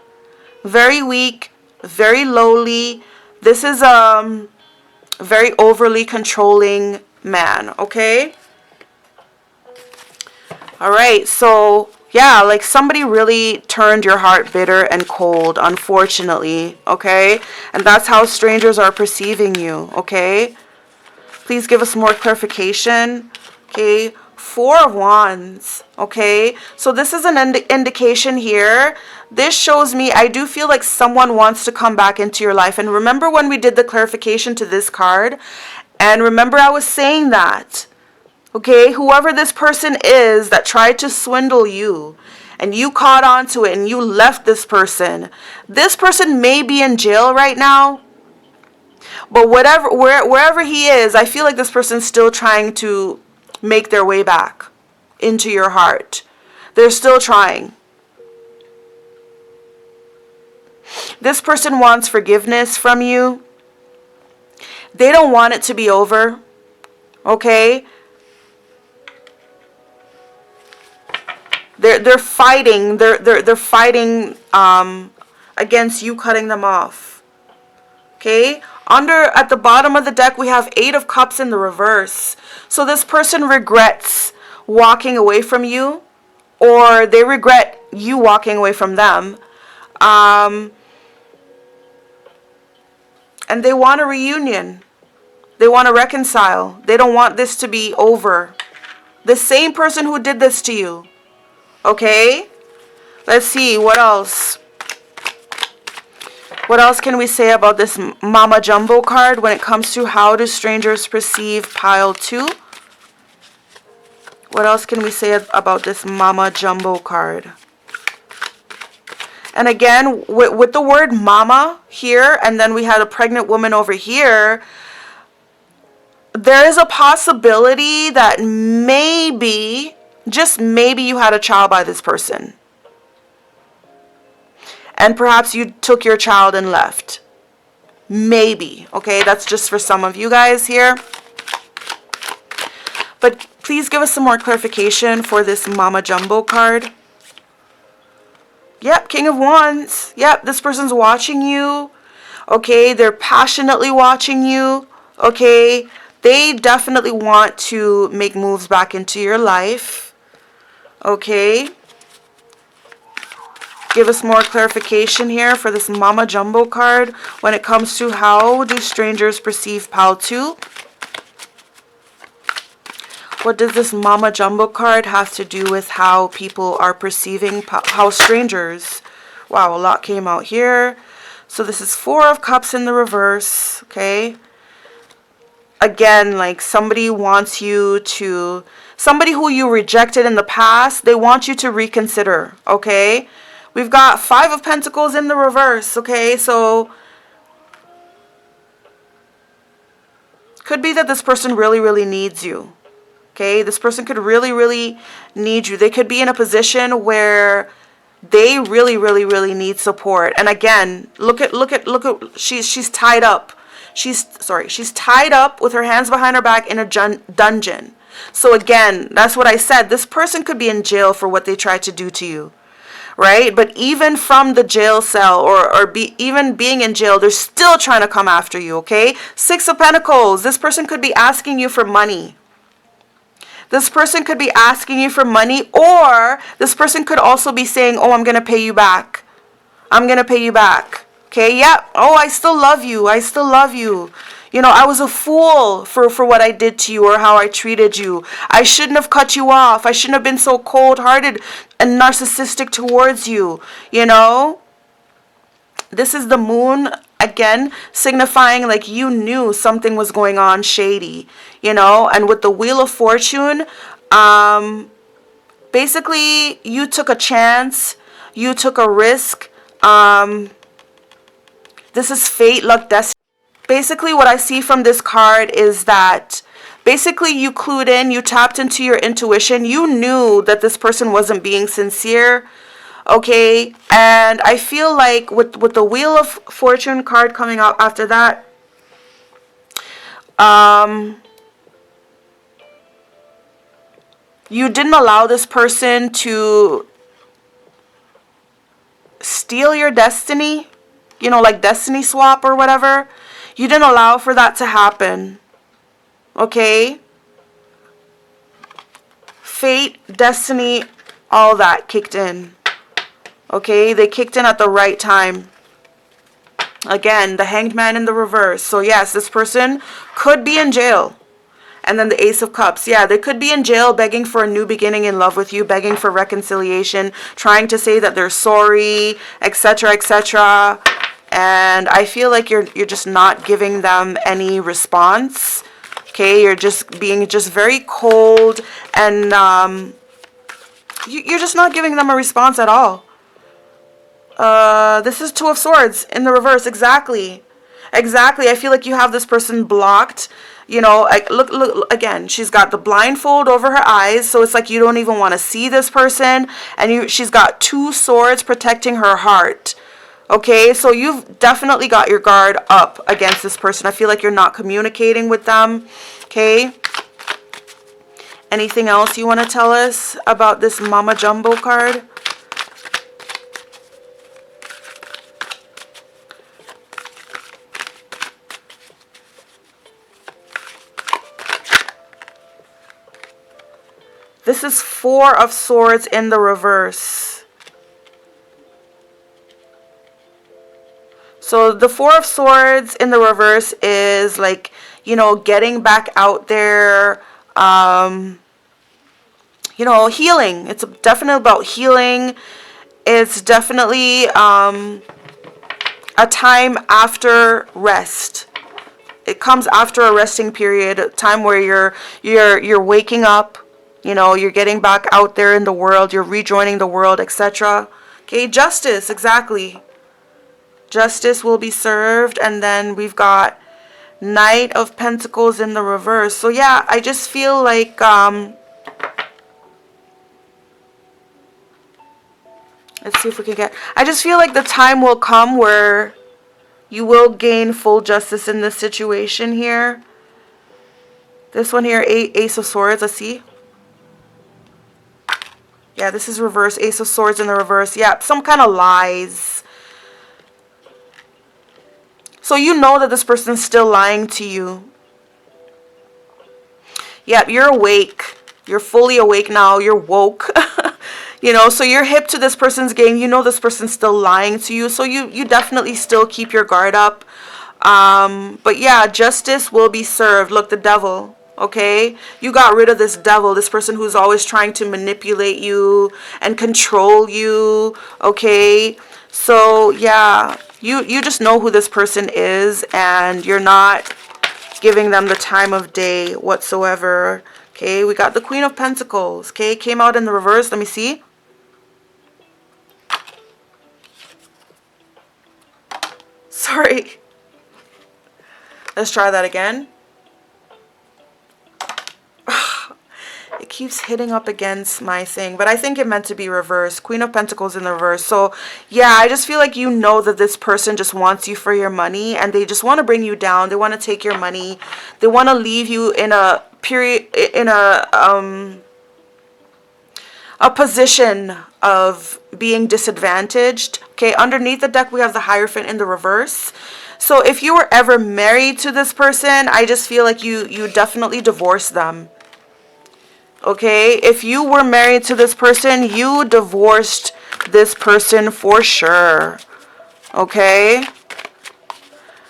Very weak, very lowly. This is a very overly controlling man. Okay? All right. So, yeah, like somebody really turned your heart bitter and cold, unfortunately. Okay? And that's how strangers are perceiving you. Okay? Please give us more clarification. Okay, 4 of Wands. Okay, so this is an indication here. This shows me, I do feel like someone wants to come back into your life. And remember when we did the clarification to this card? And remember I was saying that. Okay, whoever this person is that tried to swindle you, and you caught on to it and you left this person may be in jail right now. But wherever he is, I feel like this person's still trying to make their way back into your heart. They're still trying. This person wants forgiveness from you. They don't want it to be over. Okay? They're fighting. They're fighting against you cutting them off. Okay? At the bottom of the deck, we have 8 of Cups in the reverse. So this person regrets walking away from you, or they regret you walking away from them. And they want a reunion. They want to reconcile. They don't want this to be over. The same person who did this to you. Okay? Let's see, what else? What else can we say about this Mama Jumbo card when it comes to how do strangers perceive pile 2? What else can we say about this Mama Jumbo card? And again, with the word mama here, and then we had a pregnant woman over here, there is a possibility that maybe, just maybe, you had a child by this person. And perhaps you took your child and left. Maybe. Okay, that's just for some of you guys here. But please give us some more clarification for this Mama Jumbo card. Yep, King of Wands. Yep, this person's watching you. Okay, they're passionately watching you. Okay, they definitely want to make moves back into your life. Okay. Give us more clarification here for this Mama Jumbo card when it comes to how do strangers perceive pile 2. What does this Mama Jumbo card have to do with how people are perceiving how strangers? Wow, a lot came out here. So this is 4 of Cups in the reverse, okay? Again, like somebody wants you to, somebody who you rejected in the past, they want you to reconsider, okay? We've got 5 of Pentacles in the reverse, okay? So could be that this person really, really needs you. Okay, this person could really, really need you. They could be in a position where they really, really, really need support. And again, look at she's tied up. She's tied up with her hands behind her back in a dungeon. So again, that's what I said. This person could be in jail for what they tried to do to you. Right? But even from the jail cell or even being in jail, they're still trying to come after you, okay? 6 of Pentacles. This person could be asking you for money. This person could be asking you for money, or this person could also be saying, oh, I'm going to pay you back. I'm going to pay you back. Okay, yeah. Oh, I still love you. I still love you. You know, I was a fool for what I did to you or how I treated you. I shouldn't have cut you off. I shouldn't have been so cold-hearted and narcissistic towards you. You know, this is the Moon, again, signifying like you knew something was going on shady, you know. And with the Wheel of Fortune, basically you took a chance, you took a risk. This is fate, luck, destiny. Basically what I see from this card is that basically you clued in, you tapped into your intuition, you knew that this person wasn't being sincere. Okay, and I feel like with the Wheel of Fortune card coming out after that, You didn't allow this person to steal your destiny, like destiny swap or whatever. You didn't allow for that to happen. Okay? Fate, destiny, all that kicked in. Okay? They kicked in at the right time. Again, the Hanged Man in the reverse. So yes, this person could be in jail. And then the Ace of Cups. Yeah, they could be in jail begging for a new beginning in love with you, begging for reconciliation, trying to say that they're sorry, etc., etc. And I feel like you're just not giving them any response. Okay, you're just being very cold, and you're just not giving them a response at all. This is Two of Swords in the reverse. Exactly. I feel like you have this person blocked. Look again. She's got the blindfold over her eyes, so it's like you don't even want to see this person. And she's got two swords protecting her heart. Okay, so you've definitely got your guard up against this person. I feel like you're not communicating with them. Okay. Anything else you want to tell us about this Mama Jumbo card? This is Four of Swords in the reverse. So the Four of Swords in the reverse is like, getting back out there, healing. It's definitely about healing. It's definitely a time after rest. It comes after a resting period, a time where you're waking up. You're getting back out there in the world, you're rejoining the world, etc. Okay, justice, exactly. Justice will be served, and then we've got Knight of Pentacles in the reverse. So yeah, I just feel like, let's see if we can get, I just feel like the time will come where you will gain full justice in this situation here. This one here, Ace of Swords, let's see. Yeah, this is reverse. Ace of Swords in the reverse. Yeah, some kind of lies. So you know that this person's still lying to you. Yeah, you're awake. You're fully awake now. You're woke. So you're hip to this person's game. You know this person's still lying to you. So you definitely still keep your guard up. But yeah, justice will be served. Look, the Devil. Okay, you got rid of this devil, this person who's always trying to manipulate you and control you. Okay, so yeah, you just know who this person is, and you're not giving them the time of day whatsoever. Okay, we got the Queen of Pentacles. Okay, came out in the reverse. Let me see. Sorry. Let's try that again. It keeps hitting up against my thing, but I think it meant to be reversed. Queen of Pentacles in the reverse. So yeah, I just feel like you know that this person just wants you for your money, and they just want to bring you down. They want to take your money. They want to leave you in a period, in a position of being disadvantaged. Okay, underneath the deck we have the Hierophant in the reverse. So if you were ever married to this person, I just feel like you definitely divorced them. Okay, if you were married to this person, you divorced this person for sure. Okay,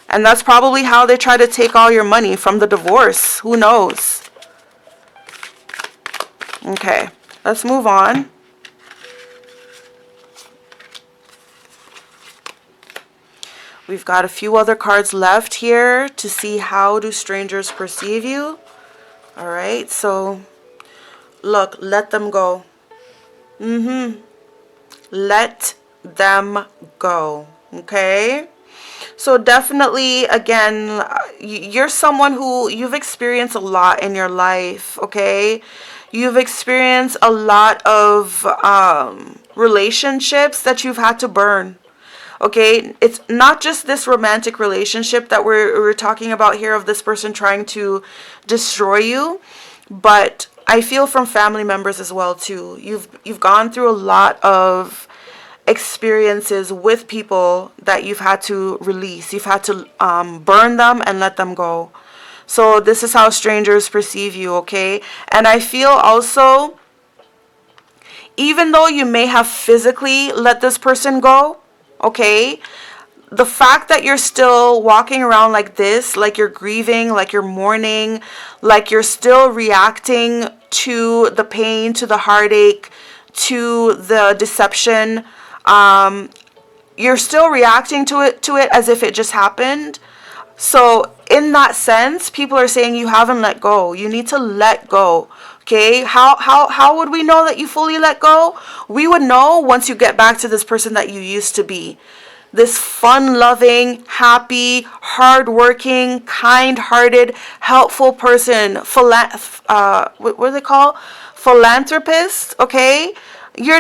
and that's probably how they try to take all your money, from the divorce. Who knows? Okay, let's move on. We've got a few other cards left here to see how do strangers perceive you. All right, so look, let them go. Let them go. Okay? So definitely, again, you're someone who, you've experienced a lot in your life. Okay? You've experienced a lot of relationships that you've had to burn. Okay, it's not just this romantic relationship that we're talking about here, of this person trying to destroy you, but I feel from family members as well too. You've gone through a lot of experiences with people that you've had to release. You've had to burn them and let them go. So this is how strangers perceive you, okay? And I feel also, even though you may have physically let this person go, okay, the fact that you're still walking around like this, like you're grieving, like you're mourning, like you're still reacting to the pain, to the heartache, to the deception, you're still reacting to it as if it just happened. So in that sense, people are saying you haven't let go. You need to let go. Okay, how would we know that you fully let go? We would know once you get back to this person that you used to be. This fun-loving, happy, hard-working, kind-hearted, helpful person. What do they call? Philanthropist, okay? You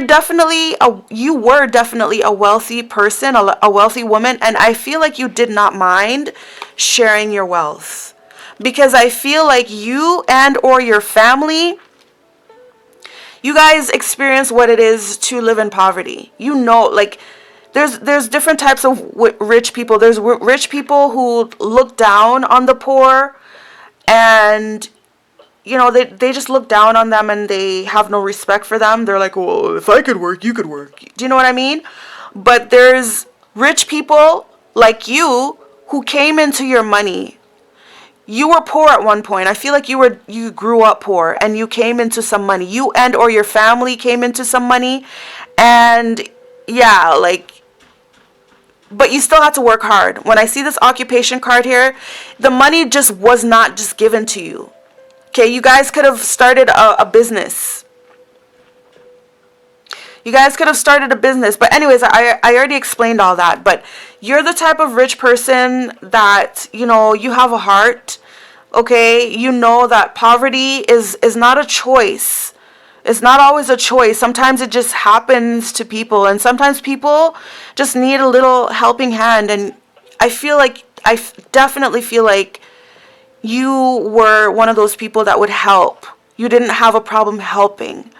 were definitely a wealthy person, a wealthy woman, and I feel like you did not mind sharing your wealth. Because I feel like you and or your family, you guys experience what it is to live in poverty. You know, like, there's different types of rich people. There's rich people who look down on the poor, and they just look down on them and they have no respect for them. They're like, well, if I could work, you could work. Do you know what I mean? But there's rich people like you who came into your money. You were poor at one point. I feel like you grew up poor and you came into some money. You and or your family came into some money, and yeah, like, but you still had to work hard. When I see this occupation card here, the money just was not just given to you. Okay, you guys could have started a business. You guys could have started a business. But anyways, I already explained all that. But you're the type of rich person that, you have a heart. Okay, you know that poverty is not a choice. It's not always a choice. Sometimes it just happens to people. And sometimes people just need a little helping hand. And I definitely feel like you were one of those people that would help. You didn't have a problem helping.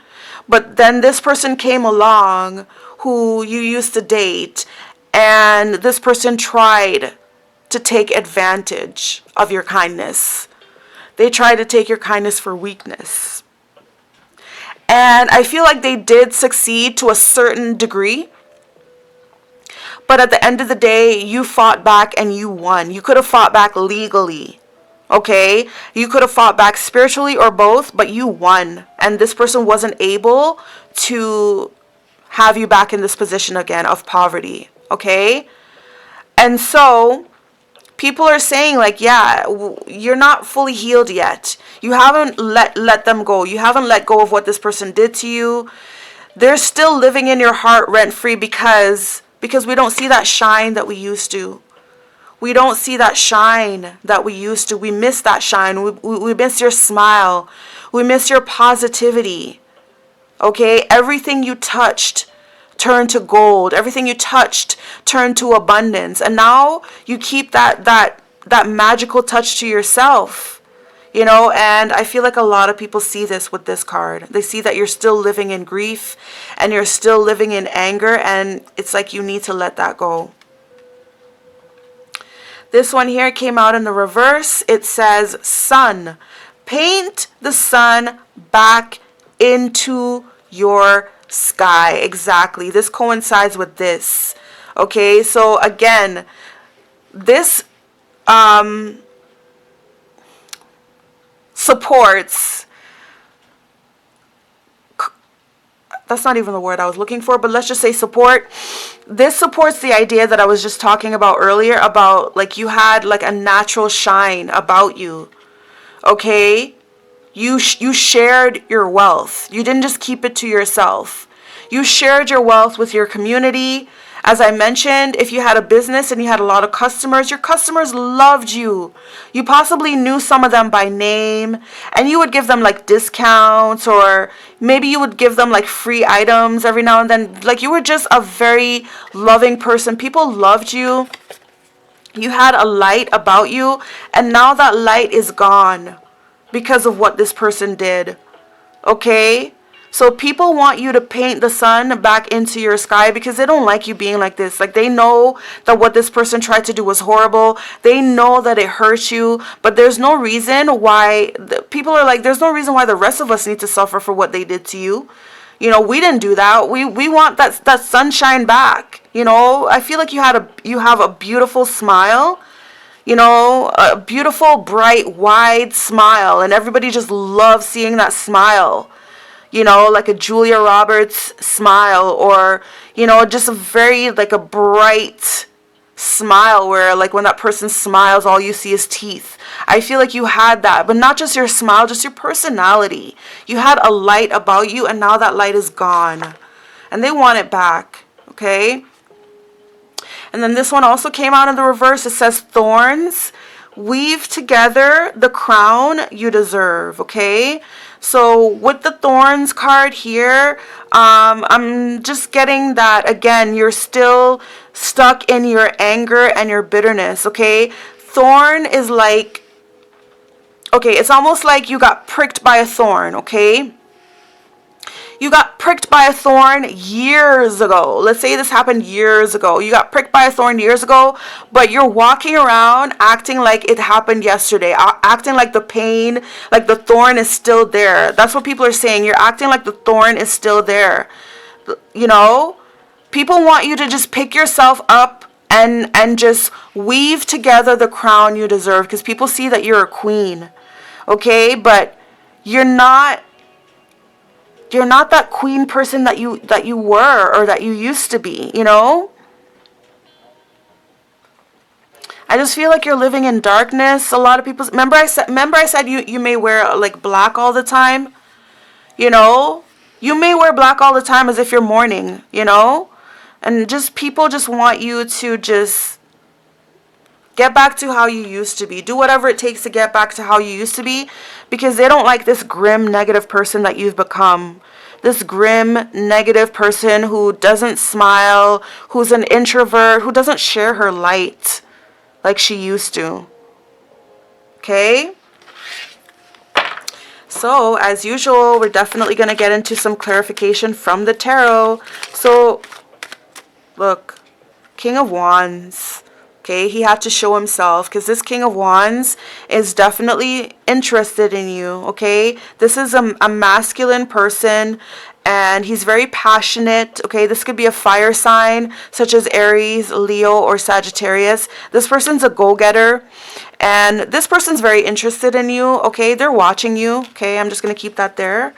But then this person came along who you used to date, and this person tried to take advantage of your kindness. They tried to take your kindness for weakness. And I feel like they did succeed to a certain degree. But at the end of the day, you fought back and you won. You could have fought back legally. Okay, you could have fought back spiritually or both, but you won. And this person wasn't able to have you back in this position again of poverty. Okay, and so people are saying like, yeah, you're not fully healed yet. You haven't let them go. You haven't let go of what this person did to you. They're still living in your heart rent free because we don't see that shine that we used to. We don't see that shine that we used to. We miss that shine. We miss your smile. We miss your positivity. Okay? Everything you touched turned to gold. Everything you touched turned to abundance. And now you keep that magical touch to yourself. And I feel like a lot of people see this with this card. They see that you're still living in grief and you're still living in anger, and it's like you need to let that go. This one here came out in the reverse. It says, sun. Paint the sun back into your sky. Exactly. This coincides with this. Okay, so again, this supports, that's not even the word I was looking for, but let's just say support. This supports the idea that I was just talking about earlier, about like you had like a natural shine about you. Okay, you shared your wealth. You didn't just keep it to yourself. You shared your wealth with your community. As I mentioned, if you had a business and you had a lot of customers, your customers loved you. You possibly knew some of them by name, and you would give them like discounts, or maybe you would give them like free items every now and then. Like, you were just a very loving person. People loved you. You had a light about you, and now that light is gone because of what this person did. Okay? So people want you to paint the sun back into your sky because they don't like you being like this. Like, they know that what this person tried to do was horrible. They know that it hurt you, but there's no reason why people are like, there's no reason why the rest of us need to suffer for what they did to you. You know, we didn't do that. We want that sunshine back. You know, I feel like you have a beautiful smile. You know, a beautiful, bright, wide smile, and everybody just loves seeing that smile. You know, like a Julia Roberts smile, or, you know, just a very, like, a bright smile where, like, when that person smiles, all you see is teeth. I feel like you had that, but not just your smile, just your personality. You had a light about you, and now that light is gone, and they want it back, okay? And then this one also came out in the reverse. It says, thorns, weave together the crown you deserve, okay? So with the thorns card here, I'm just getting that, again, you're still stuck in your anger and your bitterness, okay? Thorn is like, okay, it's almost like you got pricked by a thorn, okay? You got pricked by a thorn years ago. Let's say this happened years ago. You got pricked by a thorn years ago, but you're walking around acting like it happened yesterday, acting like the pain, like the thorn is still there. That's what people are saying. You're acting like the thorn is still there. You know, people want you to just pick yourself up and just weave together the crown you deserve, because people see that you're a queen, okay? But you're not that queen person that you were, or that you used to be, you know? I just feel like you're living in darkness. A lot of people, remember I said you may wear like black all the time, you know? You may wear black all the time as if you're mourning, you know? And just people just want you to just get back to how you used to be. Do whatever it takes to get back to how you used to be, because they don't like this grim, negative person that you've become. This grim, negative person who doesn't smile, who's an introvert, who doesn't share her light like she used to. Okay? So, as usual, we're definitely going to get into some clarification from the tarot. So, look, King of Wands. Okay, he had to show himself, because this King of Wands is definitely interested in you, okay? This is a masculine person, and he's very passionate, okay? This could be a fire sign, such as Aries, Leo, or Sagittarius. This person's a go-getter, and this person's very interested in you, okay? They're watching you, okay? I'm just going to keep that there.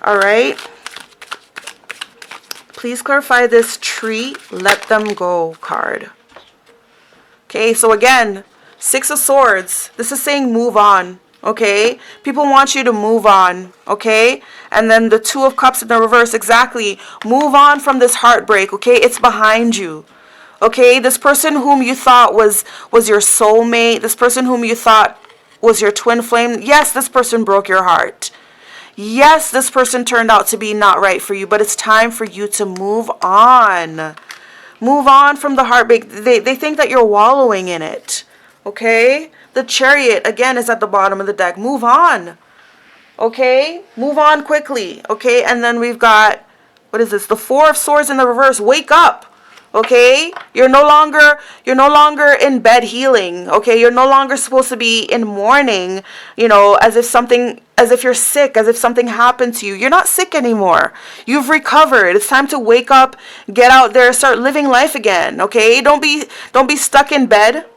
All right. Please clarify this tree, let them go card. Okay, so again, Six of Swords. This is saying move on, okay? People want you to move on, okay? And then the Two of Cups in the reverse, exactly. Move on from this heartbreak, okay? It's behind you, okay? This person whom you thought was your soulmate, this person whom you thought was your twin flame, yes, this person broke your heart. Yes, this person turned out to be not right for you, but it's time for you to move on. Move on from the heartbreak. They think that you're wallowing in it. Okay? The Chariot, again, is at the bottom of the deck. Move on. Okay? Move on quickly. Okay? And then we've got, what is this? The Four of Swords in the reverse. Wake up. Okay? You're no longer in bed healing. Okay? You're no longer supposed to be in mourning, you know, as if you're sick, as if something happened to you. You're not sick anymore. You've recovered. It's time to wake up, get out there, start living life again. Okay? Don't be stuck in bed,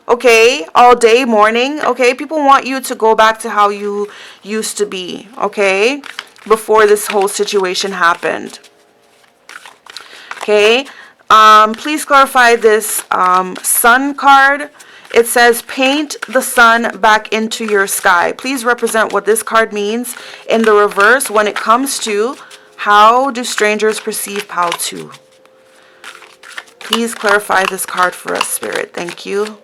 okay, all day mourning. Okay? People want you to go back to how you used to be, okay? Before this whole situation happened. Okay? Please clarify this sun card. It says, paint the sun back into your sky. Please represent what this card means in the reverse when it comes to How do strangers perceive Pal 2? Please clarify this card for us, Spirit. Thank you.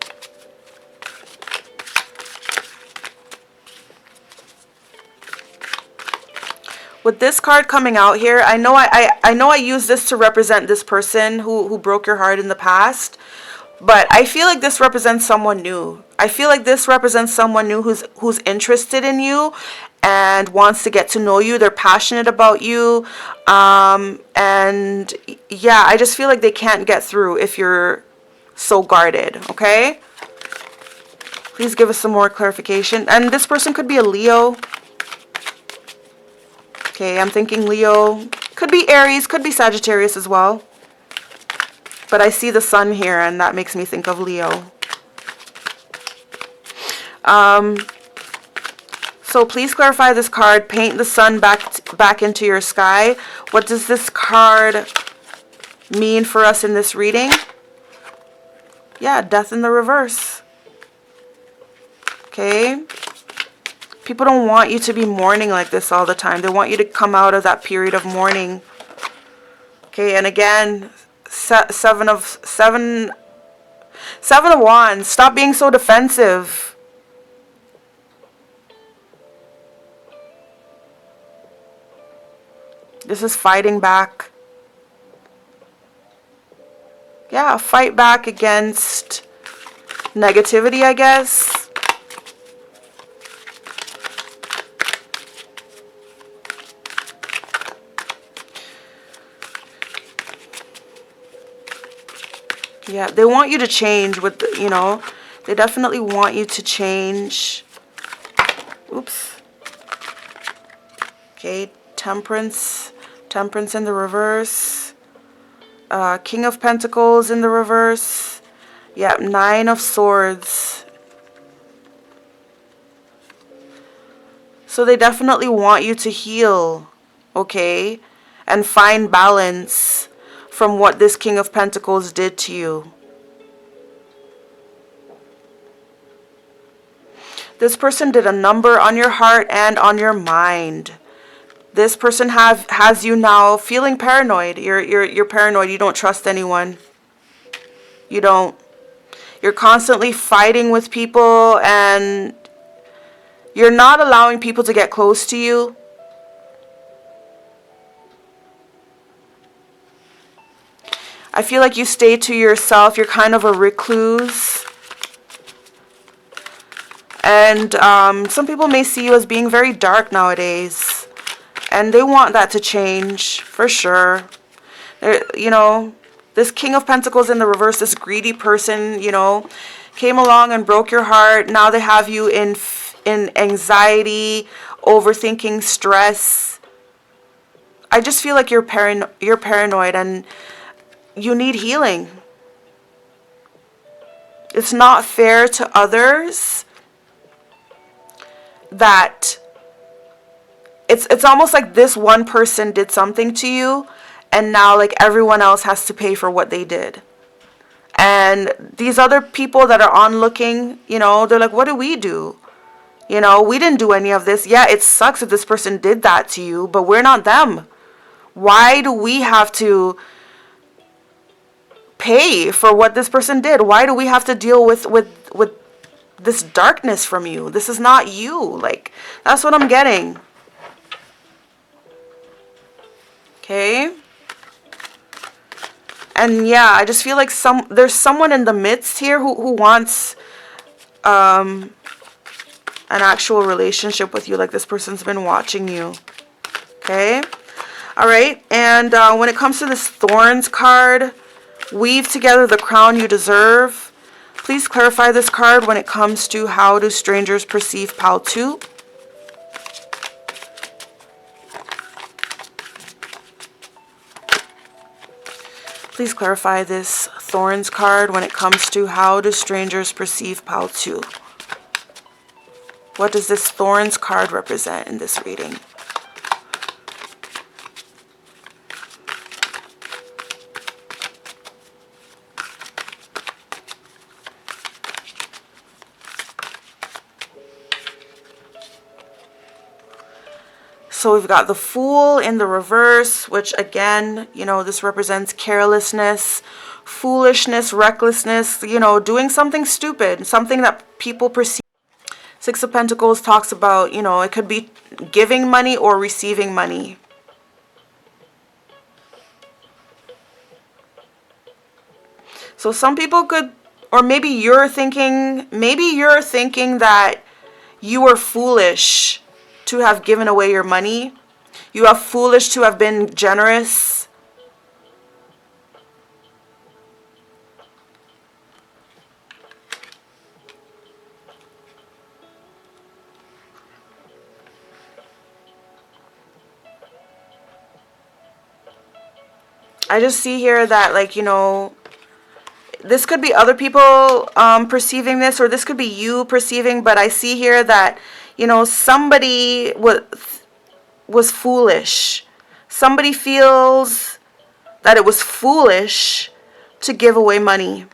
With this card coming out here, I know I use this to represent this person who broke your heart in the past. But I feel like this represents someone new. I feel like this represents someone new who's interested in you and wants to get to know you. They're passionate about you. And yeah, I just feel like they can't get through if you're so guarded, okay? Please give us some more clarification. And this person could be a Leo. Okay, I'm thinking Leo. Could be Aries, could be Sagittarius as well. But I see the sun here, and that makes me think of Leo. So please clarify this card. Paint the sun back into your sky. What does this card mean for us in this reading? Yeah, death in the reverse. Okay. People don't want you to be mourning like this all the time. They want you to come out of that period of mourning. Okay, and again, Seven of Wands. Stop being so defensive. This is fighting back. Yeah, fight back against negativity, I guess. Yeah, they want you to change with, you know, they definitely want you to change. Oops. Okay, Temperance in the reverse. King of Pentacles in the reverse. Yeah, Nine of Swords. So they definitely want you to heal, okay? And find balance from what this King of Pentacles did to you. This person did a number on your heart and on your mind. This person has you now feeling paranoid. You're paranoid. You don't trust anyone. You don't. You're constantly fighting with people, and you're not allowing people to get close to you. I feel like you stay to yourself. You're kind of a recluse. And some people may see you as being very dark nowadays. And they want that to change, for sure. You know, this King of Pentacles in the reverse, this greedy person, you know, came along and broke your heart. Now they have you in anxiety, overthinking, stress. I just feel like you're paranoid and you need healing. It's not fair to others that it's almost like this one person did something to you, and now like everyone else has to pay for what they did. And these other people that are onlooking, you know, they're like, what do we do? You know, we didn't do any of this. Yeah, it sucks if this person did that to you, but we're not them. Why do we have to pay for what this person did? Why do we have to deal with this darkness from you? This is not you. Like, that's what I'm getting. Okay? And yeah, I just feel like there's someone in the midst here who wants an actual relationship with you. Like, this person's been watching you. Okay? All right. And when it comes to this Thorns card, weave together the crown you deserve. Please clarify this card when it comes to how do strangers perceive Pal 2. Please clarify this Thorns card when it comes to how do strangers perceive Pal 2. What does this Thorns card represent in this reading? So we've got the Fool in the reverse, which again, you know, this represents carelessness, foolishness, recklessness, you know, doing something stupid, something that people perceive. Six of Pentacles talks about, you know, it could be giving money or receiving money. So some people could, or maybe you're thinking that you were foolish to have given away your money. You are foolish to have been generous. I just see here that, like, you know, this could be other people perceiving this, or this could be you perceiving, but I see here that, you know, somebody was foolish. Somebody feels that it was foolish to give away money.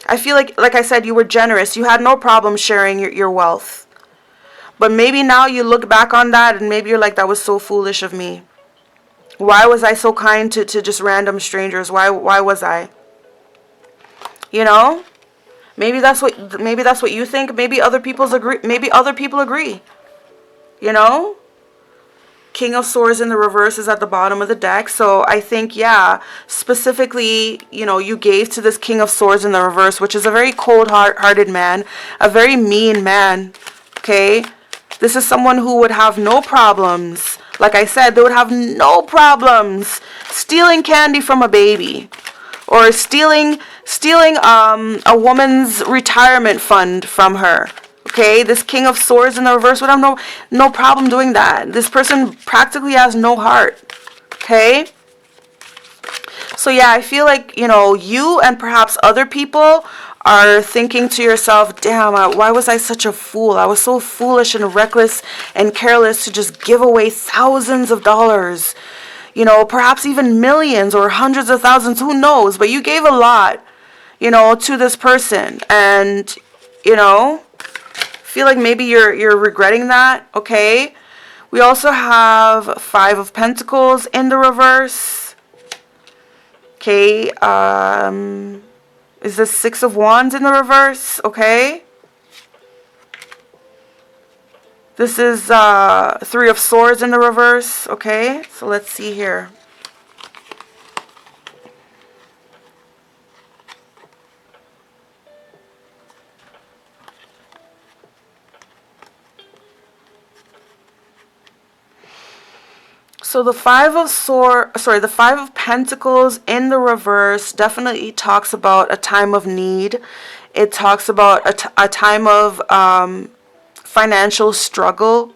I feel like I said, you were generous. You had no problem sharing your wealth. But maybe now you look back on that and maybe you're like, that was so foolish of me. Why was I so kind to just random strangers? Why was I? You know? Maybe that's what you think. Maybe other people agree. You know? King of Swords in the reverse is at the bottom of the deck. So I think, yeah, specifically, you know, you gave to this King of Swords in the reverse, which is a very cold-hearted man, a very mean man. Okay? This is someone who would have no problems. Like I said, they would have no problems stealing candy from a baby, or stealing a woman's retirement fund from her. Okay, this King of Swords in the reverse would have no problem doing that. This person practically has no heart. Okay? So yeah, I feel like, you know, you and perhaps other people are thinking to yourself, damn, why was I such a fool? I was so foolish and reckless and careless to just give away thousands of dollars. You know, perhaps even millions or hundreds of thousands, who knows? But you gave a lot, you know, to this person. And, you know, feel like maybe you're regretting that, okay? We also have Five of Pentacles in the reverse. Okay, is this Six of Wands in the reverse? Okay. This is Three of Swords in the reverse. Okay, so let's see here. So the Five of Pentacles in the reverse definitely talks about a time of need. It talks about a time of financial struggle.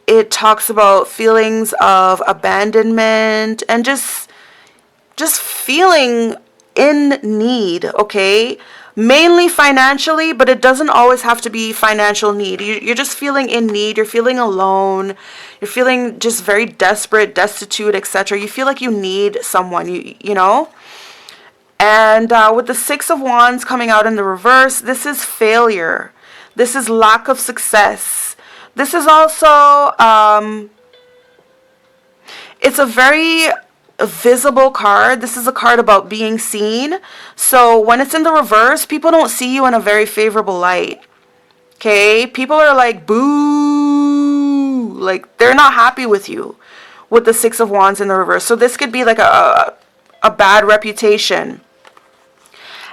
It talks about feelings of abandonment and just feeling in need, okay? Mainly financially, but it doesn't always have to be financial need. You're just feeling in need. You're feeling alone. You're feeling just very desperate, destitute, etc. You feel like you need someone, you know? And with the Six of Wands coming out in the reverse, this is failure. This is lack of success. This is also, it's a very visible card. This is a card about being seen. So when it's in the reverse, people don't see you in a very favorable light. Okay? People are like, boo. Like, they're not happy with you with the Six of Wands in the reverse. So this could be like a bad reputation.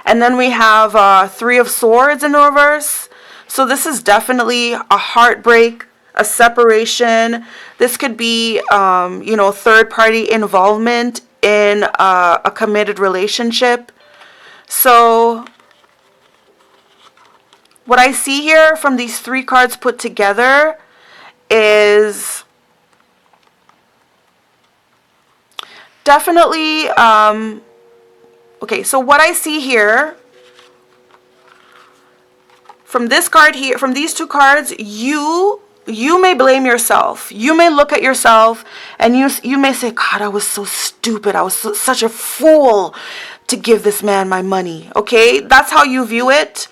And then we have Three of Swords in the reverse. So this is definitely a heartbreak, a separation. This could be, you know, third-party involvement in a committed relationship. So what I see here from these three cards put together is definitely, okay, so what I see here from this card here, from these two cards, you may blame yourself. You may look at yourself and you may say, God, I was so stupid. I was such a fool to give this man my money. Okay, that's how you view it.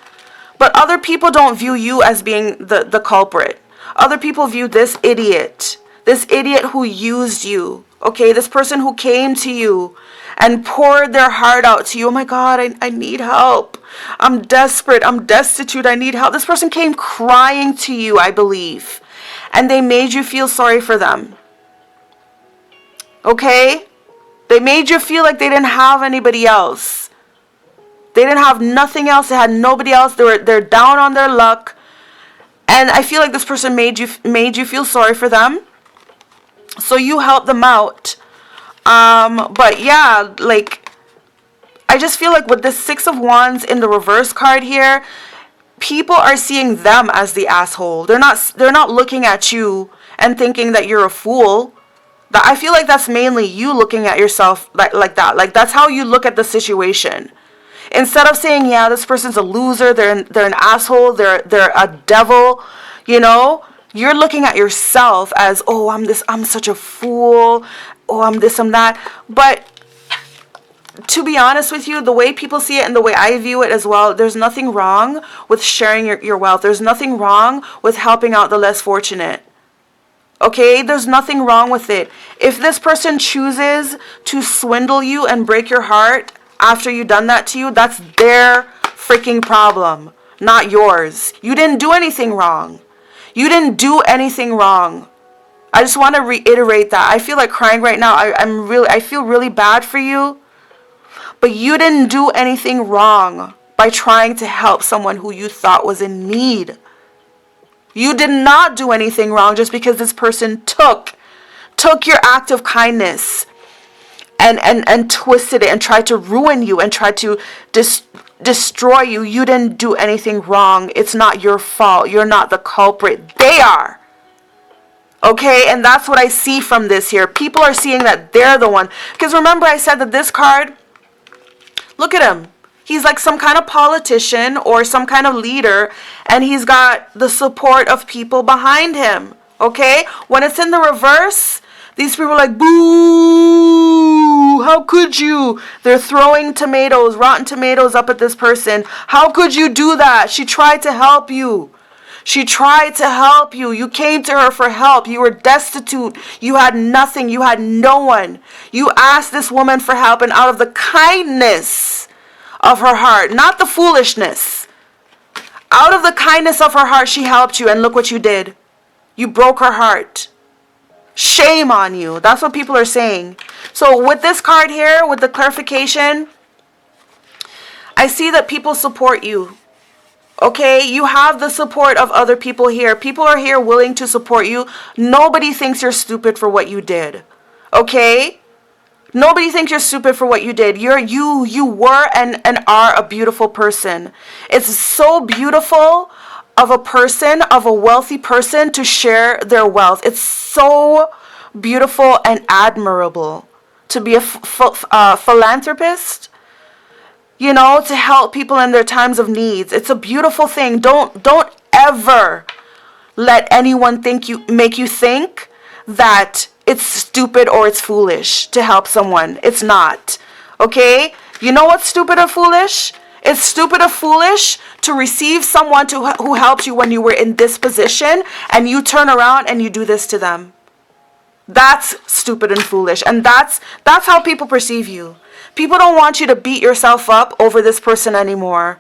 But other people don't view you as being the culprit. Other people view this idiot who used you, okay? This person who came to you and poured their heart out to you. Oh my God, I need help. I'm desperate. I'm destitute. I need help. This person came crying to you, I believe. And they made you feel sorry for them. Okay? They made you feel like they didn't have anybody else. They didn't have nothing else. They had nobody else. They're down on their luck. And I feel like this person made you feel sorry for them. So you helped them out. But yeah, like, I just feel like with the Six of Wands in the reverse card here, people are seeing them as the asshole. They're not looking at you and thinking that you're a fool. That, I feel like that's mainly you looking at yourself like that. Like, that's how you look at the situation. Instead of saying, yeah, this person's a loser, they're an asshole, they're a devil, you know, you're looking at yourself as, oh, I'm such a fool, oh, I'm this, I'm that. But to be honest with you, the way people see it and the way I view it as well, there's nothing wrong with sharing your wealth. There's nothing wrong with helping out the less fortunate. Okay, there's nothing wrong with it. If this person chooses to swindle you and break your heart after you've done that to you, that's their freaking problem, not yours. You didn't do anything wrong. You didn't do anything wrong. I just want to reiterate that. I feel like crying right now. I feel really bad for you. But you didn't do anything wrong by trying to help someone who you thought was in need. You did not do anything wrong just because this person took your act of kindness and twisted it and tried to ruin you and tried to destroy you. You didn't do anything wrong. It's not your fault. You're not the culprit. They are. Okay, and that's what I see from this here. People are seeing that they're the one. Because remember I said that this card, look at him. He's like some kind of politician or some kind of leader, and he's got the support of people behind him. Okay? When it's in the reverse, these people are like, boo! How could you? They're throwing tomatoes, rotten tomatoes up at this person. How could you do that? She tried to help you. She tried to help you. You came to her for help. You were destitute. You had nothing. You had no one. You asked this woman for help, and out of the kindness of her heart, not the foolishness, out of the kindness of her heart, she helped you, and look what you did. You broke her heart. Shame on you. That's what people are saying. So with this card here, with the clarification, I see that people support you. Okay, you have the support of other people here. People are here willing to support you. Nobody thinks you're stupid for what you did. Okay? Nobody thinks you're stupid for what you did. You were and are a beautiful person. It's so beautiful of a person, of a wealthy person, to share their wealth. It's so beautiful and admirable to be a philanthropist. You know, to help people in their times of needs. It's a beautiful thing. Don't ever let anyone make you think that it's stupid or it's foolish to help someone. It's not. Okay? You know what's stupid or foolish? It's stupid or foolish to receive someone who helped you when you were in this position, and you turn around and you do this to them. That's stupid and foolish. And that's how people perceive you. People don't want you to beat yourself up over this person anymore.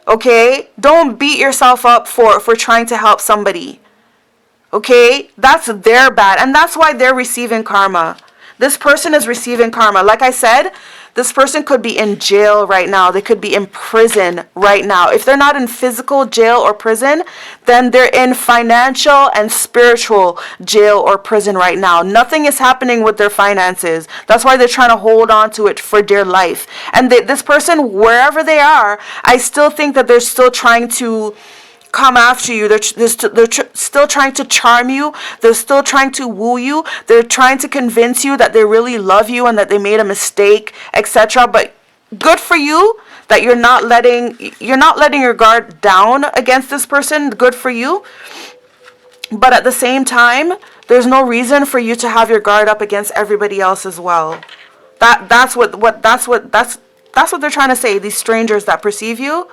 Okay? Don't beat yourself up for trying to help somebody. Okay? That's their bad. And that's why they're receiving karma. This person is receiving karma. Like I said, this person could be in jail right now. They could be in prison right now. If they're not in physical jail or prison, then they're in financial and spiritual jail or prison right now. Nothing is happening with their finances. That's why they're trying to hold on to it for dear life. And this person, wherever they are, I still think that they're still trying to come after you. They're still trying to charm you. They're still trying to woo you. They're trying to convince you that they really love you and that they made a mistake, etc. But good for you that you're not letting your guard down against this person. Good for you. But at the same time, there's no reason for you to have your guard up against everybody else as well. That's what they're trying to say. These strangers that perceive you,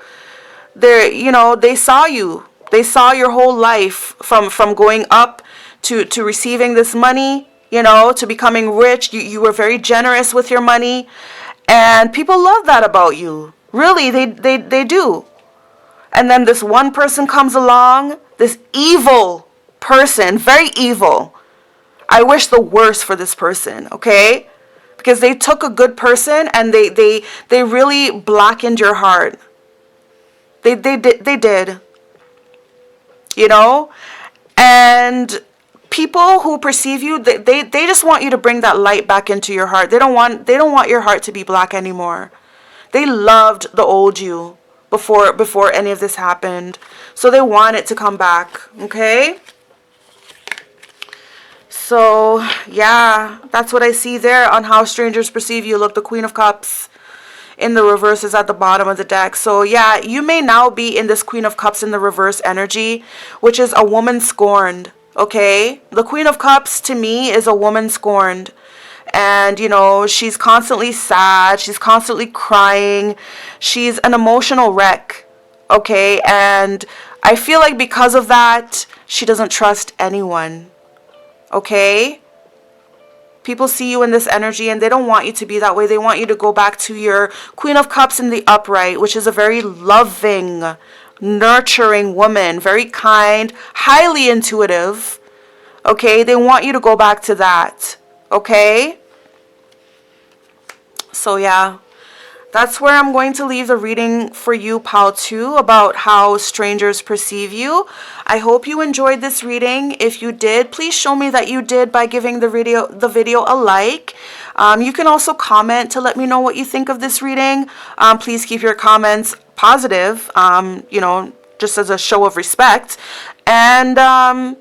they saw you. They saw your whole life from going up to receiving this money, to becoming rich. You were very generous with your money. And people love that about you. Really, they do. And then this one person comes along, this evil person, very evil. I wish the worst for this person, okay? Because they took a good person and they really blackened your heart. They did. And people who perceive you, they just want you to bring that light back into your heart. They don't want your heart to be black anymore. They loved the old you before any of this happened. So they want it to come back, okay? So, yeah, that's what I see there on how strangers perceive you. Look, the Queen of Cups in the reverse is at the bottom of the deck. So, yeah, you may now be in this Queen of Cups in the reverse energy, which is a woman scorned, okay? The Queen of Cups, to me, is a woman scorned. And, she's constantly sad. She's constantly crying. She's an emotional wreck, okay? And I feel like because of that, she doesn't trust anyone. Okay? People see you in this energy and they don't want you to be that way. They want you to go back to your Queen of Cups in the upright, which is a very loving, nurturing woman, very kind, highly intuitive. Okay? They want you to go back to that. Okay? So yeah. That's where I'm going to leave the reading for you, Pile 2, about how strangers perceive you. I hope you enjoyed this reading. If you did, please show me that you did by giving the video a like. You can also comment to let me know what you think of this reading. Please keep your comments positive, just as a show of respect. And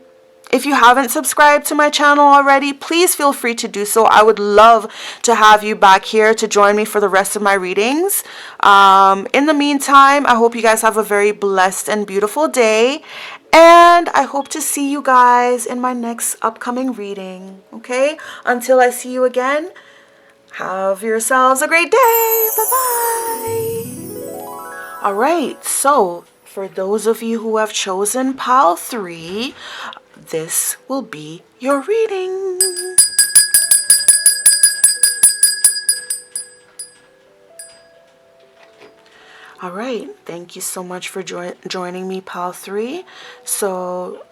if you haven't subscribed to my channel already, please feel free to do so. I would love to have you back here to join me for the rest of my readings. In the meantime, I hope you guys have a very blessed and beautiful day. And I hope to see you guys in my next upcoming reading. Okay? Until I see you again, have yourselves a great day. Bye-bye. All right. So, for those of you who have chosen Pile 3, this will be your reading. All right, thank you so much for joining me, Pile 3. So,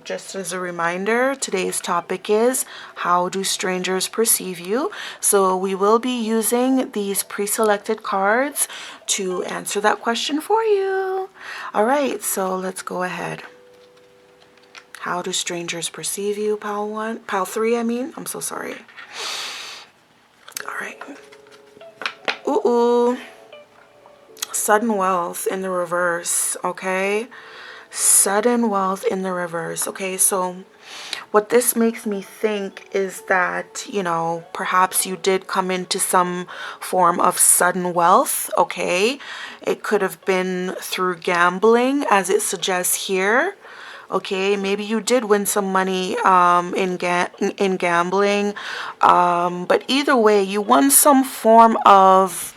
just as a reminder, today's topic is how do strangers perceive you? So we will be using these pre-selected cards to answer that question for you. All right, so let's go ahead. How do strangers perceive you, Pile 3, I mean. I'm so sorry. All right. Ooh. Sudden wealth in the reverse, okay? Sudden wealth in the reverse. Okay, so what this makes me think is that, perhaps you did come into some form of sudden wealth, okay? It could have been through gambling, as it suggests here. Okay, maybe you did win some money in gambling, but either way, you won some form of.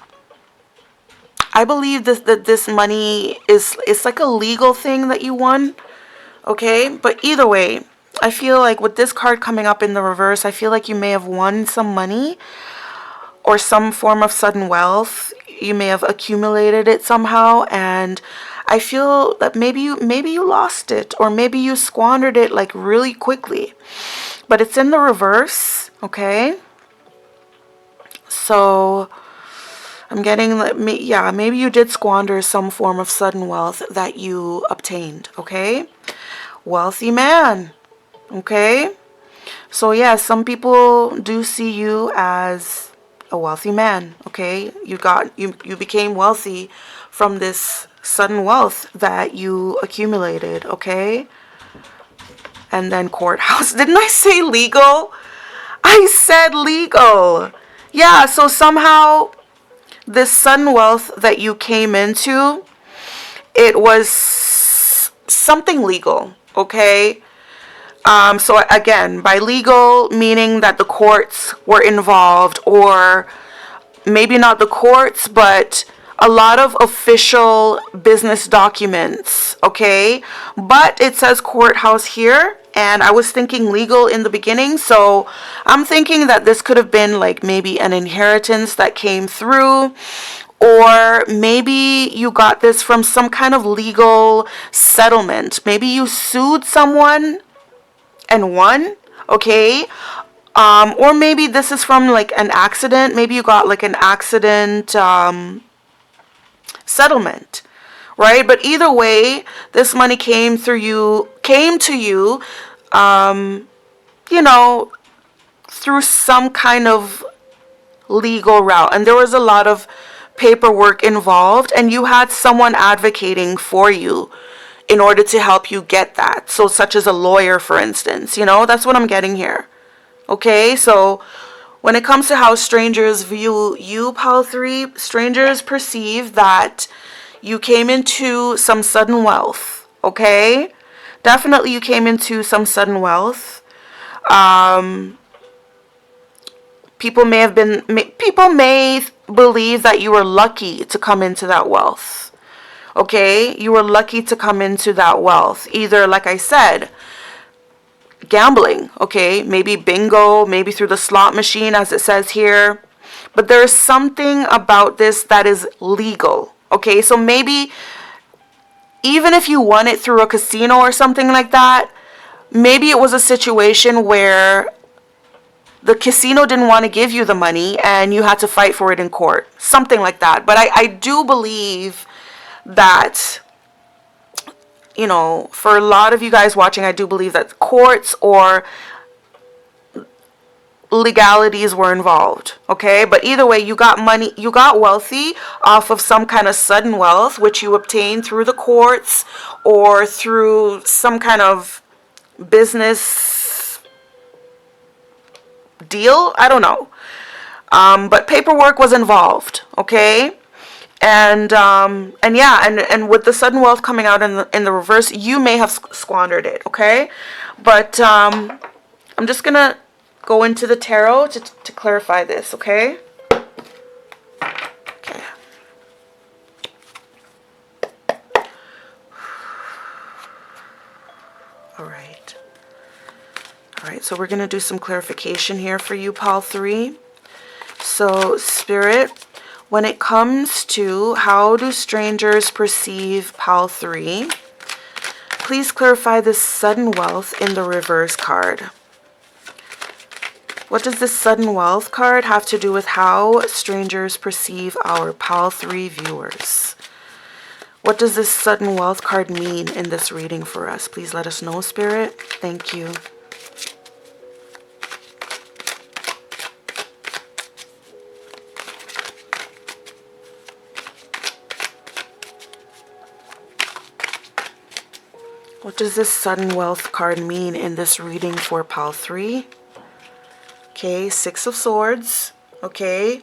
I believe that this money it's like a legal thing that you won. Okay, but either way, I feel like with this card coming up in the reverse, I feel like you may have won some money or some form of sudden wealth. You may have accumulated it somehow, and I feel that maybe you lost it, or maybe you squandered it like really quickly. But it's in the reverse, okay? So I'm getting that, maybe you did squander some form of sudden wealth that you obtained, okay? Wealthy man, okay? So yeah, some people do see you as a wealthy man, okay? You became wealthy from this sudden wealth that you accumulated, okay? And then courthouse. Didn't I say legal? I said legal. Yeah, so somehow this sudden wealth that you came into, it was something legal, okay? So again, by legal, meaning that the courts were involved, or maybe not the courts, but a lot of official business documents, okay? But it says courthouse here, and I was thinking legal in the beginning, so I'm thinking that this could have been like maybe an inheritance that came through, or maybe you got this from some kind of legal settlement. Maybe you sued someone and won, okay? Or maybe this is from like an accident. Maybe you got like an accident settlement, right? But either way, this money came to you, you know, through some kind of legal route. And there was a lot of paperwork involved, and you had someone advocating for you in order to help you get that. So, such as a lawyer, for instance, that's what I'm getting here. Okay, so when it comes to how strangers view you, Pile 3, strangers perceive that you came into some sudden wealth, okay? Definitely you came into some sudden wealth. People may believe that you were lucky to come into that wealth, okay? You were lucky to come into that wealth. Either, like I said, gambling, okay, maybe bingo, maybe through the slot machine as it says here, but there's something about this that is legal, okay? So maybe even if you won it through a casino or something like that, maybe it was a situation where the casino didn't want to give you the money and you had to fight for it in court, something like that. But I do believe that, for a lot of you guys watching, I do believe that courts or legalities were involved, okay? But either way, you got money, you got wealthy off of some kind of sudden wealth, which you obtained through the courts or through some kind of business deal. I don't know. But paperwork was involved, okay? And with the sudden wealth coming out in the reverse, you may have squandered it, okay? But I'm just gonna go into the tarot to clarify this, okay? Okay. All right. All right, so we're gonna do some clarification here for you, Pile 3. So, Spirit, when it comes to how do strangers perceive Pile 3, please clarify this sudden wealth in the reverse card. What does this sudden wealth card have to do with how strangers perceive our Pile 3 viewers? What does this sudden wealth card mean in this reading for us? Please let us know, Spirit. Thank you. What does this sudden wealth card mean in this reading for Pile 3? Okay, Six of Swords. Okay,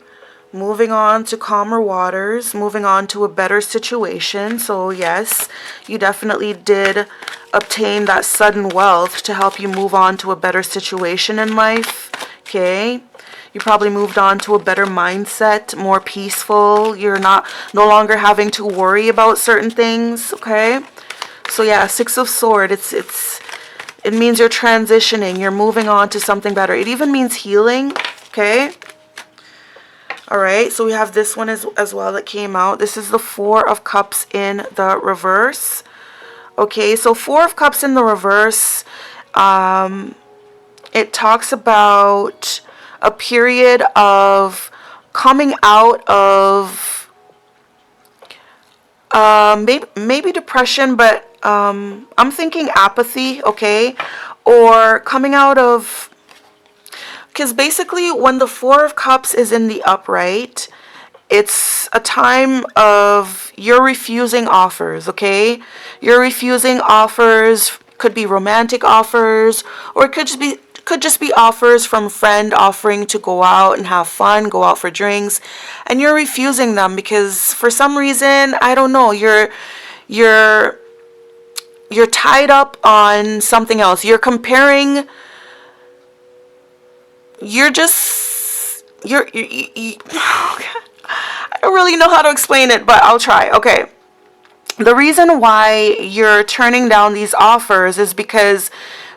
moving on to calmer waters, moving on to a better situation. So yes, you definitely did obtain that sudden wealth to help you move on to a better situation in life. Okay, you probably moved on to a better mindset, more peaceful. You're no longer having to worry about certain things. Okay. So yeah, Six of Swords, it means you're transitioning, you're moving on to something better. It even means healing, okay? All right, so we have this one as well that came out. This is the Four of Cups in the reverse. Okay, so Four of Cups in the reverse, it talks about a period of coming out of maybe depression, but I'm thinking apathy, okay? Or coming out of, because basically when the Four of Cups is in the upright, it's a time of you're refusing offers, okay? You're refusing offers, could be romantic offers, or it could just be offers from a friend offering to go out and have fun, go out for drinks, and you're refusing them because for some reason, I don't know, you're tied up on something else. You're comparing, don't really know how to explain it, but I'll try. Okay. The reason why you're turning down these offers is because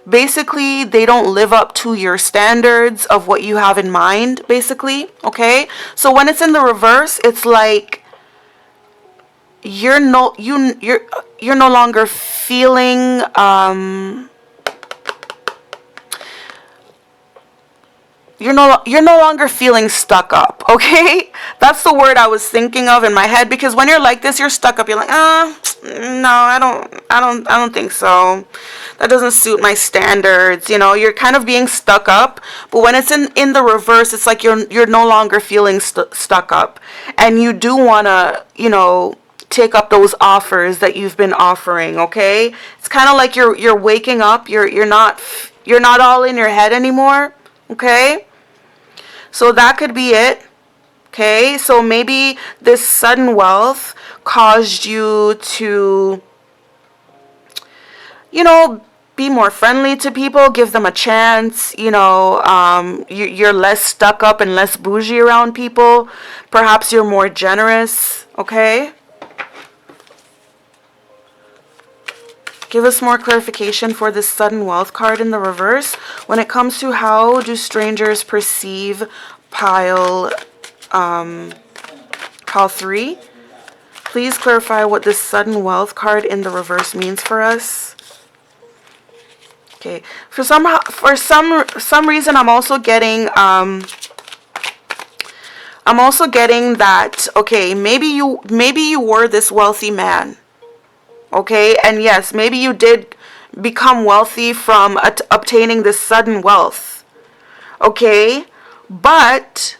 basically they don't live up to your standards of what you have in mind, basically. Okay? So when it's in the reverse, it's like you're no longer feeling you're no longer feeling stuck up. Okay, that's the word I was thinking of in my head, because when you're like this, you're stuck up. You're like, no, I don't think so. That doesn't suit my standards. You're kind of being stuck up. But when it's in the reverse, it's like you're no longer feeling stuck up, and you do wanna take up those offers that you've been offering. Okay, it's kind of like you're waking up. You're not all in your head anymore. Okay, so that could be it. Okay, so maybe this sudden wealth caused you to, be more friendly to people, give them a chance. You're less stuck up and less bougie around people. Perhaps you're more generous. Okay. Give us more clarification for this sudden wealth card in the reverse. When it comes to how do strangers perceive pile 3, please clarify what this sudden wealth card in the reverse means for us. Okay, for some reason I'm also getting that, okay, maybe you were this wealthy man. Okay, and yes, maybe you did become wealthy from obtaining this sudden wealth. Okay, but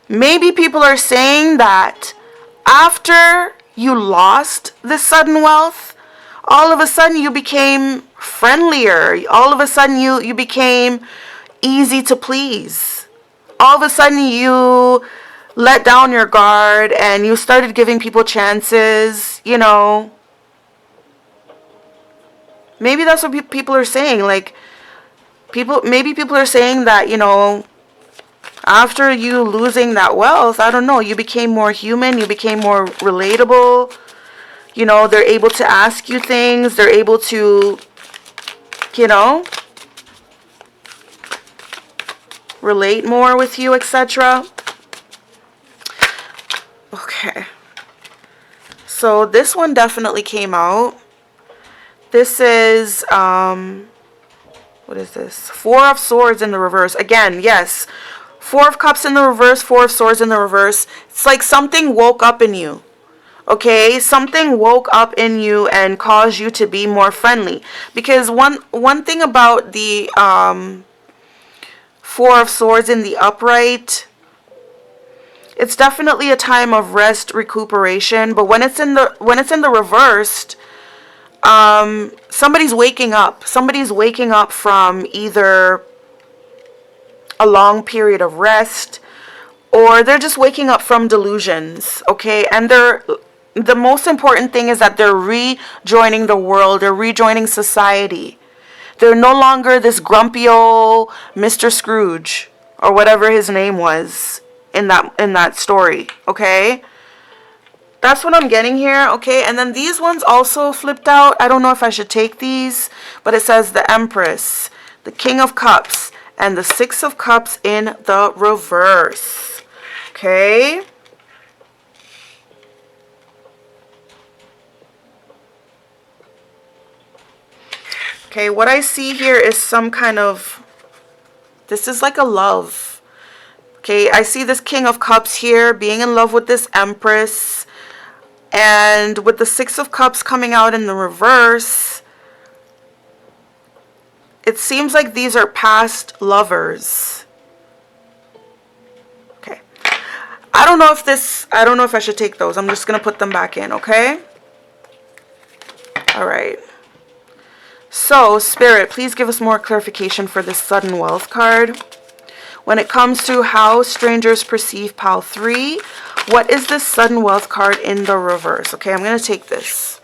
maybe people are saying that after you lost this sudden wealth, all of a sudden you became friendlier. All of a sudden you became easy to please. All of a sudden you let down your guard and you started giving people chances, Maybe that's what people are saying. Like, maybe people are saying that, after you losing that wealth, I don't know, you became more human, you became more relatable. They're able to ask you things, they're able to, relate more with you, etc. Okay. So this one definitely came out. This is, what is this? 4 of Swords in the reverse. Again, yes. 4 of Cups in the reverse, 4 of Swords in the reverse. It's like something woke up in you. Okay? Something woke up in you and caused you to be more friendly. Because one thing about the 4 of Swords in the upright, it's definitely a time of rest, recuperation. But when it's in the reversed, somebody's waking up. Somebody's waking up from either a long period of rest, or they're just waking up from delusions. Okay, and the most important thing is that they're rejoining the world. They're rejoining society. They're no longer this grumpy old Mr. Scrooge or whatever his name was in that story. Okay. That's what I'm getting here, okay? And then these ones also flipped out. I don't know if I should take these, but it says the Empress, the King of Cups, and the 6 of Cups in the reverse, okay? Okay, what I see here is some kind of, this is like a love. Okay, I see this King of Cups here being in love with this Empress. And with the 6 of Cups coming out in the reverse, it seems like these are past lovers. Okay. I don't know if I should take those. I'm just going to put them back in, okay? All right. So, Spirit, please give us more clarification for this sudden wealth card. When it comes to how strangers perceive pile 3, what is this sudden wealth card in the reverse? Okay, I'm going to take this.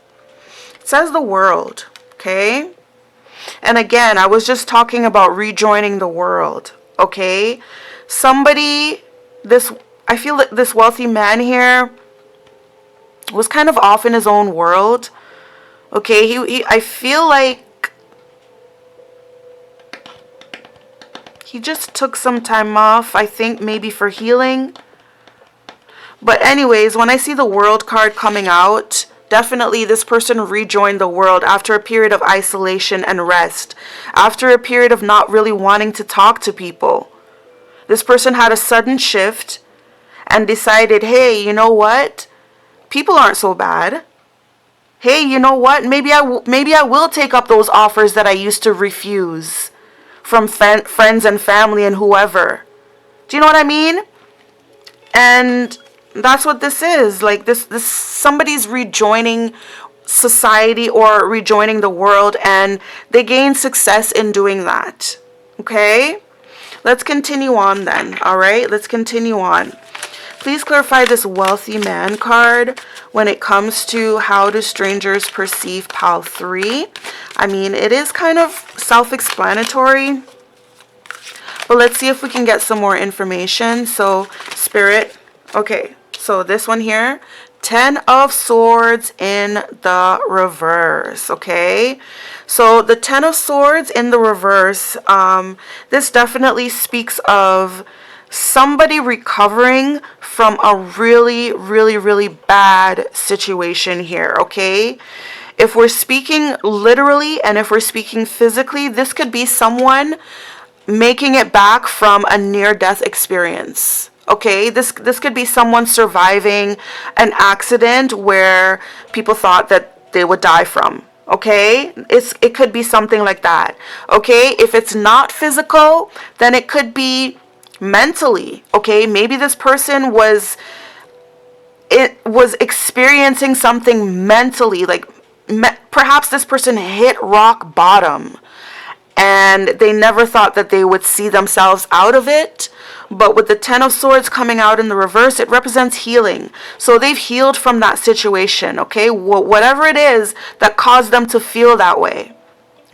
It says the World, okay? And again, I was just talking about rejoining the world, okay? Somebody, I feel that this wealthy man here was kind of off in his own world. Okay, I feel like he just took some time off, I think maybe for healing. But anyways, when I see the World card coming out, definitely this person rejoined the world after a period of isolation and rest, after a period of not really wanting to talk to people. This person had a sudden shift and decided, hey, you know what? People aren't so bad. Hey, you know what? Maybe I will take up those offers that I used to refuse from friends and family and whoever. Do you know what I mean? And that's what this is. Like this somebody's rejoining society or rejoining the world, and they gain success in doing that. Okay? Let's continue on then. All right? Let's continue on. Please clarify this wealthy man card when it comes to how do strangers perceive pile 3. I mean, it is kind of self-explanatory, but let's see if we can get some more information. So, Spirit, okay, so this one here, 10 of Swords in the reverse, okay? So the 10 of Swords in the reverse, this definitely speaks of somebody recovering from a really, really, really bad situation here, okay? If we're speaking literally and if we're speaking physically, this could be someone making it back from a near-death experience. Okay, this could be someone surviving an accident where people thought that they would die from. Okay, it could be something like that. Okay, if it's not physical, then it could be mentally. Okay, maybe this person was experiencing something mentally, like perhaps this person hit rock bottom and they never thought that they would see themselves out of it. But with the 10 of Swords coming out in the reverse, it represents healing. So they've healed from that situation, okay? Whatever it is that caused them to feel that way,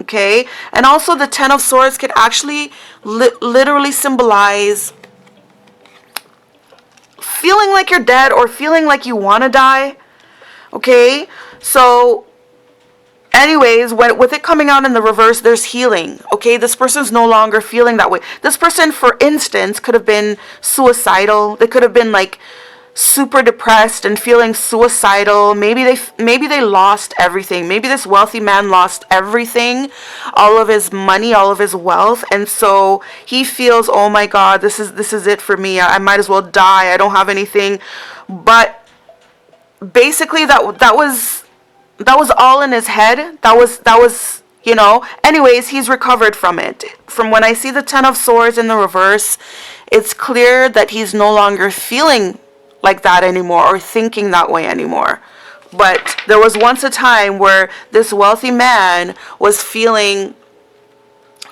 okay? And also the 10 of Swords could actually literally symbolize feeling like you're dead or feeling like you want to die, okay? So anyways, with it coming out in the reverse, there's healing, okay? This person's no longer feeling that way. This person, for instance, could have been suicidal. They could have been like super depressed and feeling suicidal. Maybe they lost everything. Maybe this wealthy man lost everything, all of his money, all of his wealth, and so he feels, oh my God, this is it for me. I might as well die. I don't have anything. But basically, that was all in his head. That was, you know. Anyways, he's recovered from it. From when I see the 10 of Swords in the reverse, it's clear that he's no longer feeling like that anymore or thinking that way anymore. But there was once a time where this wealthy man was feeling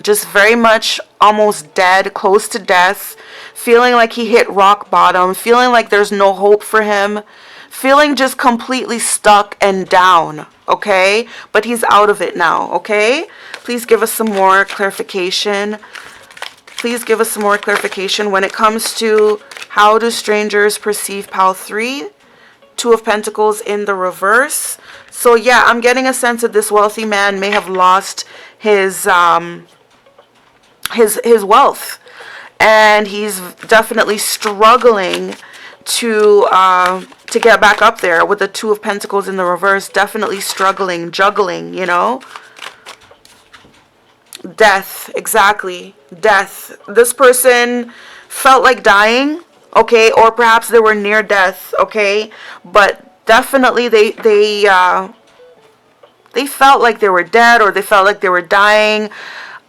just very much almost dead, close to death, feeling like he hit rock bottom, feeling like there's no hope for him, feeling just completely stuck and down, okay? But he's out of it now, okay? Please give us some more clarification. Please give us some more clarification when it comes to how do strangers perceive pile 3, 2 of Pentacles in the reverse. So yeah, I'm getting a sense that this wealthy man may have lost his wealth, and he's definitely struggling to get back up there with the 2 of Pentacles in the reverse. Definitely struggling, juggling, you know. Death, exactly, death. This person felt like dying, okay, or perhaps they were near death, okay, but definitely they felt like they were dead, or they felt like they were dying,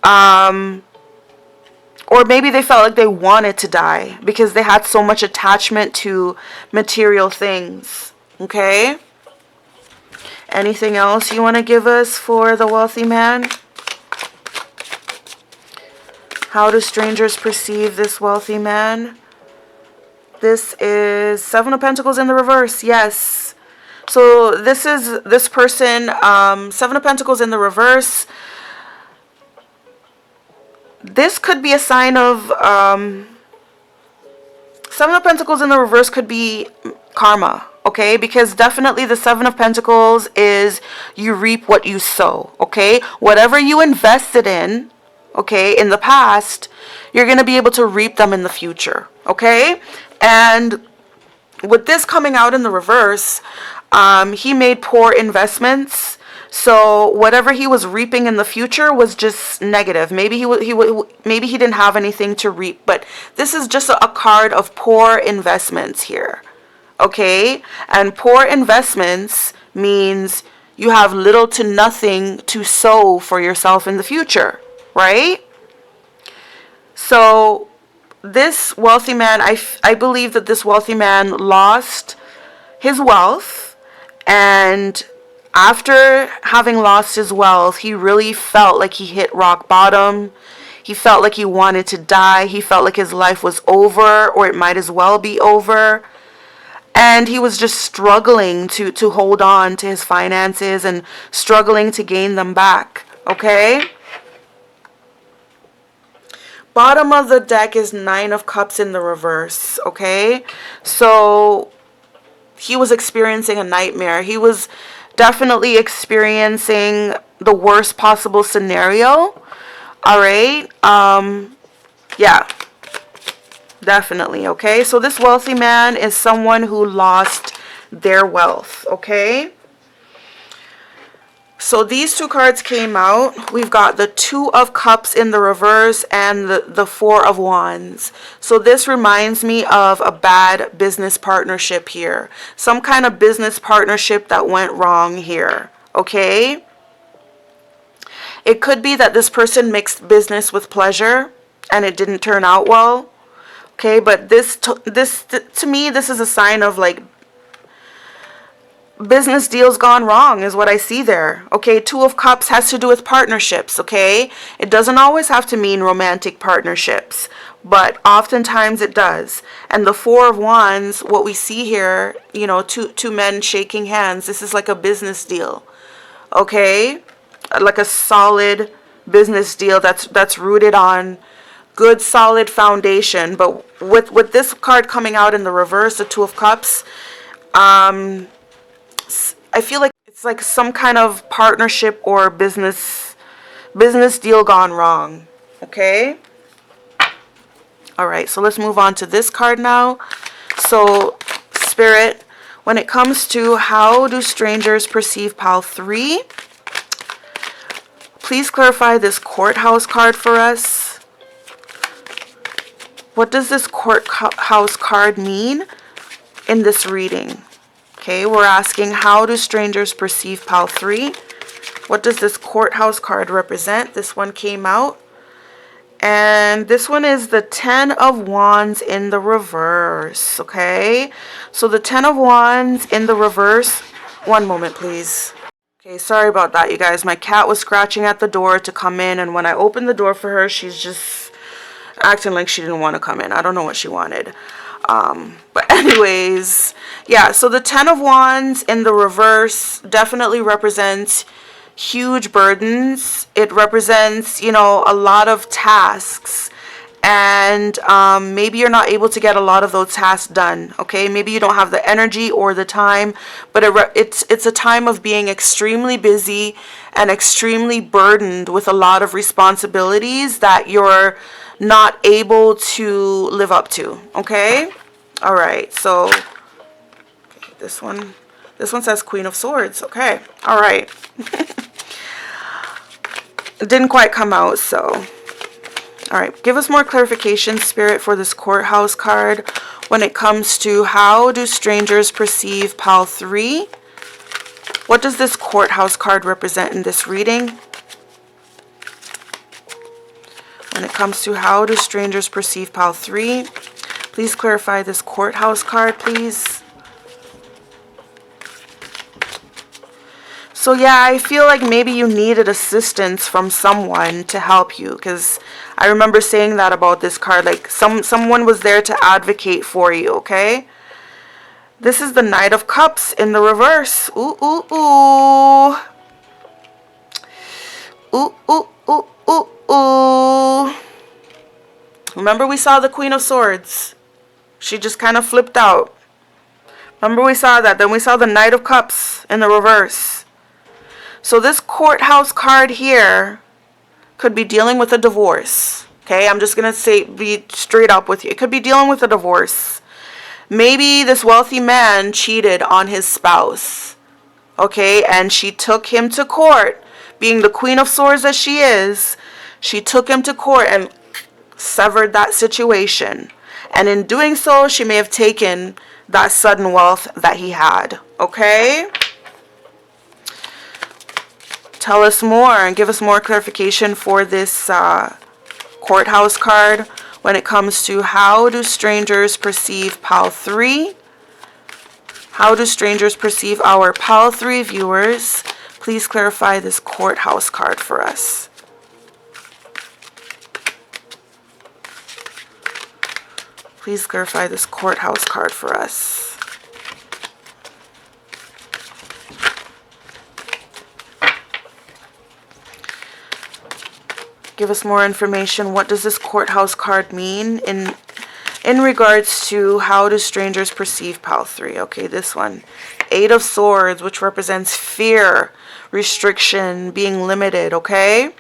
or maybe they felt like they wanted to die because they had so much attachment to material things, okay? Anything else you want to give us for the wealthy man? How do strangers perceive this wealthy man? This is 7 of Pentacles in the reverse. Yes. So this is this person, 7 of Pentacles in the reverse. This could be a sign of Seven of Pentacles in the reverse could be karma, okay? Because definitely the Seven of Pentacles is you reap what you sow, okay? Whatever you invested in, okay, in the past, you're going to be able to reap them in the future, okay? And with this coming out in the reverse, he made poor investments. So whatever he was reaping in the future was just negative. Maybe maybe he didn't have anything to reap, but this is just a card of poor investments here. Okay? And poor investments means you have little to nothing to sow for yourself in the future, right? So this wealthy man, I believe that this wealthy man lost his wealth, and after having lost his wealth, he really felt like he hit rock bottom. He felt like he wanted to die. He felt like his life was over, or it might as well be over. And he was just struggling to hold on to his finances and struggling to gain them back. Okay? Bottom of the deck is Nine of Cups in the reverse. Okay? So he was experiencing a nightmare. He was definitely experiencing the worst possible scenario. All right. Yeah, definitely. Okay. So this wealthy man is someone who lost their wealth. Okay. So these two cards came out. We've got the Two of Cups in the reverse and the Four of Wands. So this reminds me of a bad business partnership here. Some kind of business partnership that went wrong here. Okay? It could be that this person mixed business with pleasure and it didn't turn out well. Okay, but to me, this is a sign of like business deals gone wrong is what I see there. Okay, Two of Cups has to do with partnerships, okay? It doesn't always have to mean romantic partnerships, but oftentimes it does. And the Four of Wands, what we see here, you know, two men shaking hands. This is like a business deal, okay? Like a solid business deal that's rooted on good solid foundation. But with this card coming out in the reverse, the Two of Cups, I feel like it's like some kind of partnership or business deal gone wrong. Okay? All right, so let's move on to this card now. So, Spirit, when it comes to how do strangers perceive pile 3, please clarify this courthouse card for us. What does this courthouse card mean in this reading? Okay, we're asking, how do strangers perceive pile 3? What does this courthouse card represent? This one came out. And this one is the Ten of Wands in the reverse. Okay, so the Ten of Wands in the reverse. One moment, please. Okay, sorry about that, you guys. My cat was scratching at the door to come in, and when I opened the door for her, she's just acting like she didn't want to come in. I don't know what she wanted. But anyways, yeah, so the Ten of Wands in the reverse definitely represents huge burdens. It represents, you know, a lot of tasks, and maybe you're not able to get a lot of those tasks done. Okay, maybe you don't have the energy or the time, but it's a time of being extremely busy and extremely burdened with a lot of responsibilities that you're not able to live up to. Okay, all right, so okay, this one says Queen of Swords. Okay, all right. It didn't quite come out, so all right, give us more clarification, Spirit, for this courthouse card when it comes to how do strangers perceive pile 3. What does this courthouse card represent in this reading? When it comes to how do strangers perceive pile 3, please clarify this courthouse card, please. So yeah, I feel like maybe you needed assistance from someone to help you, because I remember saying that about this card, like someone was there to advocate for you, okay? This is the Knight of Cups in the reverse. Ooh, ooh, ooh. Ooh, ooh, ooh, ooh, ooh. Remember we saw the Queen of Swords. She just kind of flipped out. Remember we saw that. Then we saw the Knight of Cups in the reverse. So this courthouse card here could be dealing with a divorce. Okay, I'm just going to be straight up with you. It could be dealing with a divorce. Maybe this wealthy man cheated on his spouse. Okay, and she took him to court. Being the Queen of Swords that she is, she took him to court and severed that situation. And in doing so, she may have taken that sudden wealth that he had. Okay? Tell us more and give us more clarification for this courthouse card when it comes to how do strangers perceive Pile 3? How do strangers perceive our Pile 3 viewers? Please clarify this courthouse card for us. Please clarify this courthouse card for us. Give us more information. What does this courthouse card mean in regards to how do strangers perceive Pile 3? Okay, this one. 8 of Swords, which represents fear, restriction, being limited, okay?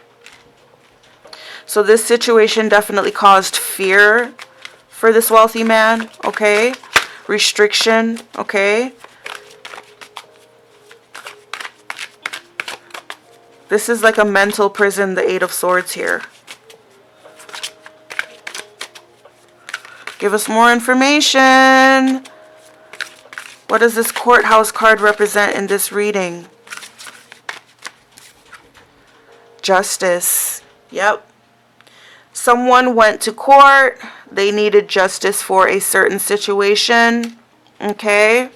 So this situation definitely caused fear for this wealthy man, okay? Restriction, okay? This is like a mental prison, the 8 of Swords here. Give us more information. What does this courthouse card represent in this reading? Justice. Yep. Someone went to court. They needed justice for a certain situation. Okay.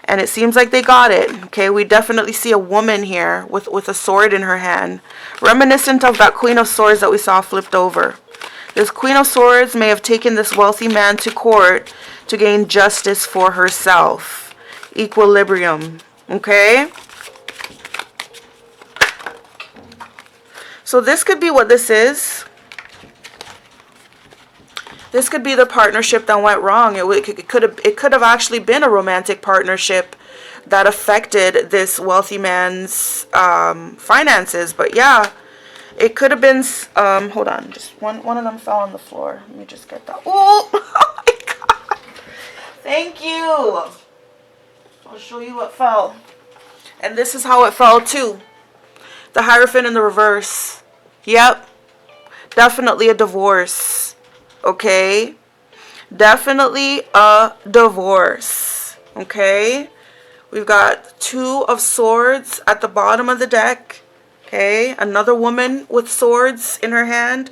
And it seems like they got it. Okay, we definitely see a woman here with a sword in her hand. Reminiscent of that Queen of Swords that we saw flipped over. This Queen of Swords may have taken this wealthy man to court to gain justice for herself. Equilibrium. Okay? So this could be what this is. This could be the partnership that went wrong. It could have actually been a romantic partnership that affected this wealthy man's finances. But yeah, it could have been. Hold on, just one of them fell on the floor. Let me just get that. Oh my God! Thank you. I'll show you what fell. And this is how it fell too. The Hierophant in the reverse. Yep, definitely a divorce. Okay, definitely a divorce. Okay, we've got 2 of Swords at the bottom of the deck. Okay, another woman with swords in her hand,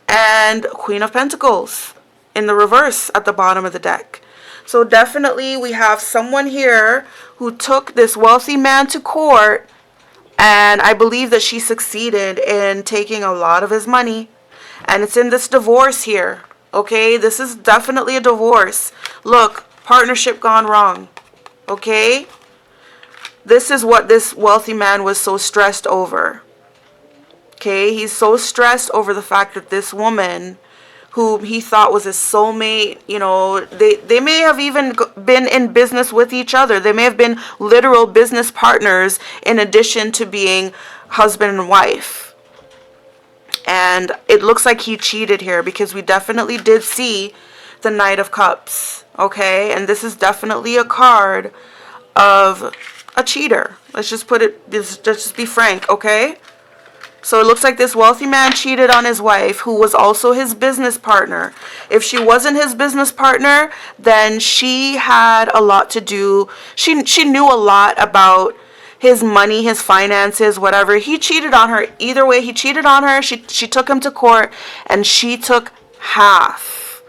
and Queen of Pentacles in the reverse at the bottom of the deck. So definitely we have someone here who took this wealthy man to court, and I believe that she succeeded in taking a lot of his money. And it's in this divorce here. Okay, this is definitely a divorce. Look, partnership gone wrong. Okay, this is what this wealthy man was so stressed over. Okay, he's so stressed over the fact that this woman, whom he thought was his soulmate, you know, they may have even been in business with each other. They may have been literal business partners in addition to being husband and wife. And it looks like he cheated here because we definitely did see the Knight of Cups. Okay, and this is definitely a card of a cheater. Let's just just be frank, okay? So it looks like this wealthy man cheated on his wife, who was also his business partner. If she wasn't his business partner, then she had a lot to do. She knew a lot about his money, his finances, whatever. He cheated on her. Either way, he cheated on her. She took him to court, and she took half.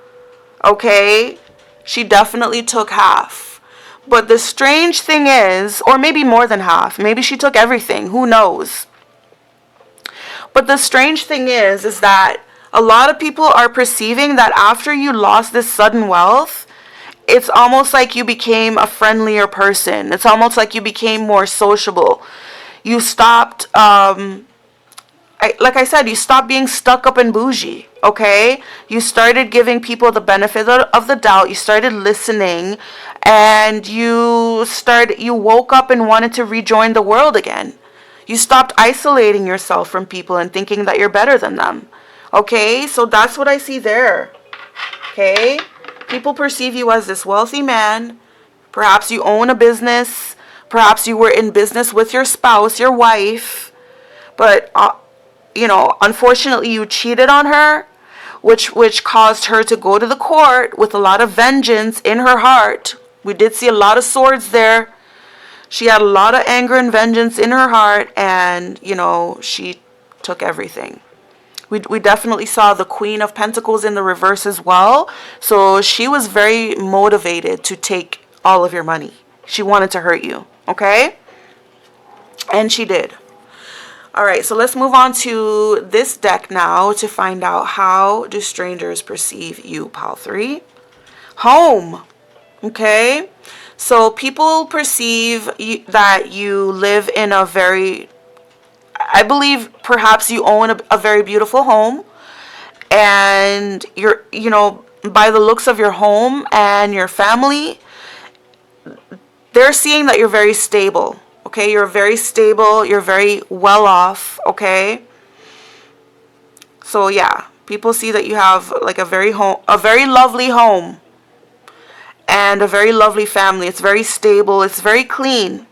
Okay? She definitely took half. But the strange thing is, or maybe more than half. Maybe she took everything. Who knows? But the strange thing is that a lot of people are perceiving that after you lost this sudden wealth, it's almost like you became a friendlier person. It's almost like you became more sociable. You stopped like I said, you stopped being stuck up and bougie, okay? You started giving people the benefit of the doubt. You started listening, and you woke up and wanted to rejoin the world again. You stopped isolating yourself from people and thinking that you're better than them. Okay? So that's what I see there. Okay? People perceive you as this wealthy man. Perhaps you own a business. Perhaps you were in business with your spouse, your wife. But unfortunately, you cheated on her, which caused her to go to the court with a lot of vengeance in her heart. We did see a lot of swords there. She had a lot of anger and vengeance in her heart, and she took everything. We definitely saw the Queen of Pentacles in the reverse as well. So she was very motivated to take all of your money. She wanted to hurt you, okay? And she did. All right, so let's move on to this deck now to find out how do strangers perceive you, pile 3. Home, okay? So people perceive that you live in a very, I believe perhaps you own a very beautiful home, and you're, by the looks of your home and your family, they're seeing that you're very stable. Okay, you're very stable, you're very well off, okay? So yeah, people see that you have like a very lovely home and a very lovely family. It's very stable, it's very clean.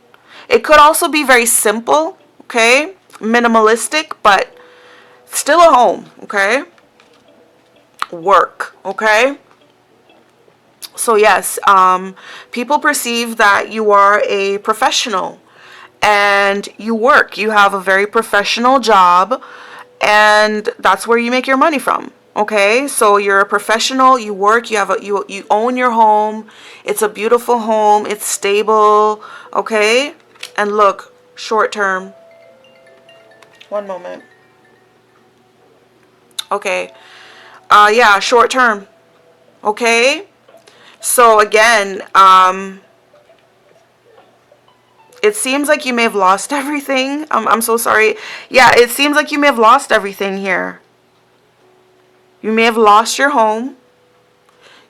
It could also be very simple, okay? Minimalistic, but still a home, okay? Work, okay? So yes, people perceive that you are a professional. And you work. You have a very professional job, and that's where you make your money from. Okay, so you're a professional. You work. You own your home. It's a beautiful home. It's stable. Okay, and look, short term. One moment. Okay, yeah, short term. Okay, so again, it seems like you may have lost everything. I'm so sorry. Yeah, it seems like you may have lost everything here. You may have lost your home.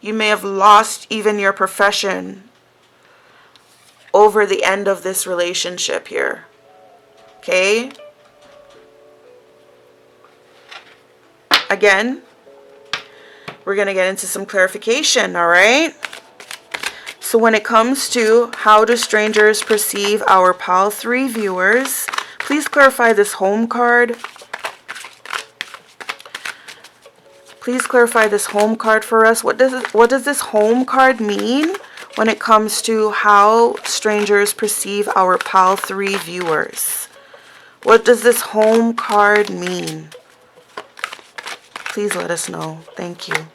You may have lost even your profession over the end of this relationship here. Okay? Again, we're going to get into some clarification, all right? So when it comes to how do strangers perceive our pile 3 viewers, please clarify this home card. Please clarify this home card for us. What does this home card mean when it comes to how strangers perceive our pile 3 viewers? What does this home card mean? Please let us know. Thank you.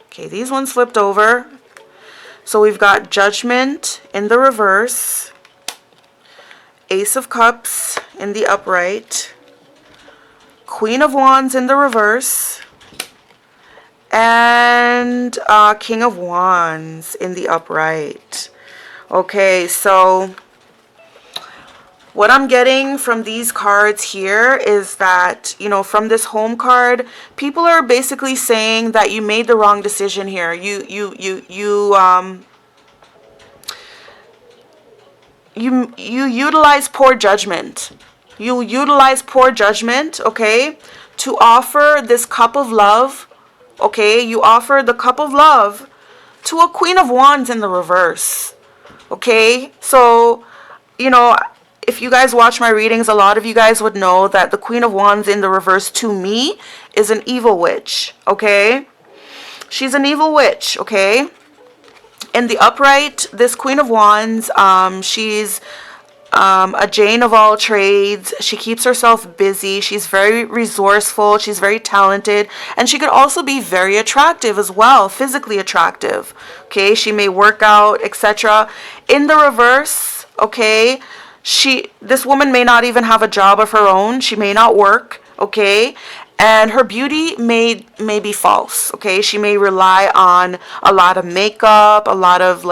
Okay, these ones flipped over. So we've got Judgment in the reverse, Ace of Cups in the upright, Queen of Wands in the reverse, and King of Wands in the upright. Okay, so what I'm getting from these cards here is that, from this home card, people are basically saying that you made the wrong decision here. You utilize poor judgment. You utilize poor judgment, okay, to offer this cup of love, okay? You offer the cup of love to a Queen of Wands in the reverse, okay? So, if you guys watch my readings, a lot of you guys would know that the Queen of Wands in the reverse to me is an evil witch, okay? She's an evil witch, okay? In the upright, this Queen of Wands, she's a Jane of all trades. She keeps herself busy. She's very resourceful. She's very talented. And she could also be very attractive as well, physically attractive, okay? She may work out, etc. In the reverse, okay, this woman may not even have a job of her own. She may not work, okay? And her beauty may be false, okay? She may rely on a lot of makeup, a lot of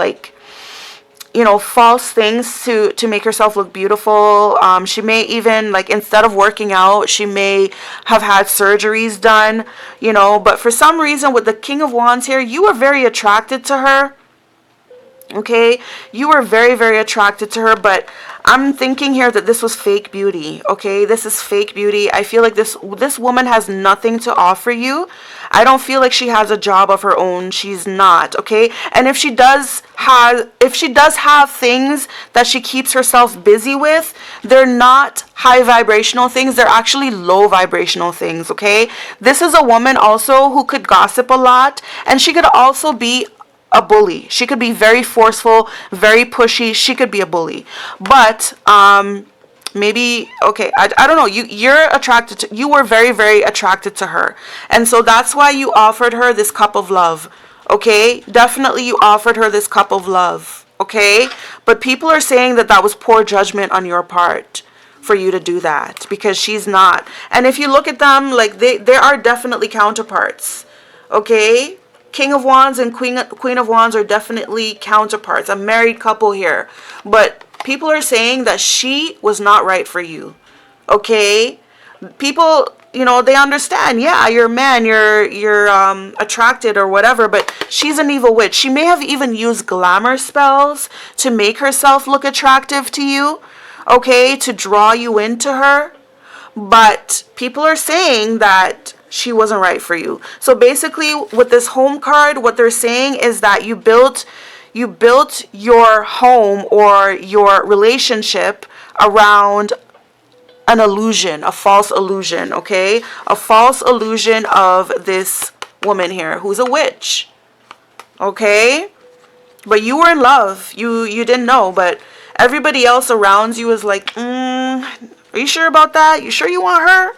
false things to make herself look beautiful. She may even, like, instead of working out, she may have had surgeries done, but for some reason with the King of Wands here, you are very attracted to her. Okay, you were very, very attracted to her, but I'm thinking here that this was fake beauty. Okay, this is fake beauty. I feel like this woman has nothing to offer you. I don't feel like she has a job of her own. She's not. Okay, and if she does have things that she keeps herself busy with, they're not high vibrational things. They're actually low vibrational things. Okay, this is a woman also who could gossip a lot, and she could also be a bully. She could be very forceful, very pushy. She could be a bully. But maybe, okay, I don't know. You were very, very attracted to her. And so that's why you offered her this cup of love. Okay? Definitely you offered her this cup of love. Okay? But people are saying that was poor judgment on your part for you to do that, because she's not. And if you look at them, like, they are definitely counterparts. Okay? King of Wands and Queen of Wands are definitely counterparts. A married couple here. But people are saying that she was not right for you. Okay? People, they understand. Yeah, you're a man. You're attracted or whatever. But she's an evil witch. She may have even used glamour spells to make herself look attractive to you. Okay? To draw you into her. But people are saying that she wasn't right for you. So basically with this home card, what they're saying is that you built your home or your relationship around an illusion, a false illusion, okay? A false illusion of this woman here who's a witch. Okay? But you were in love. You didn't know, but everybody else around you is like, are you sure about that? You sure you want her?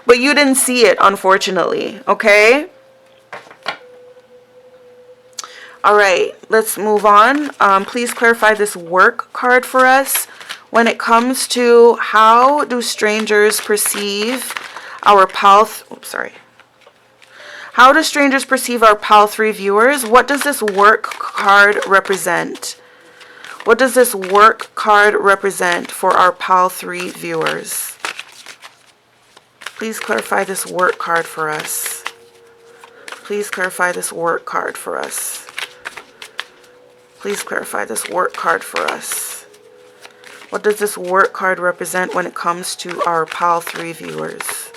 But you didn't see it, unfortunately. Okay? All right, let's move on. Please clarify this work card for us when it comes to how do strangers perceive our How do strangers perceive our PAL 3 viewers? What does this work card represent? What does this work card represent for our PAL 3 viewers? Please clarify this work card for us. Please clarify this work card for us. Please clarify this work card for us. What does this work card represent when it comes to our PAL 3 viewers?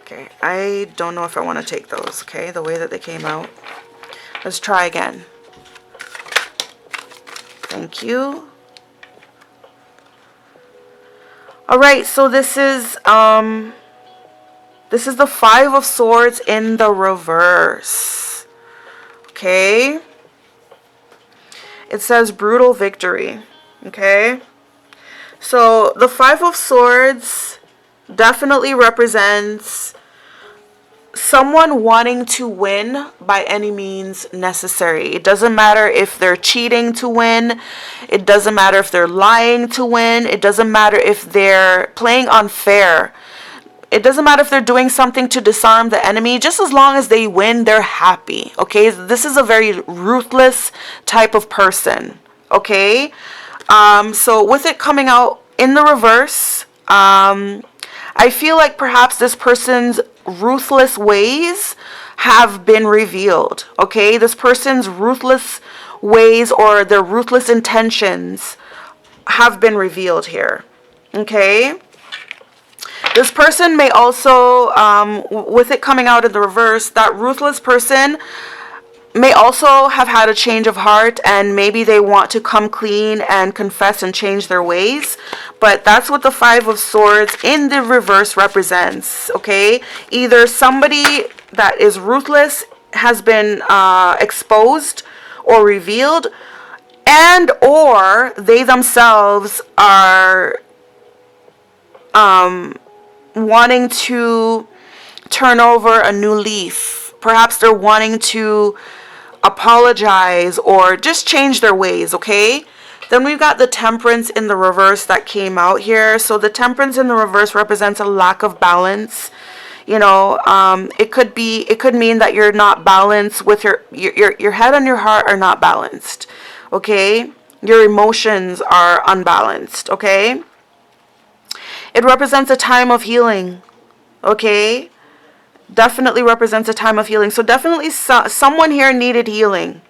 Okay, I don't know if I want to take those, okay, the way that they came out. Let's try again. Thank you. All right, so this is the 5 of Swords in the reverse. Okay? It says brutal victory. Okay? So the 5 of Swords definitely represents someone wanting to win by any means necessary. It doesn't matter if they're cheating to win. It doesn't matter if they're lying to win. It doesn't matter if they're playing unfair. It doesn't matter if they're doing something to disarm the enemy. Just as long as they win, they're happy. Okay? This is a very ruthless type of person. Okay? So with it coming out in the reverse, I feel like perhaps this person's ruthless ways have been revealed. Okay? This person's ruthless ways or their ruthless intentions have been revealed here. Okay? This person may also, with it coming out in the reverse, that ruthless person may also have had a change of heart, and maybe they want to come clean and confess and change their ways. But that's what the 5 of Swords in the reverse represents. Okay? Either somebody that is ruthless has been exposed or revealed, and or they themselves are wanting to turn over a new leaf. Perhaps they're wanting to apologize or just change their ways. Okay? Then we've got the Temperance in the reverse that came out here. So the Temperance in the reverse represents a lack of balance. You know, it could mean that you're not balanced with your head and your heart are not balanced. Okay? Your emotions are unbalanced. Okay? It represents a time of healing. Okay? Definitely represents a time of healing. So definitely someone here needed healing.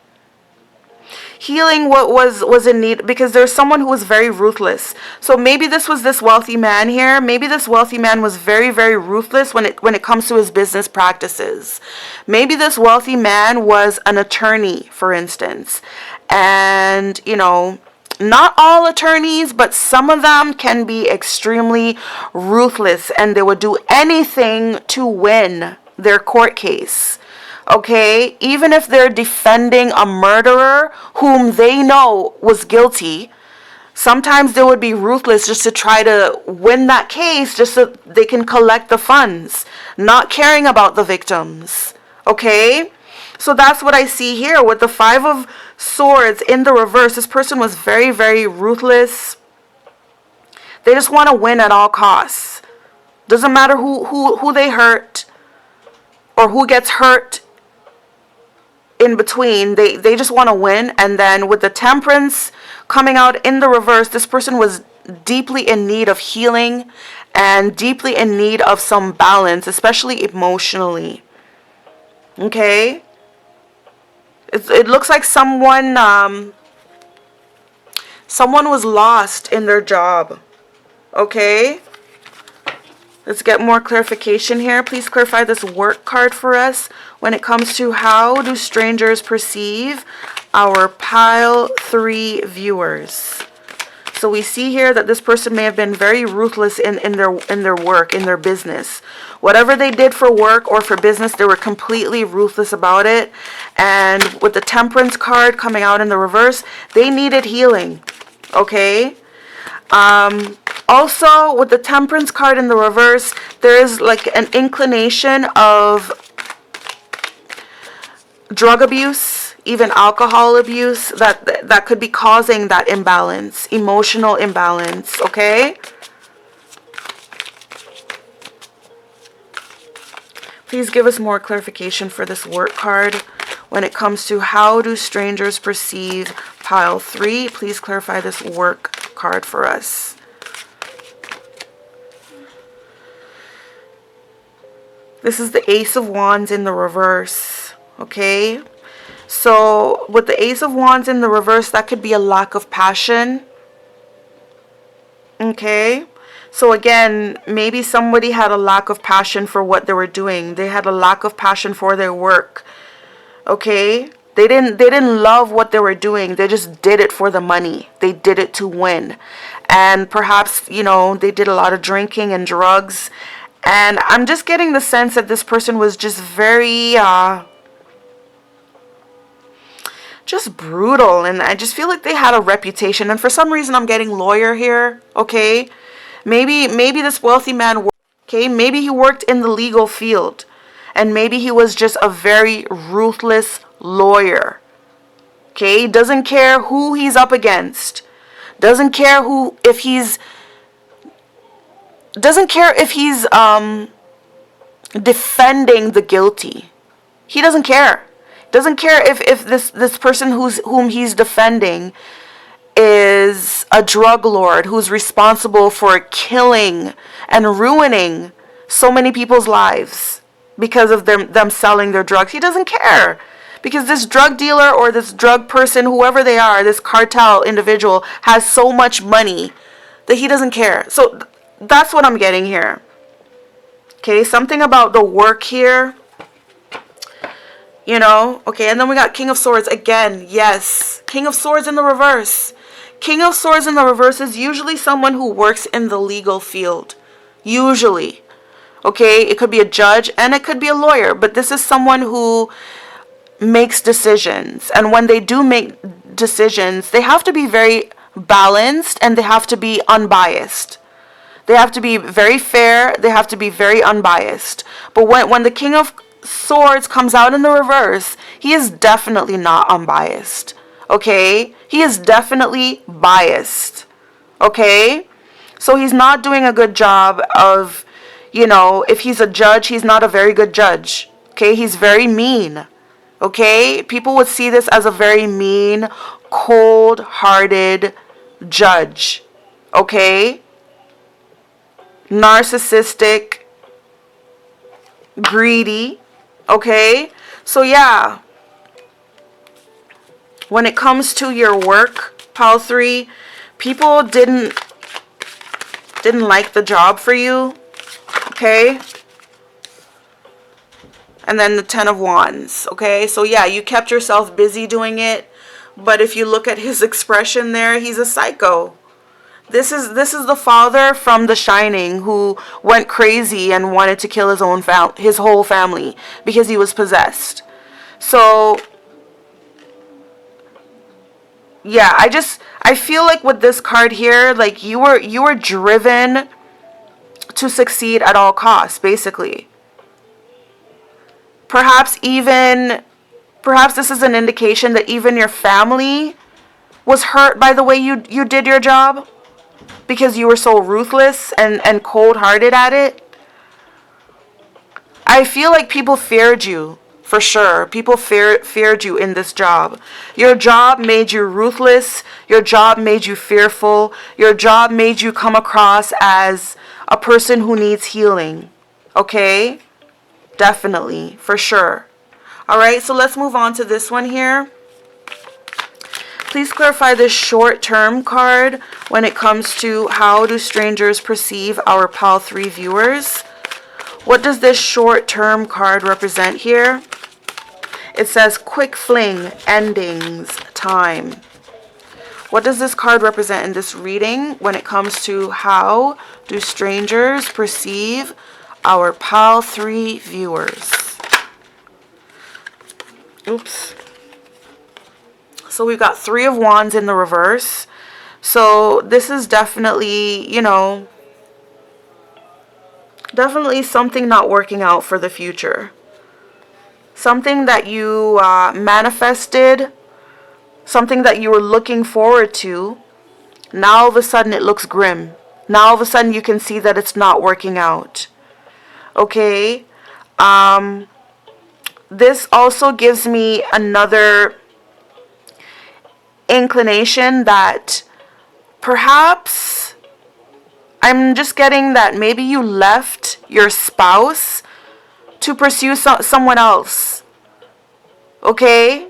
Healing what was in need, because there's someone who was very ruthless. So maybe this was this wealthy man here. Maybe this wealthy man was very, very ruthless when it comes to his business practices. Maybe this wealthy man was an attorney, for instance. And, you know, not all attorneys, but some of them can be extremely ruthless, and they would do anything to win their court case. Okay, even if they're defending a murderer whom they know was guilty, sometimes they would be ruthless just to try to win that case just so they can collect the funds, not caring about the victims. Okay, so that's what I see here with the Five of Swords in the reverse. This person was very, very ruthless. They just want to win at all costs. Doesn't matter who they hurt or who gets hurt in between. They just want to win. And then with the Temperance coming out in the reverse, this person was deeply in need of healing and deeply in need of some balance, especially emotionally. Okay, it looks like someone was lost in their job. Okay, let's get more clarification here. Please clarify this work card for us when it comes to how do strangers perceive our pile 3 viewers. So we see here that this person may have been very ruthless in their work, in their business. Whatever they did for work or for business, they were completely ruthless about it. And with the Temperance card coming out in the reverse, they needed healing. Okay? Also, with the Temperance card in the reverse, there is like an inclination of drug abuse, even alcohol abuse, that could be causing that imbalance, emotional imbalance. Okay? Please give us more clarification for this work card when it comes to how do strangers perceive pile 3. Please clarify this work card for us. This is the Ace of Wands in the reverse. Okay, so with the Ace of Wands in the reverse, that could be a lack of passion. Okay, so again, maybe somebody had a lack of passion for what they were doing. They had a lack of passion for their work. Okay, they didn't love what they were doing. They just did it for the money. They did it to win. And perhaps, you know, they did a lot of drinking and drugs. And I'm just getting the sense that this person was just very just brutal, and I just feel like they had a reputation. And for some reason I'm getting lawyer here. Okay, maybe this wealthy man, okay, maybe he worked in the legal field, and maybe he was just a very ruthless lawyer. Okay, doesn't care who he's up against, doesn't care if he's defending the guilty. He doesn't care. Doesn't care if this person whom he's defending is a drug lord who's responsible for killing and ruining so many people's lives because of them selling their drugs. He doesn't care, because this drug dealer or this drug person, whoever they are, this cartel individual, has so much money that he doesn't care. So that's what I'm getting here. Okay, something about the work here. You know, okay, and then we got King of Swords again. Yes, King of Swords in the reverse. King of Swords in the reverse is usually someone who works in the legal field. Usually. Okay, it could be a judge and it could be a lawyer, but this is someone who makes decisions. And when they do make decisions, they have to be very balanced and they have to be unbiased. They have to be very fair. They have to be very unbiased. But when the King of Swords comes out in the reverse, he is definitely not unbiased. Okay? He is definitely biased. Okay? So he's not doing a good job of, if he's a judge, he's not a very good judge. Okay? He's very mean. Okay? People would see this as a very mean, cold-hearted judge. Okay? Narcissistic, greedy. Okay? So yeah, when it comes to your work, Pal 3, people didn't like the job for you. Okay? And then the 10 of Wands. Okay? So yeah, you kept yourself busy doing it. But if you look at his expression there, he's a psycho. This is the father from The Shining who went crazy and wanted to kill his whole family because he was possessed. So yeah, I feel like with this card here, like you were driven to succeed at all costs, basically. Perhaps this is an indication that even your family was hurt by the way you did your job. Because you were so ruthless and cold-hearted at it. I feel like people feared you, for sure. People feared you in this job. Your job made you ruthless. Your job made you fearful. Your job made you come across as a person who needs healing. Okay? Definitely, for sure. Alright, so let's move on to this one here. Please clarify this short-term card when it comes to how do strangers perceive our Pal 3 viewers. What does this short-term card represent here? It says quick fling, endings, time. What does this card represent in this reading when it comes to how do strangers perceive our Pal 3 viewers? Oops. So we've got 3 of Wands in the reverse. So this is definitely, definitely something not working out for the future. Something that you manifested, something that you were looking forward to. Now all of a sudden it looks grim. Now all of a sudden you can see that it's not working out. Okay? This also gives me another inclination that perhaps I'm just getting that maybe you left your spouse to pursue someone else. Okay?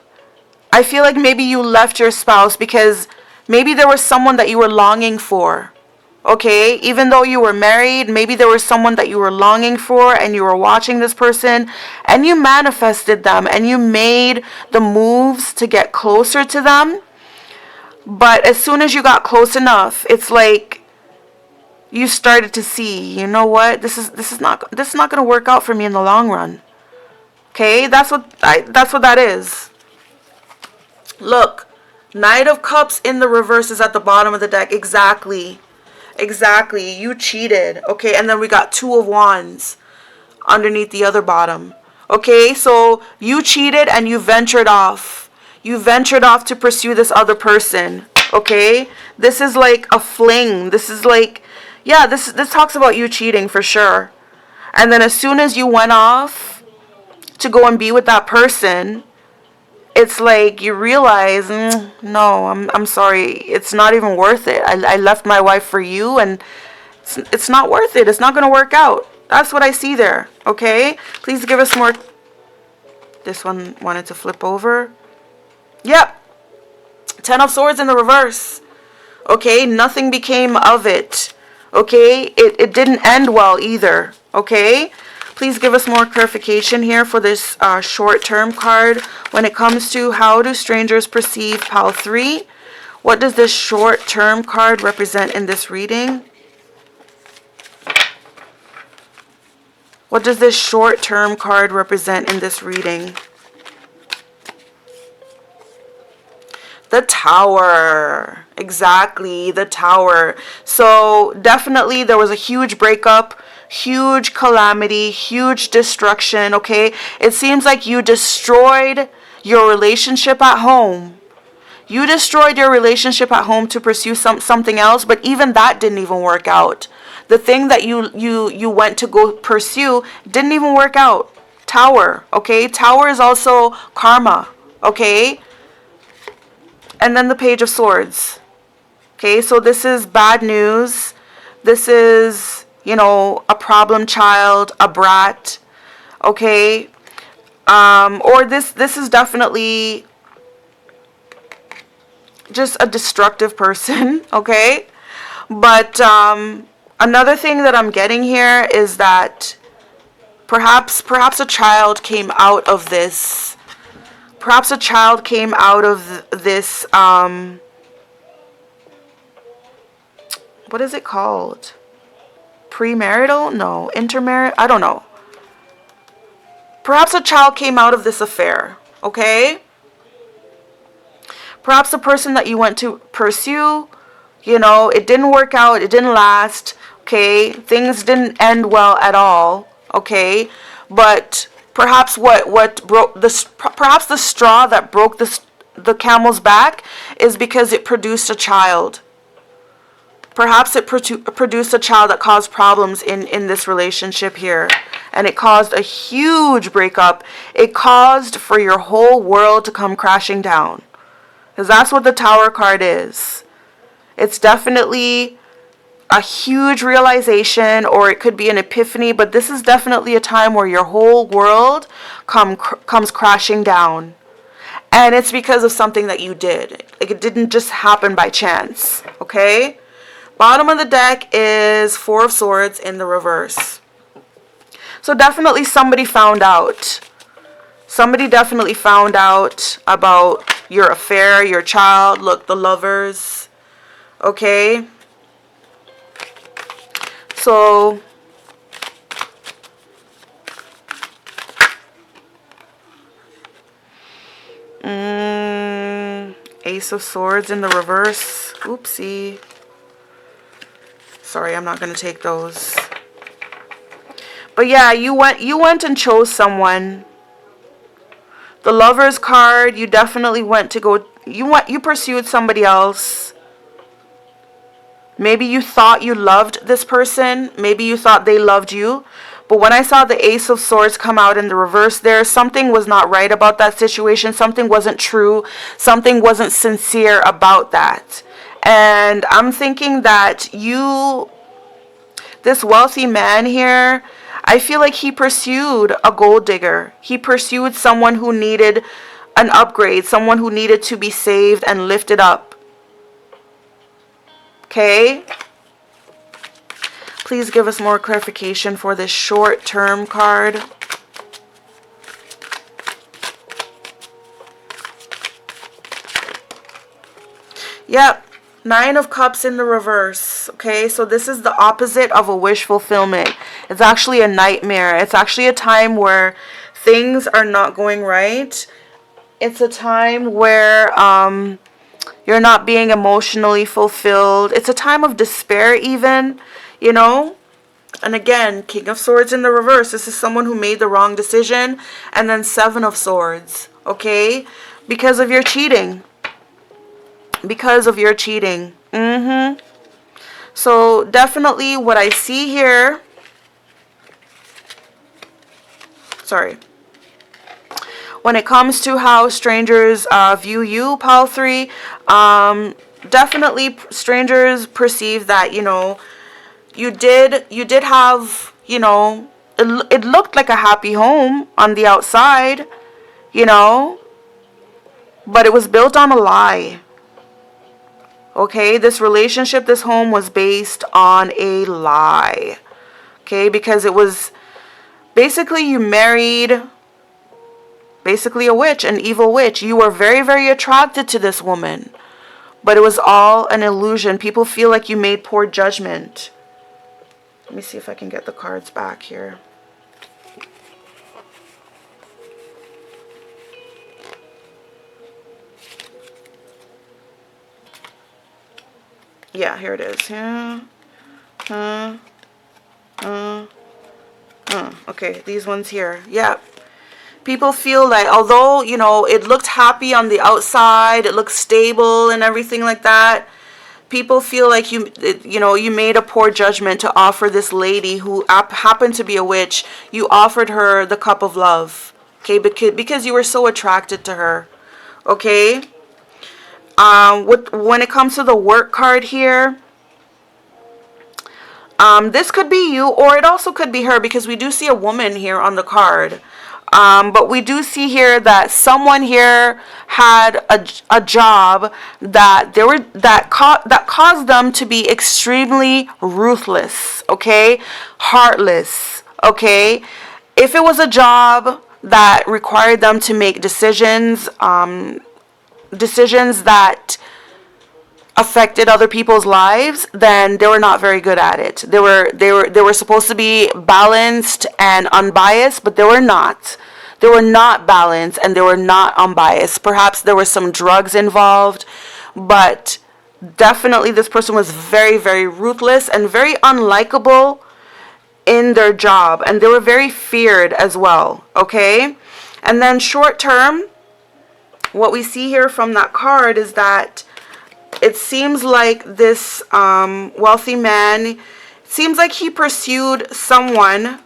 I feel like maybe you left your spouse because maybe there was someone that you were longing for. Okay? Even though you were married, maybe there was someone that you were longing for and you were watching this person and you manifested them and you made the moves to get closer to them. But as soon as you got close enough, it's like you started to see, you know what? This is not going to work out for me in the long run. Okay? That's what that is. Look, Knight of Cups in the reverse is at the bottom of the deck. Exactly. You cheated. Okay? And then we got 2 of Wands underneath the other bottom. Okay? So you cheated and you ventured off. You ventured off to pursue this other person, okay? This is like a fling. This is like, yeah, this talks about you cheating for sure. And then as soon as you went off to go and be with that person, it's like you realize, no, I'm sorry. It's not even worth it. I left my wife for you, and it's not worth it. It's not going to work out. That's what I see there, okay? Please give us more. This one wanted to flip over. Yep. 10 of Swords in the reverse. Okay, nothing became of it. Okay, it didn't end well either. Okay, please give us more clarification here for this short-term card when it comes to how do strangers perceive Pal 3. What does this short-term card represent in this reading? What does this short-term card represent in this reading? The Tower. Exactly, the Tower. So definitely there was a huge breakup, huge calamity, huge destruction, okay? It seems like you destroyed your relationship at home. You destroyed your relationship at home to pursue something else, but even that didn't even work out. The thing that you went to go pursue didn't even work out. Tower, okay? Tower is also karma, okay? And then the Page of Swords. Okay, so this is bad news. This is, a problem child, a brat, okay? Or this is definitely just a destructive person, okay? But another thing that I'm getting here is that perhaps a child came out of this. Perhaps a child came out of this, what is it called? Premarital? No. Intermarriage? I don't know. Perhaps a child came out of this affair, okay? Perhaps the person that you went to pursue, it didn't work out, it didn't last, okay? Things didn't end well at all, okay? But perhaps perhaps the straw that broke the camel's back is because it produced a child. Perhaps it produced a child that caused problems in this relationship here. And it caused a huge breakup. It caused for your whole world to come crashing down. Because that's what the Tower card is. It's definitely a huge realization, or it could be an epiphany, but this is definitely a time where your whole world comes crashing down. And it's because of something that you did. Like, it didn't just happen by chance, okay? Bottom of the deck is Four of Swords in the reverse. So definitely somebody found out. Somebody definitely found out about your affair, your child. Look, the Lovers. Okay? So Ace of Swords in the reverse. Oopsie. Sorry, I'm not going to take those. But yeah, you went and chose someone. The Lovers card, you definitely went to go, you pursued somebody else. Maybe you thought you loved this person. Maybe you thought they loved you. But when I saw the Ace of Swords come out in the reverse there, something was not right about that situation. Something wasn't true. Something wasn't sincere about that. And I'm thinking that this wealthy man here, I feel like he pursued a gold digger. He pursued someone who needed an upgrade, someone who needed to be saved and lifted up. Okay? Please give us more clarification for this short-term card. Yep. Nine of Cups in the reverse. Okay, so this is the opposite of a wish fulfillment. It's actually a nightmare. It's actually a time where things are not going right. It's a time where you're not being emotionally fulfilled. It's a time of despair even, And again, King of Swords in the reverse. This is someone who made the wrong decision. And then Seven of Swords, okay? Because of your cheating. Because of your cheating. So definitely what I see here, when it comes to how strangers view you, Pile 3, definitely strangers perceive that, you did have, it looked like a happy home on the outside, but it was built on a lie. Okay, this relationship, this home was based on a lie. Okay, because it was basically you married basically a witch, an evil witch. You were very, very attracted to this woman, but it was all an illusion. People feel like you made poor judgment. Let me see if I can get the cards back here. Yeah, here it is. Yeah. Okay, these ones here. Yeah. People feel like, although, you know, it looked happy on the outside, it looked stable and everything like that, people feel like you made a poor judgment to offer this lady who happened to be a witch, you offered her the cup of love, okay, because you were so attracted to her, okay? When it comes to the work card here, this could be you, or it also could be her, because we do see a woman here on the card. But we do see here that someone here had a job that caused them to be extremely ruthless, okay, heartless, okay. If it was a job that required them to make decisions that affected other people's lives, then they were not very good at it. They were supposed to be balanced and unbiased, but they were not. They were not balanced and they were not unbiased. Perhaps there were some drugs involved, but definitely this person was very, very ruthless and very unlikable in their job, and they were very feared as well, okay? And then short term, what we see here from that card is that it seems like this wealthy man, seems like he pursued someone.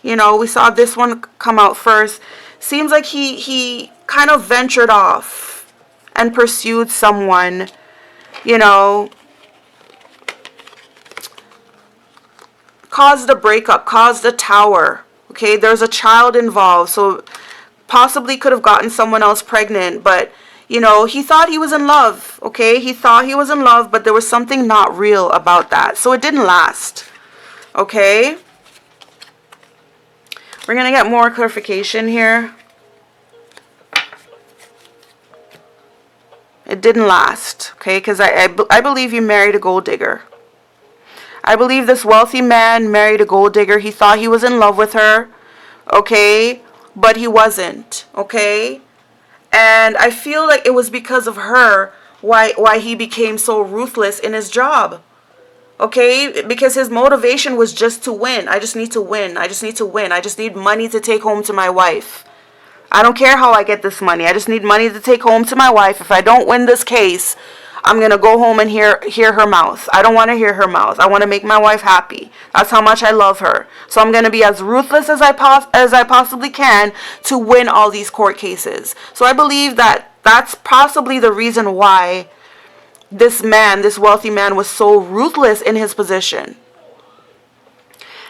You know, we saw this one come out first. Seems like he kind of ventured off and pursued someone, you know, caused a breakup, caused a tower. Okay, there's a child involved, so possibly could have gotten someone else pregnant, but you know, he thought he was in love, okay? He thought he was in love, but there was something not real about that. So it didn't last, okay? We're going to get more clarification here. It didn't last, okay? Because I believe you married a gold digger. I believe this wealthy man married a gold digger. He thought he was in love with her, okay? But he wasn't, okay? And I feel like it was because of her why he became so ruthless in his job. Okay? Because his motivation was just to win. I just need to win. I just need to win. I just need money to take home to my wife. I don't care how I get this money. I just need money to take home to my wife. If I don't win this case, I'm going to go home and hear her mouth. I don't want to hear her mouth. I want to make my wife happy. That's how much I love her. So I'm going to be as ruthless as I possibly can to win all these court cases. So I believe that that's possibly the reason why this man, this wealthy man, was so ruthless in his position.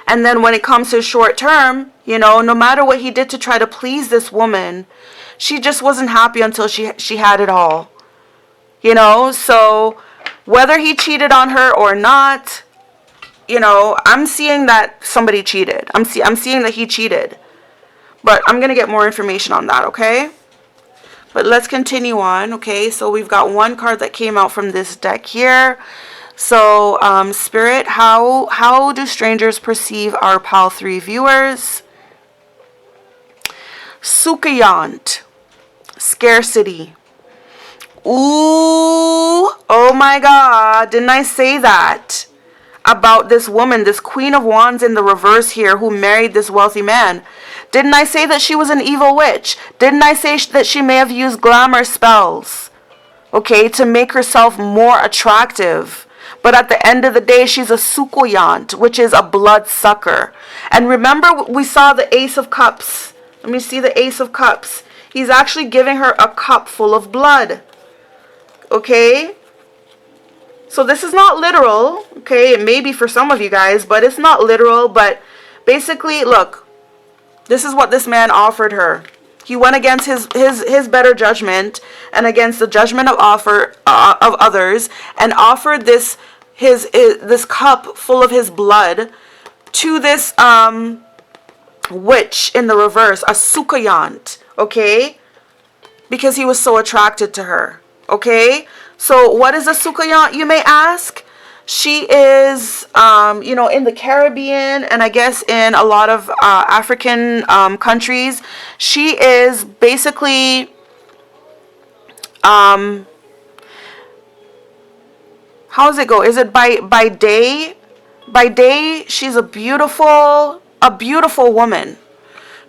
And then when it comes to short term, you know, no matter what he did to try to please this woman, she just wasn't happy until she had it all. You know, so whether he cheated on her or not, you know, I'm seeing that somebody cheated. I'm seeing that he cheated. But I'm going to get more information on that, okay? But let's continue on, okay? So we've got one card that came out from this deck here. So, Spirit, how do strangers perceive our PAL 3 viewers? Sukayant, scarcity. Ooh, oh my God, didn't I say that about this woman, this Queen of Wands in the reverse here who married this wealthy man? Didn't I say that she was an evil witch? Didn't I say that she may have used glamour spells, okay, to make herself more attractive? But at the end of the day, she's a Sukuyant, which is a blood sucker. And remember, we saw the Ace of Cups. Let me see the Ace of Cups. He's actually giving her a cup full of blood. Okay, so this is not literal, okay, it may be for some of you guys, but it's not literal. But basically, look, this is what this man offered her. He went against his better judgment and against the judgment of others, and offered this cup full of his blood to this witch in the reverse, a Sukayant, okay, because he was so attracted to her. Okay, so what is a Sukayant, you may ask? She is, you know, in the Caribbean and I guess in a lot of African countries. She is basically, how does it go? Is it by day? By day, she's a beautiful woman.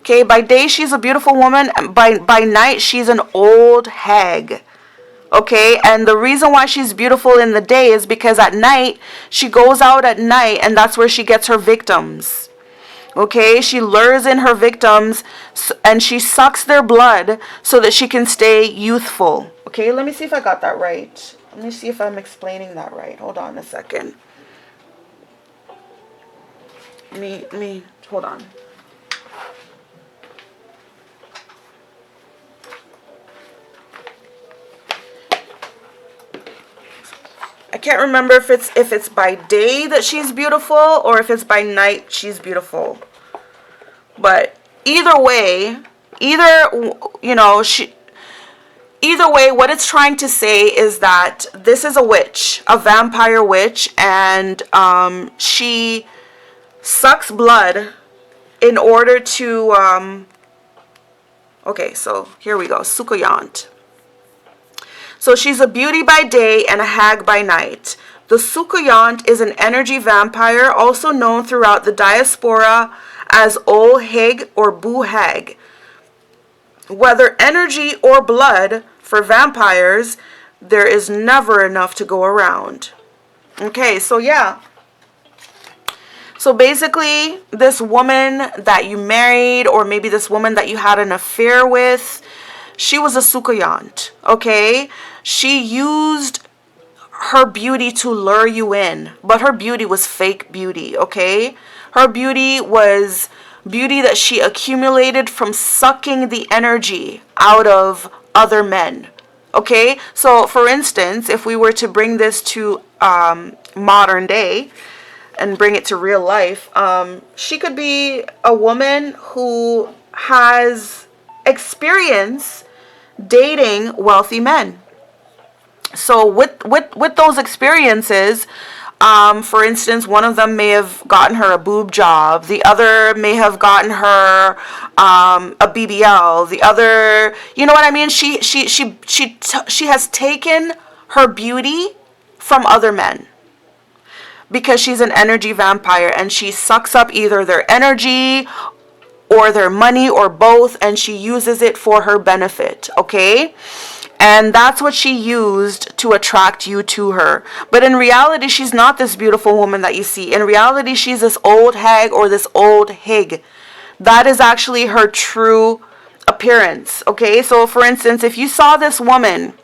Okay, by day she's a beautiful woman, and by night she's an old hag. Okay, and the reason why she's beautiful in the day is because at night she goes out at night, and that's where she gets her victims. Okay, she lures in her victims and she sucks their blood so that she can stay youthful. Okay, let me see if I got that right. Let me see if I'm explaining that right. Hold on a second. Hold on. I can't remember if it's by day that she's beautiful or if it's by night she's beautiful. But either way, either way, what it's trying to say is that this is a witch, a vampire witch, and she sucks blood in order to okay, so here we go. Sukkot. So she's a beauty by day and a hag by night. The Sukkot is an energy vampire, also known throughout the diaspora as Ol Hag or Boo Hag. Whether energy or blood, for vampires, there is never enough to go around. Okay, so yeah. So basically, this woman that you married, or maybe this woman that you had an affair with, she was a Sukkot, okay? She used her beauty to lure you in, but her beauty was fake beauty, okay? Her beauty was beauty that she accumulated from sucking the energy out of other men, okay? So, for instance, if we were to bring this to modern day and bring it to real life, she could be a woman who has experience dating wealthy men. So with those experiences, for instance, one of them may have gotten her a boob job. The other may have gotten her a BBL. The other, you know what I mean? She has taken her beauty from other men because she's an energy vampire, and she sucks up either their energy or their money or both, and she uses it for her benefit, okay? And that's what she used to attract you to her. But in reality, she's not this beautiful woman that you see. In reality, she's this old hag or this old hig. That is actually her true appearance, okay? So for instance, if you saw this woman,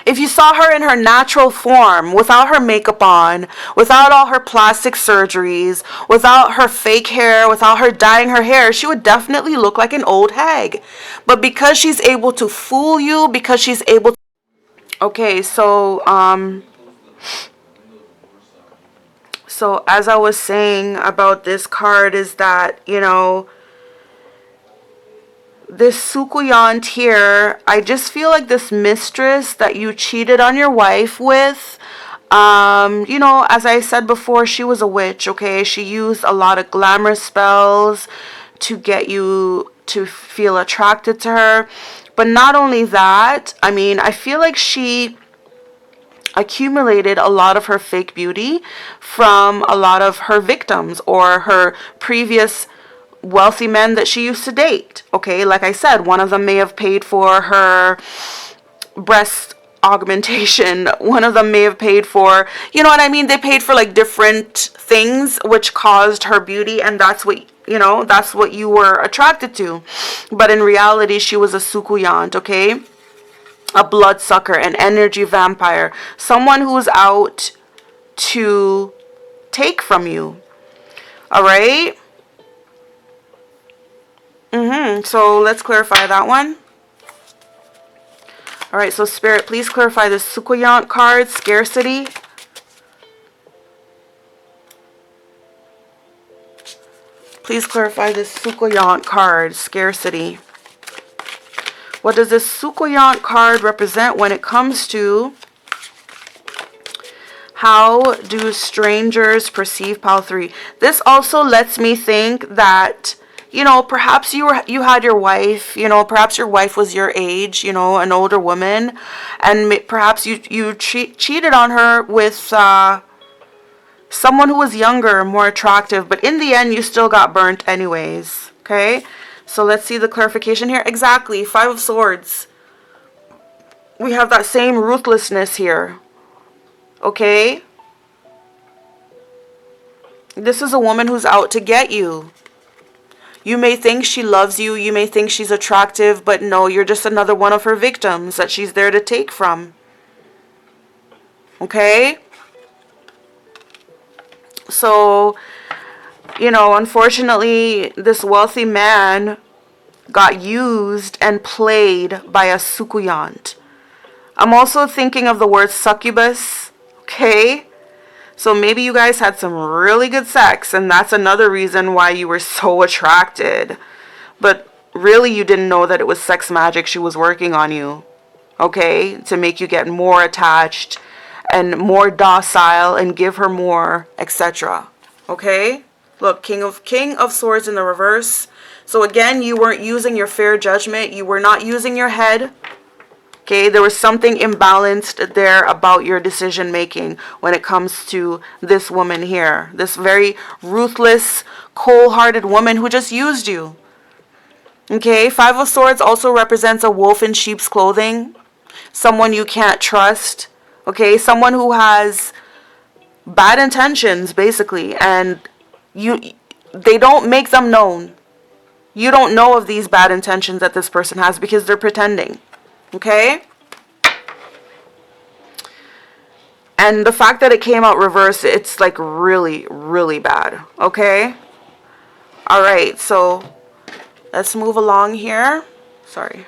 if you saw her in her natural form, without her makeup on, without all her plastic surgeries, without her fake hair, without her dyeing her hair, she would definitely look like an old hag. But because she's able to fool you, because she's able to... Okay, so as I was saying about this card is that, you know, this Sukkot here, I just feel like this mistress that you cheated on your wife with, you know, as I said before, she was a witch, okay? She used a lot of glamorous spells to get you to feel attracted to her. But not only that, I mean, I feel like she accumulated a lot of her fake beauty from a lot of her victims or her previous wealthy men that she used to date. Okay, like I said, one of them may have paid for her breast augmentation. One of them may have paid for, you know what I mean? They paid for like different things which caused her beauty, and that's what, you know, that's what you were attracted to. But in reality, she was a Sukkot, okay? A bloodsucker, an energy vampire, someone who's out to take from you. All right? So let's clarify that one. All right, so Spirit, please clarify the Sukkot card, scarcity. Please clarify this Sukkot card, scarcity. What does this Sukkot card represent when it comes to how do strangers perceive pile 3? This also lets me think that, you know, perhaps you had your wife, you know, perhaps your wife was your age, you know, an older woman, and perhaps you cheated on her with someone who was younger, more attractive, but in the end you still got burnt anyways. Okay, so let's see the clarification here. Exactly, Five of Swords. We have that same ruthlessness here. Okay, this is a woman who's out to get you. You may think she loves you, you may think she's attractive, but no, you're just another one of her victims that she's there to take from. Okay? So, unfortunately, this wealthy man got used and played by a succubant. I'm also thinking of the word succubus, okay? So maybe you guys had some really good sex, and that's another reason why you were so attracted. But really, you didn't know that it was sex magic she was working on you, okay? To make you get more attached and more docile and give her more, etc. Okay? Look, King of Swords in the reverse. So again, you weren't using your fair judgment. You were not using your head. Okay, there was something imbalanced there about your decision making when it comes to this woman here. This very ruthless, cold-hearted woman who just used you. Okay, Five of Swords also represents a wolf in sheep's clothing. Someone you can't trust. Okay, someone who has bad intentions, basically, and they don't make them known. You don't know of these bad intentions that this person has because they're pretending. Okay? And the fact that it came out reverse, it's like really, really bad. Okay? Alright, so let's move along here. Sorry.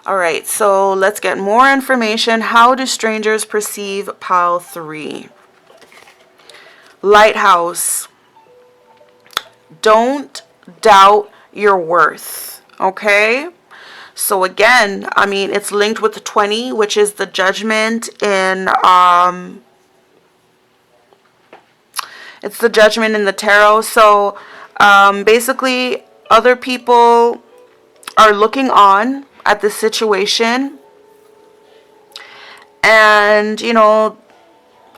Alright, so let's get more information. How do strangers perceive pile 3? Lighthouse. Don't doubt your worth. Okay? So again, I mean, it's linked with the 20, which is the judgment in it's the judgment in the tarot. So basically, other people are looking on at the situation, and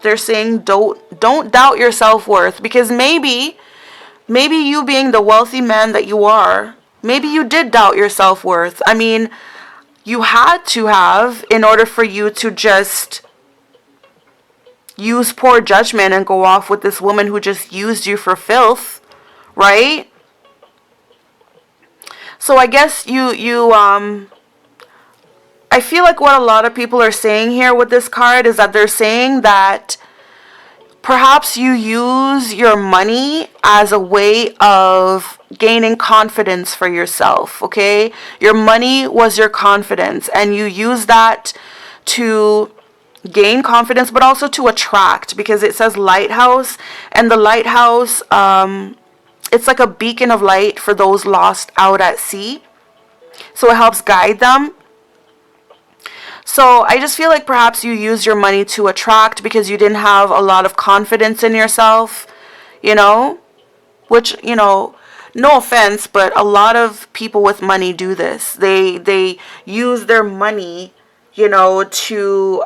they're saying don't doubt your self-worth, because maybe you being the wealthy man that you are, maybe you did doubt your self-worth. I mean, you had to have, in order for you to just use poor judgment and go off with this woman who just used you for filth, right? So I guess I feel like what a lot of people are saying here with this card is that they're saying that perhaps you use your money as a way of gaining confidence for yourself, okay? Your money was your confidence, and you use that to gain confidence, but also to attract, because it says lighthouse, and the lighthouse, it's like a beacon of light for those lost out at sea. So it helps guide them. So I just feel like perhaps you use your money to attract because you didn't have a lot of confidence in yourself, which, no offense, but a lot of people with money do this. They use their money, to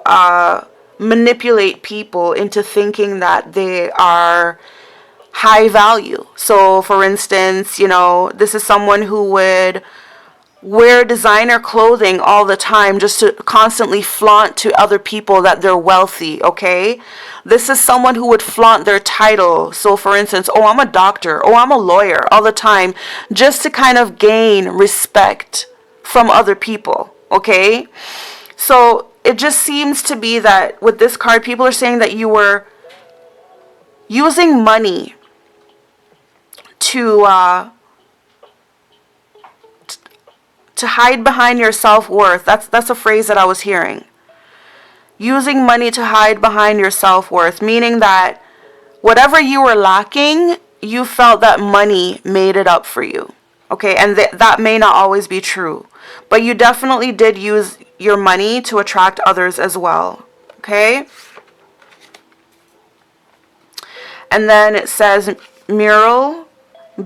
manipulate people into thinking that they are high value. So for instance, this is someone who would wear designer clothing all the time just to constantly flaunt to other people that they're wealthy, okay? This is someone who would flaunt their title. So for instance, oh, I'm a doctor, oh, I'm a lawyer, all the time, just to kind of gain respect from other people, okay? So it just seems to be that with this card, people are saying that you were using money to hide behind your self-worth. That's a phrase that I was hearing. Using money to hide behind your self-worth, meaning that whatever you were lacking, you felt that money made it up for you. Okay, and that may not always be true, but you definitely did use your money to attract others as well. Okay? And then it says, Mural,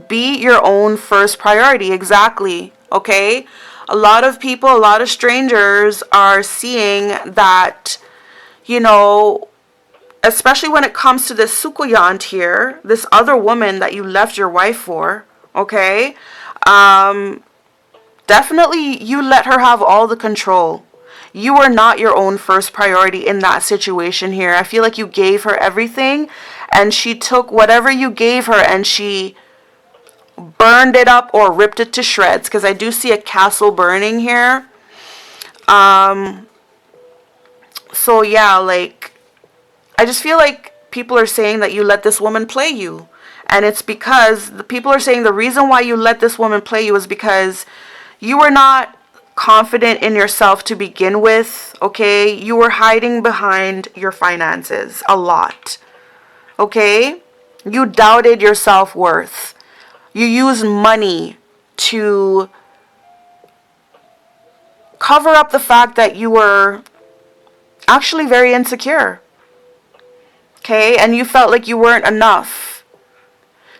be your own first priority. Exactly. Okay? A lot of people, a lot of strangers are seeing that, especially when it comes to this Sukuyant here, this other woman that you left your wife for, okay? Definitely you let her have all the control. You were not your own first priority in that situation here. I feel like you gave her everything, and she took whatever you gave her and she burned it up or ripped it to shreds, because I do see a castle burning here. So yeah, like, I just feel like people are saying that you let this woman play you. And it's because the people are saying the reason why you let this woman play you is because you were not confident in yourself to begin with, okay? You were hiding behind your finances a lot, okay? You doubted your self-worth. You used money to cover up the fact that you were actually very insecure, okay? And you felt like you weren't enough.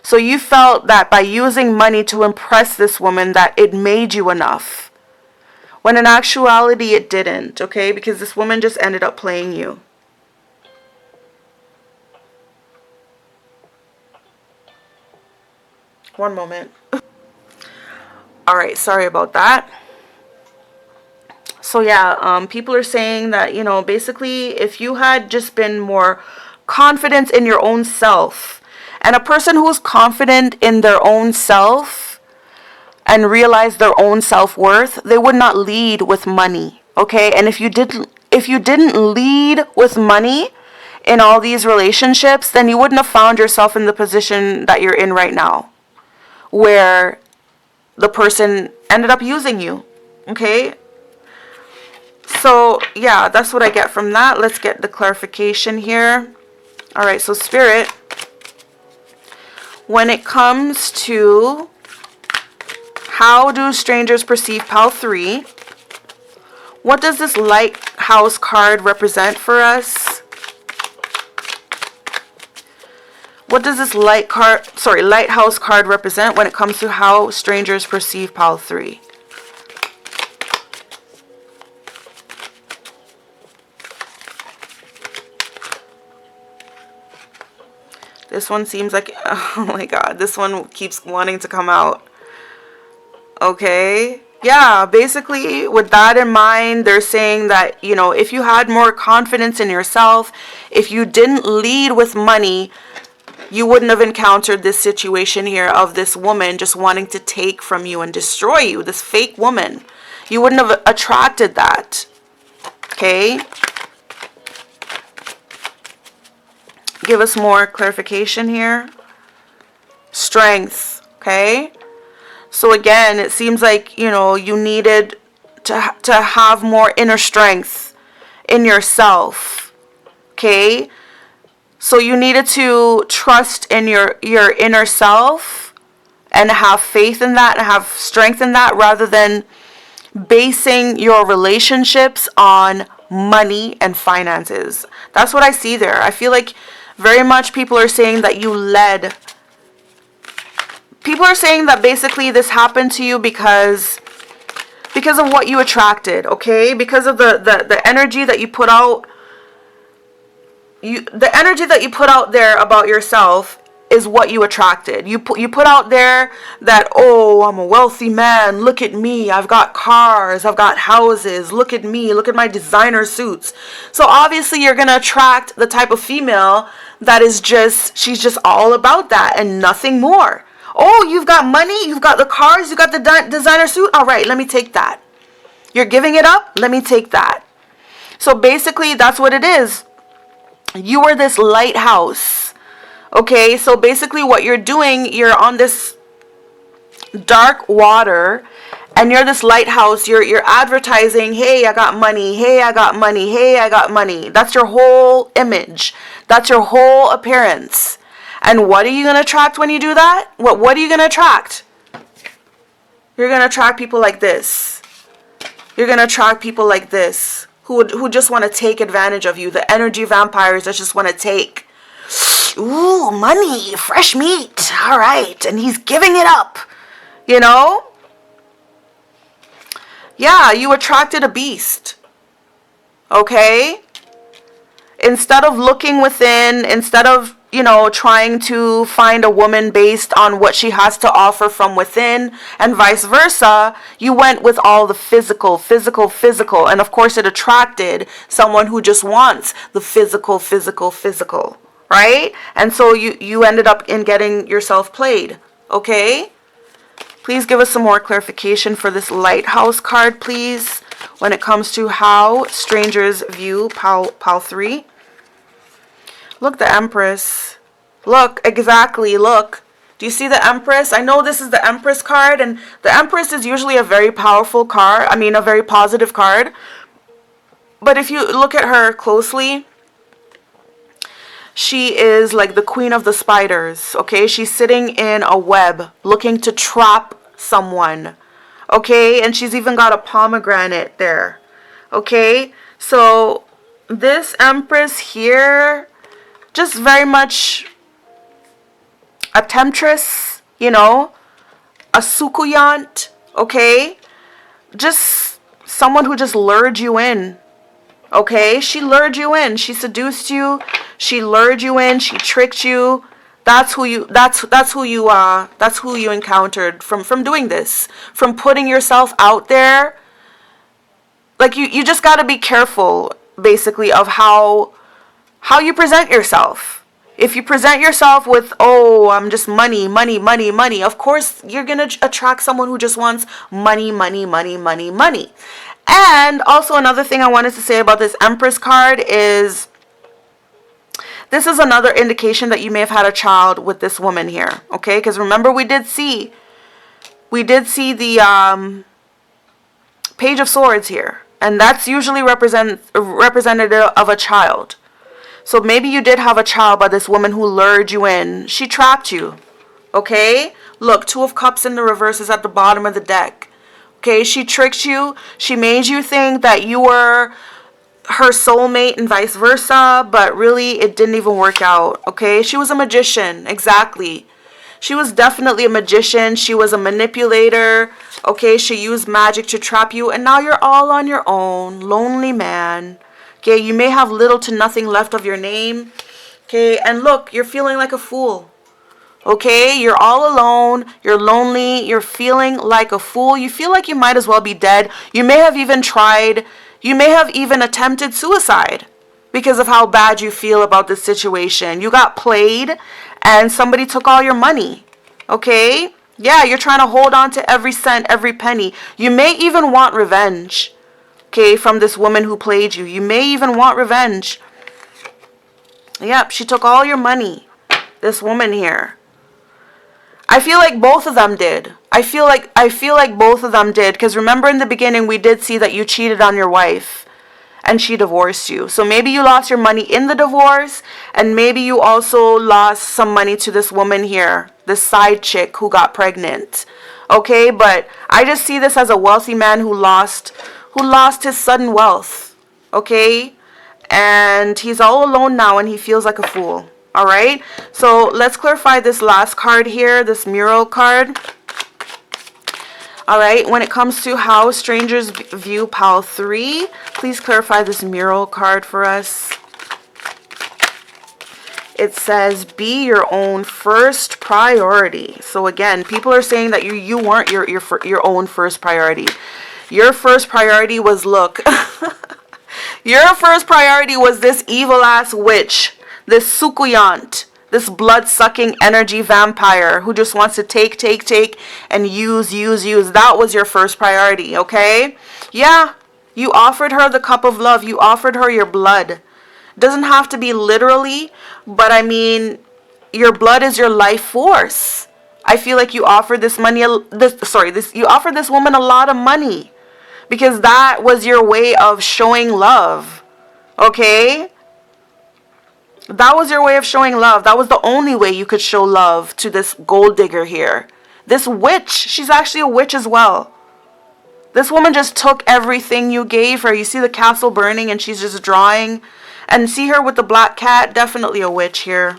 So you felt that by using money to impress this woman that it made you enough. When in actuality it didn't, okay? Because this woman just ended up playing you. One moment. Alright, sorry about that. So yeah, people are saying that, you know, basically if you had just been more confident in your own self, and a person who's confident in their own self and realize their own self-worth, they would not lead with money, okay? And if you didn't lead with money in all these relationships, then you wouldn't have found yourself in the position that you're in right now, where the person ended up using you, okay? So yeah, that's what I get from that. Let's get the clarification here. All right, so Spirit, when it comes to how do strangers perceive pile 3, what does this lighthouse card represent for us? What does this lighthouse card represent when it comes to how strangers perceive pile 3? This one seems like, oh my god, this one keeps wanting to come out. Okay. Yeah, basically with that in mind, they're saying that, you know, if you had more confidence in yourself, if you didn't lead with money, you wouldn't have encountered this situation here of this woman just wanting to take from you and destroy you, this fake woman. You wouldn't have attracted that. Okay. Give us more clarification here. Strength, okay? So again, it seems like, you know, you needed to have more inner strength in yourself, okay? So you needed to trust in your inner self and have faith in that and have strength in that, rather than basing your relationships on money and finances. That's what I see there. I feel like very much people are saying that you led. People are saying that basically this happened to you because of what you attracted, okay? Because of the energy that you put out. The energy that you put out there about yourself is what you attracted. You put out there that, oh, I'm a wealthy man. Look at me. I've got cars. I've got houses. Look at me. Look at my designer suits. So obviously you're going to attract the type of female that is just, she's just all about that and nothing more. Oh, you've got money. You've got the cars. You got the designer suit. All right, let me take that. You're giving it up. Let me take that. So basically that's what it is. You are this lighthouse. Okay, so basically what you're doing, you're on this dark water and you're this lighthouse. You're advertising, hey, I got money. Hey, I got money. Hey, I got money. That's your whole image. That's your whole appearance. And what are you going to attract when you do that? What are you going to attract? You're going to attract people like this. You're going to attract people like this who just want to take advantage of you. The energy vampires that just want to take. Ooh, money, fresh meat. All right. And he's giving it up. You know? Yeah, you attracted a beast. Okay? instead of looking within, instead of, trying to find a woman based on what she has to offer from within and vice versa, you went with all the physical, physical, physical. And of course, it attracted someone who just wants the physical, physical, physical, right? And so you ended up in getting yourself played, okay? Please give us some more clarification for this Lighthouse card, please, when it comes to how strangers view pile 3. Look, the Empress. Look, exactly, look. Do you see the Empress? I know this is the Empress card, and the Empress is usually a very powerful card. I mean, a very positive card. But if you look at her closely, she is like the queen of the spiders, okay? She's sitting in a web looking to trap someone, okay? And she's even got a pomegranate there, okay? So this Empress here, just very much a temptress, a succubant, okay? Just someone who just lured you in, okay? She lured you in. She seduced you. She lured you in. She tricked you. That's who you encountered from doing this, from putting yourself out there. Like you just got to be careful, basically, of how you present yourself. If you present yourself with, oh, I'm just money, money, money, money, of course you're going to attract someone who just wants money, money, money, money, money. And also another thing I wanted to say about this Empress card is this is another indication that you may have had a child with this woman here, okay? Because remember, we did see the Page of Swords here, and that's usually representative of a child. So maybe you did have a child by this woman who lured you in. She trapped you, okay? Look, 2 of Cups in the reverse is at the bottom of the deck. Okay, she tricked you. She made you think that you were her soulmate and vice versa, but really it didn't even work out, okay? She was a magician, exactly. She was definitely a magician. She was a manipulator, okay? She used magic to trap you, and now you're all on your own, lonely man. Okay, you may have little to nothing left of your name, okay? And look, you're feeling like a fool. Okay, you're all alone, you're lonely, you're feeling like a fool. You feel like you might as well be dead. You may have even attempted suicide because of how bad you feel about this situation. You got played and somebody took all your money. Okay? Yeah, you're trying to hold on to every cent, every penny. You may even want revenge, okay, from this woman who played you. You may even want revenge. Yep, she took all your money. This woman here. I feel like both of them did. I feel like both of them did. Because remember in the beginning, we did see that you cheated on your wife. And she divorced you. So maybe you lost your money in the divorce. And maybe you also lost some money to this woman here. This side chick who got pregnant. Okay, but I just see this as a wealthy man who lost his sudden wealth. Okay? And he's all alone now and he feels like a fool. All right, so let's clarify this last card here, this mural card. All right, when it comes to how strangers view pile 3, please clarify this mural card for us. It says, be your own first priority. So again, people are saying that you weren't your own first priority. Your first priority was, look, your first priority was this evil-ass witch. This succubant, this blood-sucking energy vampire who just wants to take, and use. That was your first priority, okay? Yeah, you offered her the cup of love. You offered her your blood. Doesn't have to be literally, but I mean, your blood is your life force. I feel like you offered you offered this woman a lot of money because that was your way of showing love, okay? That was your way of showing love. That was the only way you could show love to this gold digger here. This witch, she's actually a witch as well. This woman just took everything you gave her. You see the castle burning and she's just drawing. And see her with the black cat, definitely a witch here.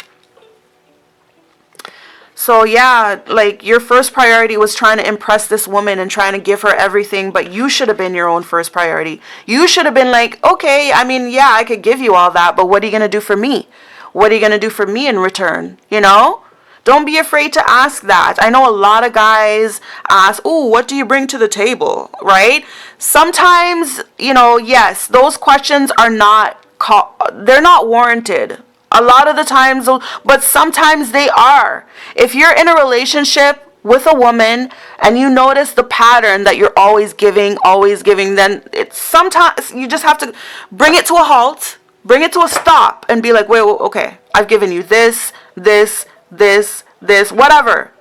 So yeah, like your first priority was trying to impress this woman and trying to give her everything, but you should have been your own first priority. You should have been like, okay, I mean, yeah, I could give you all that, but what are you going to do for me? What are you going to do for me in return? You know? Don't be afraid to ask that. I know a lot of guys ask, "Oh, what do you bring to the table?" Right? Sometimes, yes, those questions are not they're not warranted. A lot of the times, but sometimes they are. If you're in a relationship with a woman and you notice the pattern that you're always giving, then it's sometimes you just have to bring it to a halt, bring it to a stop, and be like, wait, okay, I've given you this, whatever.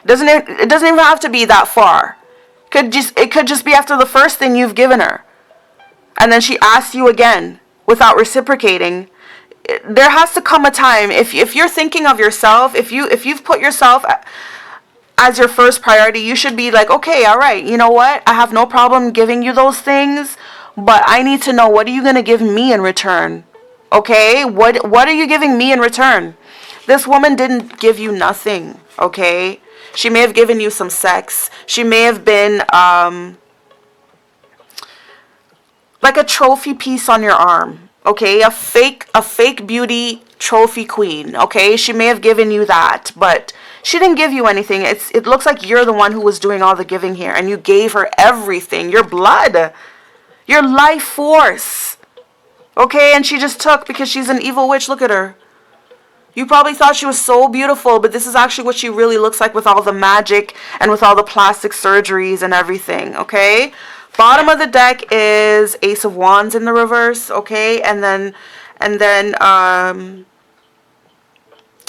It doesn't even have to be that far. It could just be after the first thing you've given her, and then she asks you again without reciprocating. There has to come a time, if you're thinking of yourself, if you've put yourself as your first priority, you should be like, okay, all right, you know what? I have no problem giving you those things, but I need to know, what are you going to give me in return? Okay? What are you giving me in return? This woman didn't give you nothing, okay? She may have given you some sex. She may have been like a trophy piece on your arm, okay? A fake beauty trophy queen, okay? She may have given you that, but she didn't give you anything. It looks like you're the one who was doing all the giving here, and you gave her everything, your blood, your life force, okay? And she just took because she's an evil witch. Look at her. You probably thought she was so beautiful, but this is actually what she really looks like with all the magic and with all the plastic surgeries and everything, okay? Bottom of the deck is Ace of Wands in the reverse, okay? And then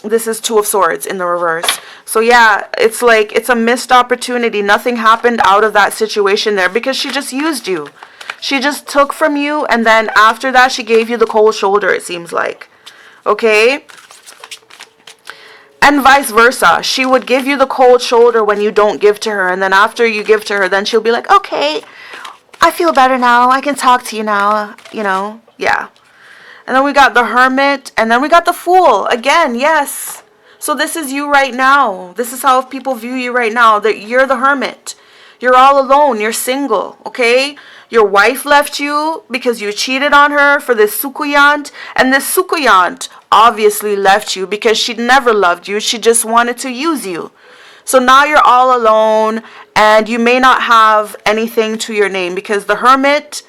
this is Two of Swords in the reverse. So yeah, it's like it's a missed opportunity. Nothing happened out of that situation there because she just used you. She just took from you, and then after that she gave you the cold shoulder, it seems like. Okay? And vice versa. She would give you the cold shoulder when you don't give to her, and then after you give to her, then she'll be like, okay, I feel better now. I can talk to you now. Yeah. And then we got the Hermit, and then we got the Fool. Again, yes. So this is you right now. This is how people view you right now, that you're the Hermit. You're all alone. You're single, okay? Your wife left you because you cheated on her for this Sukuyant, and this Sukuyant obviously left you because she never loved you. She just wanted to use you. So now you're all alone, and you may not have anything to your name because the Hermit,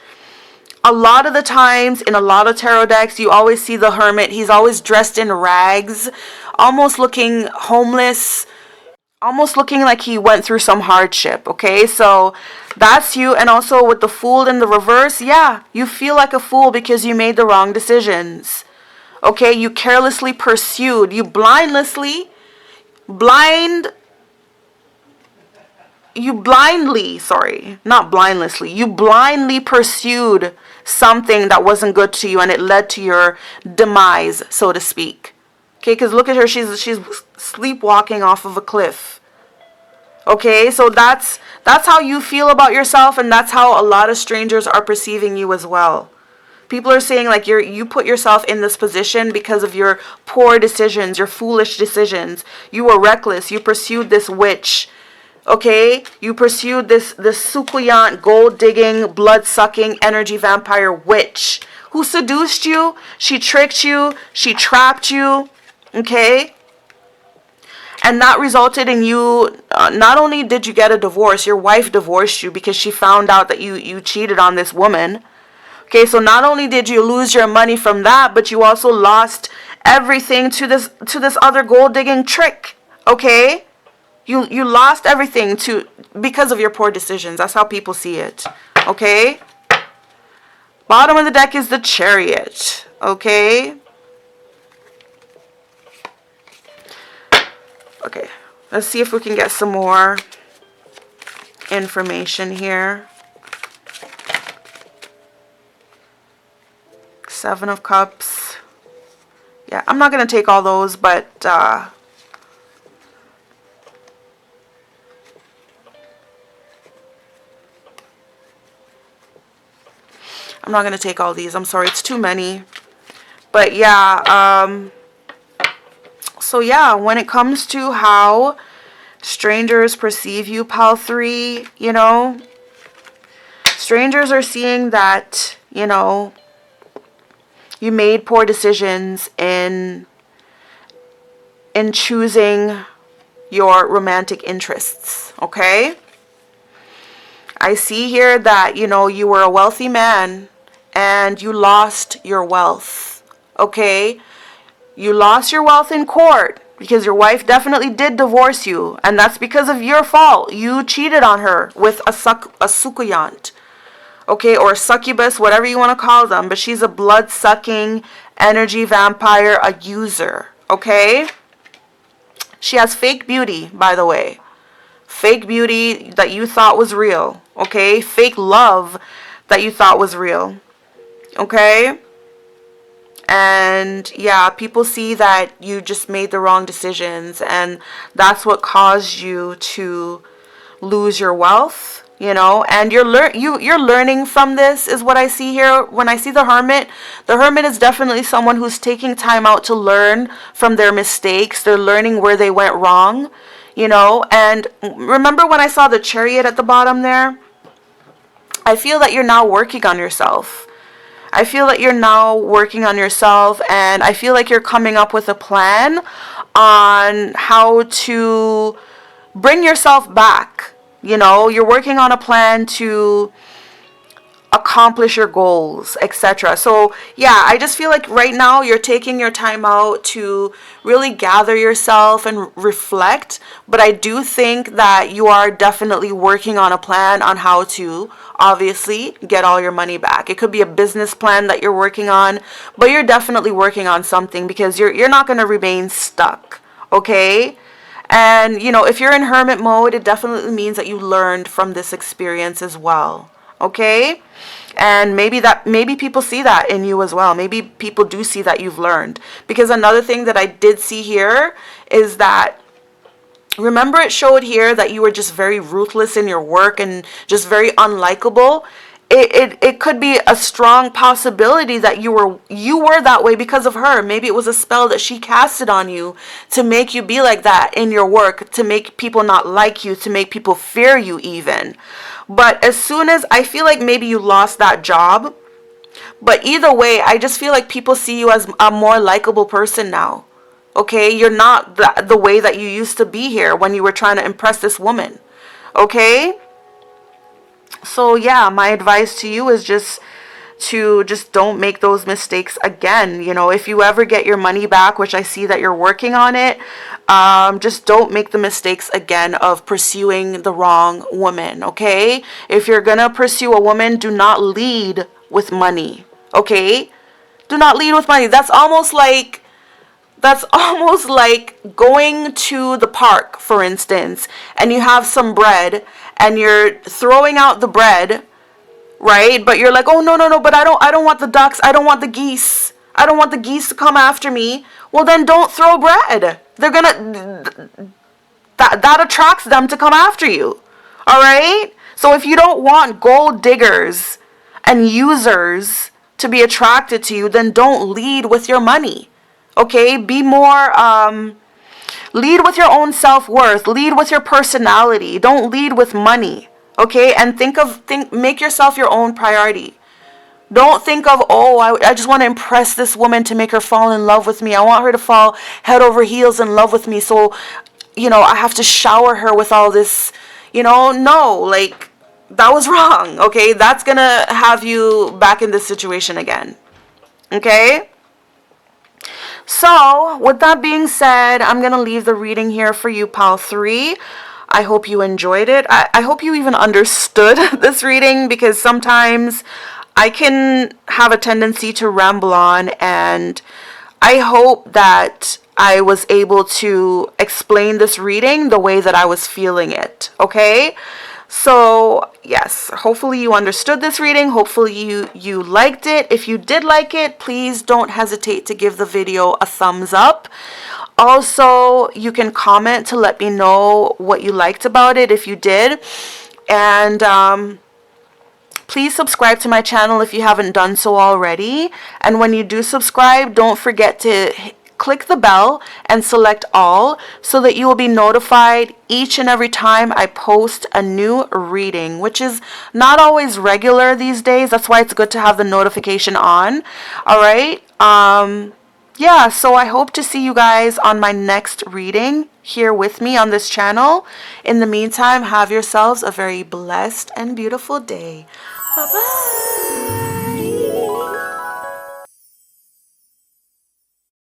a lot of the times in a lot of tarot decks, you always see the Hermit. He's always dressed in rags, almost looking homeless, almost looking like he went through some hardship, okay? So that's you. And also with the Fool in the reverse, yeah, you feel like a fool because you made the wrong decisions, okay? You carelessly pursued, you blindly pursued something that wasn't good to you, and it led to your demise, so to speak. Okay, because look at her, she's sleepwalking off of a cliff. Okay, so that's how you feel about yourself, and that's how a lot of strangers are perceiving you as well. People are saying like you put yourself in this position because of your poor decisions, your foolish decisions. You were reckless. You pursued this witch. Okay, you pursued this Sukuyant, gold-digging, blood-sucking, energy vampire witch who seduced you. She tricked you. She trapped you. Okay, and that resulted in you. Not only did you get a divorce, your wife divorced you because she found out that you cheated on this woman. Okay, so not only did you lose your money from that, but you also lost everything to this other gold-digging trick. Okay. You lost everything because of your poor decisions. That's how people see it. Okay? Bottom of the deck is the Chariot. Okay? Okay. Let's see if we can get some more information here. Seven of Cups. Yeah, I'm not going to take all those, but I'm not going to take all these. I'm sorry. It's too many. But yeah, So yeah, when it comes to how strangers perceive you, pile 3, you know, strangers are seeing that, you know, you made poor decisions in choosing your romantic interests, okay? I see here that, you know, you were a wealthy man and you lost your wealth, okay? You lost your wealth in court because your wife definitely did divorce you, and that's because of your fault. You cheated on her with a succubant, okay, or a succubus, whatever you want to call them, but she's a blood-sucking energy vampire, a user, okay? She has fake beauty, by the way. Fake beauty that you thought was real, okay? Fake love that you thought was real, okay? And yeah, people see that you just made the wrong decisions, and that's what caused you to lose your wealth, you know. And you're learning from this, is what I see here. When I see the Hermit is definitely someone who's taking time out to learn from their mistakes. They're learning where they went wrong, you know. And remember when I saw the Chariot at the bottom there? I feel that you're now working on yourself. I feel that you're now working on yourself, and I feel like you're coming up with a plan on how to bring yourself back. You know, you're working on a plan to accomplish your goals, etc. So yeah, I just feel like right now you're taking your time out to really gather yourself and reflect, but I do think that you are definitely working on a plan on how to obviously get all your money back. It could be a business plan that you're working on, but you're definitely working on something because you're not going to remain stuck, okay? And you know, if you're in hermit mode, it definitely means that you learned from this experience as well, okay? And maybe people see that in you as well. Maybe people do see that you've learned. Because another thing that I did see here is that, remember it showed here that you were just very ruthless in your work and just very unlikable. It could be a strong possibility that you were that way because of her. Maybe it was a spell that she casted on you to make you be like that in your work, to make people not like you, to make people fear you even. But as soon as, I feel like maybe you lost that job, but either way, I just feel like people see you as a more likable person now. Okay, you're not the way that you used to be here when you were trying to impress this woman. Okay? So yeah, my advice to you is just don't make those mistakes again. You know, if you ever get your money back, which I see that you're working on it, just don't make the mistakes again of pursuing the wrong woman, okay? If you're gonna pursue a woman, do not lead with money, okay? Do not lead with money. That's almost like going to the park, for instance, and you have some bread and you're throwing out the bread, right? But you're like, "Oh, no, but I don't want the ducks. I don't want the geese. I don't want the geese to come after me." Well, then don't throw bread. They're gonna, that attracts them to come after you. All right? So if you don't want gold diggers and users to be attracted to you, then don't lead with your money. Okay? Be more, lead with your own self-worth. Lead with your personality. Don't lead with money. Okay? And make yourself your own priority. Don't think of, oh, I just want to impress this woman to make her fall in love with me. I want her to fall head over heels in love with me. So, you know, I have to shower her with all this, you know. No, like, that was wrong. Okay? That's going to have you back in this situation again. Okay? So, with that being said, I'm going to leave the reading here for you, pile 3. I hope you enjoyed it. I hope you even understood this reading, because sometimes I can have a tendency to ramble on, and I hope that I was able to explain this reading the way that I was feeling it, okay? So, yes, hopefully you understood this reading. Hopefully you liked it. If you did like it, please don't hesitate to give the video a thumbs up. Also, you can comment to let me know what you liked about it if you did. And please subscribe to my channel if you haven't done so already. And when you do subscribe, don't forget to click the bell and select all so that you will be notified each and every time I post a new reading, which is not always regular these days. That's why it's good to have the notification on. All right. Yeah, so I hope to see you guys on my next reading here with me on this channel. In the meantime, have yourselves a very blessed and beautiful day. Bye-bye.